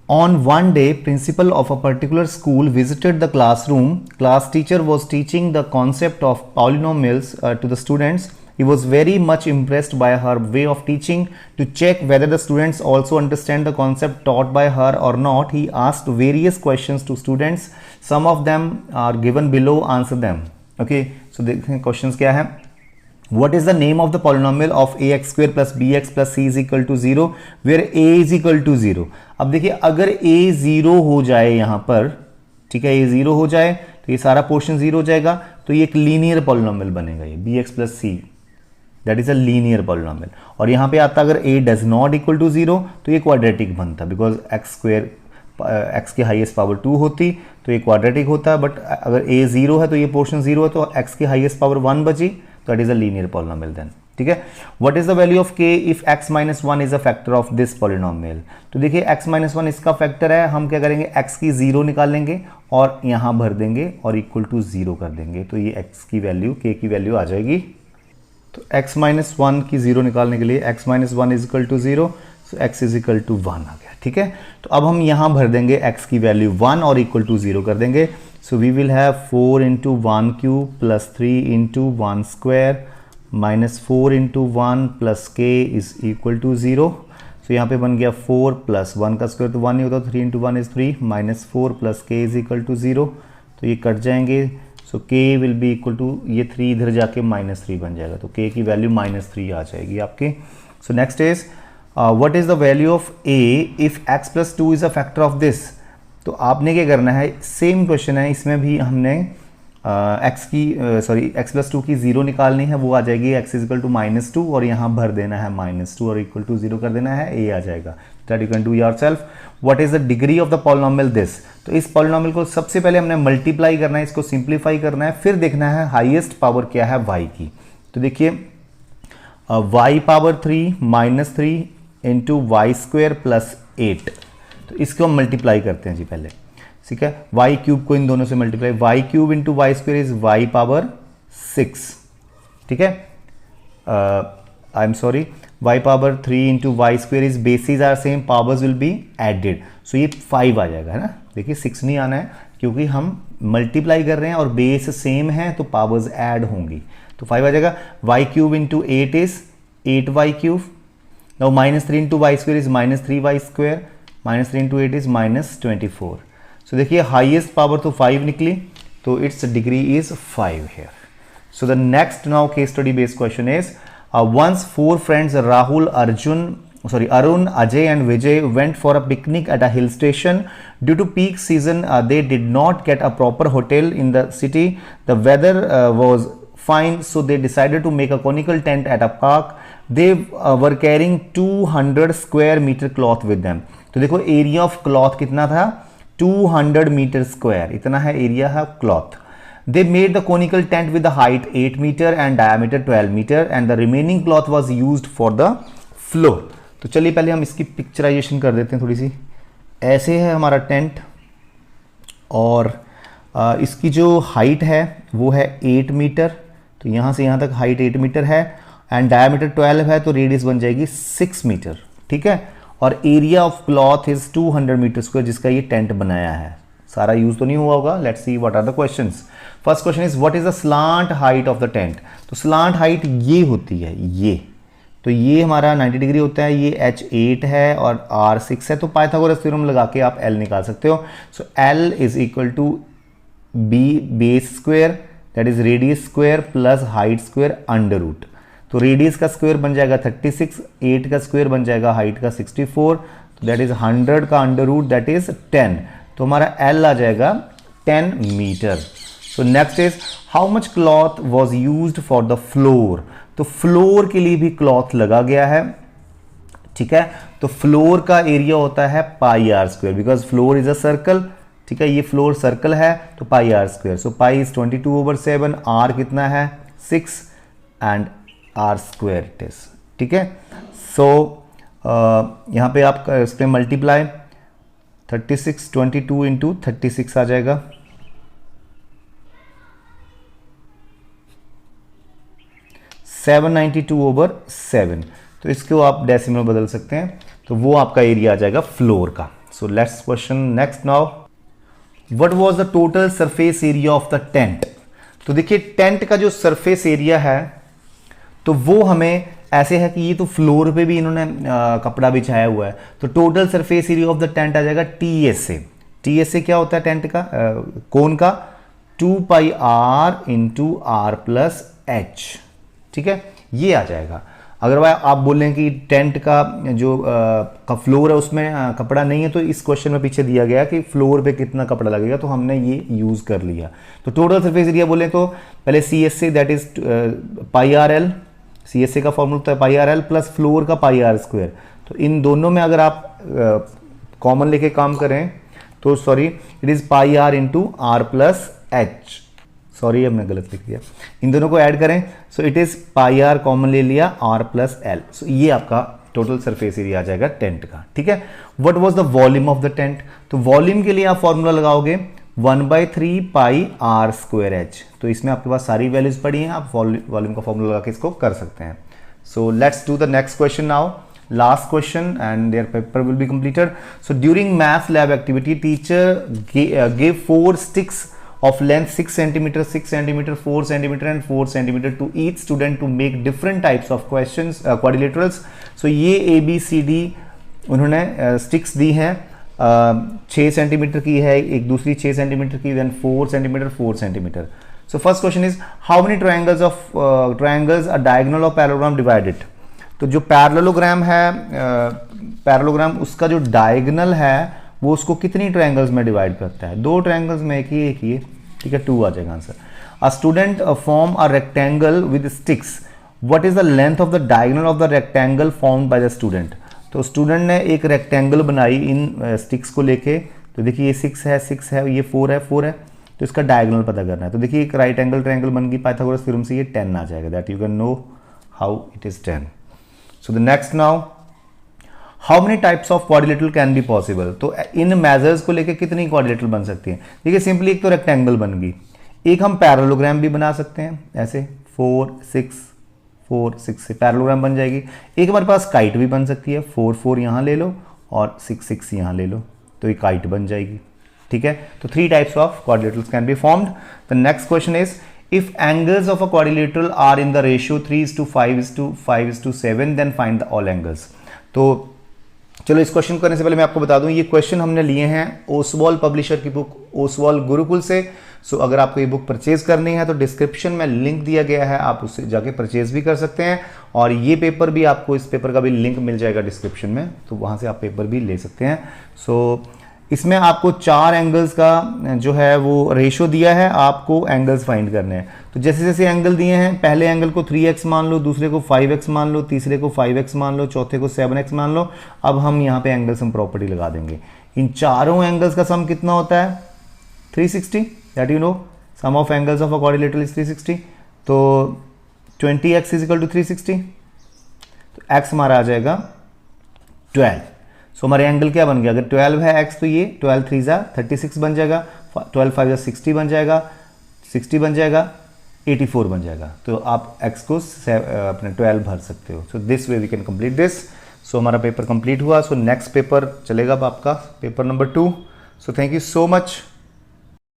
on one day principal of a particular school visited the classroom. Class teacher was teaching the concept of polynomials to the students. He was very much impressed by her way of teaching. To check whether the students also understand the concept taught by her or not, he asked various questions to students. Some of them are given below, answer them. Okay, so देखते questions क्या है। What is the name of the polynomial of ax square plus bx plus c is equal to 0 where a is equal to 0। अब देखिए अगर a 0 हो जाए यहाँ पर, ठीक है, a 0 हो जाए तो ये सारा पोर्शन 0 हो जाएगा, तो ये एक लीनियर पॉलिनोमियल बनेगा, ये bx plus c, that is a linear polynomial. और यहाँ पे आता अगर a does not equal to 0 तो ये क्वाड्रेटिक बनता, बिकॉज एक्स स्क्वेयर x की हाईएस्ट पावर 2 होती तो ये क्वाड्रेटिक होता है, बट अगर a 0 है तो ये पोर्शन 0 है तो x की हाईएस्ट पावर 1 बची, that is a linear polynomial then, ठीक है। what is the value of k if x minus 1 is a factor of this polynomial। तो देखिए x minus 1 इसका फैक्टर है, हम क्या करेंगे x की 0 निकालेंगे और यहां भर देंगे और इक्वल टू 0 कर देंगे, तो ये x की वैल्यू k की वैल्यू आ जाएगी। तो x minus 1 की 0 निकालने के लिए x minus 1 is equal to 0, so x is equal to 1 आ गया, ठीक है। तो अब हम यहां भर देंगे x की वैल्यू 1 और इक्वल टू 0 कर देंगे। So we will have 4 into 1 cube plus 3 into 1 square minus 4 into 1 plus k is equal to 0। So यहाँ पे बन गया 4 plus 1 का स्क्वायर तो 1 ही होता, 3 into 1 is 3 minus 4 plus k is equal to 0। तो ये कट जाएंगे, so k will be equal to, ये 3 इधर जाके -3 बन जाएगा, तो k की वैल्यू -3 आ जाएगी आपकी। So next is what is the value of a if x plus 2 is a factor of this। तो आपने क्या करना है, सेम क्वेश्चन है, इसमें भी हमने x प्लस 2 की 0 निकालनी है, वो आ जाएगी x इज इक्वल टू -2 और यहाँ भर देना है -2 और इक्वल टू 0 कर देना है, a आ जाएगा। That you can do yourself. What is the degree of the polynomial this. तो इस पॉलिनोमियल को सबसे पहले हमने मल्टीप्लाई करना है, इसको सिंप्लीफाई करना है, फिर देखना है हाईएस्ट पावर क्या है y की। तो देखिए y power 3 -3 into Y square plus 8, तो इसको हम मल्टीप्लाई करते हैं जी पहले, ठीक है। वाई क्यूब को इन दोनों से multiply, Y cube into Y square is Y power 6, ठीक है। I am sorry, Y power 3 into Y square is bases are same, powers will be added, so ये 5 आ जाएगा, है ना। देखिए 6 नहीं आना है क्योंकि हम मल्टीप्लाई कर रहे हैं और बेस सेम है तो पावर्स ऐड होंगी, तो 5 आ जाएगा। Y cube into 8 is 8 y cube. Now -3 into Y square is -3 y square, -3 into 8 is -24। So देखिए हाईएस्ट पावर तो 5 निकली, तो it's degree is 5 here. So the next now case study based question is once 4 friends Rahul, Arun, Ajay and Vijay went for a picnic at a hill station. Due to peak season, they did not get a proper hotel in the city. The weather was fine, so they decided to make a conical tent at a park. They were carrying 200 square meter cloth with them. तो देखो area of cloth कितना था, 200 metre square, इतना है area है cloth. They made the conical tent with the height 8 meter and diameter 12 meter and the remaining cloth was used for the floor. तो चलिए पहले हम इसकी पिक्चराइजेशन कर देते हैं थोड़ी सी। ऐसे है हमारा टेंट और इसकी जो हाइट है वो है 8 मीटर, तो यहाँ से यहाँ तक हाइट 8 मीटर है एंड डायमीटर 12 है, तो रेडियस बन जाएगी 6 मीटर, ठीक है। और area of cloth is 200 metre square जिसका ये टेंट बनाया है। सारा यूज तो नहीं हुआ होगा, let's see what are the questions. First question is what is the slant height of the tent. तो स्लांट हाइट ये होती है, ये तो ये हमारा 90 डिग्री होता है, ये h8 है और r6 है, तो पाइथागोरस थ्योरम लगा के आप l निकाल सकते हो। So l is equal to b base square that is radius square plus height square under root. तो रेडियस का स्क्वायर बन जाएगा 36, 8 का स्क्वायर बन जाएगा हाइट का 64, तो दैट इज 100 का अंडर रूट दैट इज 10, तो हमारा L आ जाएगा 10 metre. So next is how much cloth was used for the floor. तो फ्लोर के लिए भी क्लॉथ लगा गया है, ठीक है। तो फ्लोर का एरिया होता है pi are square, because floor is a circle, ठीक है। ये फ्लोर सर्कल है तो pi are square, so pi is 22/7, R कितना है 6 and R square it is, ठीक है। सो यहाँ पे आप इस पर मल्टीप्लाई 36 22 इंटू 36 आ जाएगा, 792 ओवर 7। तो इसको आप डेसिमल बदल सकते हैं, तो वो आपका एरिया आ जाएगा फ्लोर का। So let's question next now, what was the total surface area of the tent. तो देखिए टेंट का जो सरफेस एरिया है तो वो हमें ऐसे है कि ये तो फ्लोर पे भी इन्होंने कपड़ा बिछाया हुआ है, तो total surface area of the tent आ जाएगा TSA। TSA क्या होता है टेंट का, कोन का, 2 pi are into are plus H. ठीक है, ये आ जाएगा। अगर आप बोल रहे हैं कि टेंट का जो का फ्लोर है उसमें कपड़ा नहीं है, तो इस क्वेश्चन में पीछे दिया गया कि फ्लोर पे कितना कपड़ा लगेगा, तो हमने ये यूज कर लिया। तो टोटल सरफेस एरिया बोले तो पहले CSA that is pi R L, CSA का फॉर्मूला होता है pi R L plus floor का पाई आर स्क्वायर। तो इन दोनों में अगर आप कॉमन लेके काम करें तो sorry it is pi are into are plus h, sorry हमने गलत लिख दिया, इन दोनों को ऐड करें so it is pi r common ले लिया आर प्लस एल। सो ये आपका टोटल सरफेस एरिया आ जाएगा टेंट का। ठीक है, what was the volume of the tent. तो वॉल्यूम के लिए आप फॉर्मूला लगाओगे 1/3 पाई आर स्क्वायर एच। तो इसमें आपके पास सारी वैल्यूज पड़ी हैं, आप वॉल्यूम का फॉर्मूला लगा के इसको कर सकते हैं। So let's do the next question now, last question and their paper will be completed. So during math lab activity teacher gave 4 sticks of length 6 cm, 6 cm, 4 cm and 4 cm to each student to make different types of questions quadrilaterals. So ये ABCD उन्होंने sticks दी हैं, 6 centimetre की है, एक दूसरी 6 centimetre की, then 4 centimetre 4 centimetre. So first question is how many triangles are diagonal of parallelogram divided। तो जो पैरेललोग्राम है पैरेललोग्राम उसका जो डायगोनल है वो उसको कितनी ट्रायंगल्स में डिवाइड करता है, 2 ट्रायंगल्स में, एक ही। ठीक है, 2 आ जाएगा answer. A student form a rectangle with sticks, what is the length of the diagonal of the rectangle formed by the student. तो स्टूडेंट ने एक रेक्टेंगल बनाई इन स्टिक्स को लेके, तो देखिए ये 6 है, ये 4 है, तो इसका डायगोनल पता करना है। तो देखिए एक राइट एंगल ट्रायंगल बन गई पाइथागोरस थ्योरम से, ये 10 आ जाएगा, that you can know how it is 10। So the next now, how many types of quadrilateral can be possible। तो इन मेजर्स को लेके कितनी quadrilateral बन सकती है। देखिए सिंपली एक तो रेक्टेंगल बन गई, एक हम पैरेललोग्राम भी बना सकते हैं ऐसे 4 6 से पैरेललोग्राम बन जाएगी। एक हमारे पास काइट भी बन सकती है, 4 4 यहाँ ले लो और 6 6 यहाँ ले लो, तो ये काइट बन जाएगी। ठीक है, तो 3 types of quadrilaterals can be formed। The next question is if angles of a quadrilateral are in the ratio 3:5:5:7 then find the all angles। तो चलो इस क्वेश्चन करने से पहले मैं आपको बता दूं, ये क्वेश्चन हमने लिए हैं ओसवाल पब्लिशर की बुक ओसवाल गुरुकुल से। सो अगर आपको ये बुक परचेज करनी है तो डिस्क्रिप्शन में लिंक दिया गया है, आप उससे जाके परचेज भी कर सकते हैं, और ये पेपर भी आपको, इस पेपर का भी लिंक मिल जाएगा डिस्क्रिप्शन में, तो वहाँ से आप पेपर भी ले सकते हैं। सो इसमें आपको 4 एंगल्स का जो है वो रेशो दिया है, आपको एंगल्स फाइंड करने हैं। तो जैसे जैसे एंगल दिए हैं, पहले एंगल को 3x मान लो, दूसरे को 5x मान लो, तीसरे को 5x मान लो, चौथे को 7x मान लो। अब हम यहाँ पे एंगल सम प्रॉपर्टी लगा देंगे। इन चारों एंगल्स का सम कितना होता है 360, that you know, sum of angles of a quadrilateral is 360। तो 20x = 360, तो x हमारा आ जाएगा 12। सो हमारे एंगल क्या बन गया, अगर 12 है x तो ये 12 3 36 बन जाएगा, 12 5 60 बन जाएगा, 60 बन जाएगा, 84 बन जाएगा। तो आप x को अपने 12 भर सकते हो। So this way we can complete this. So हमारा पेपर कंप्लीट हुआ। सो नेक्स्ट पेपर चलेगा अब आपका paper number 2। So thank you so much.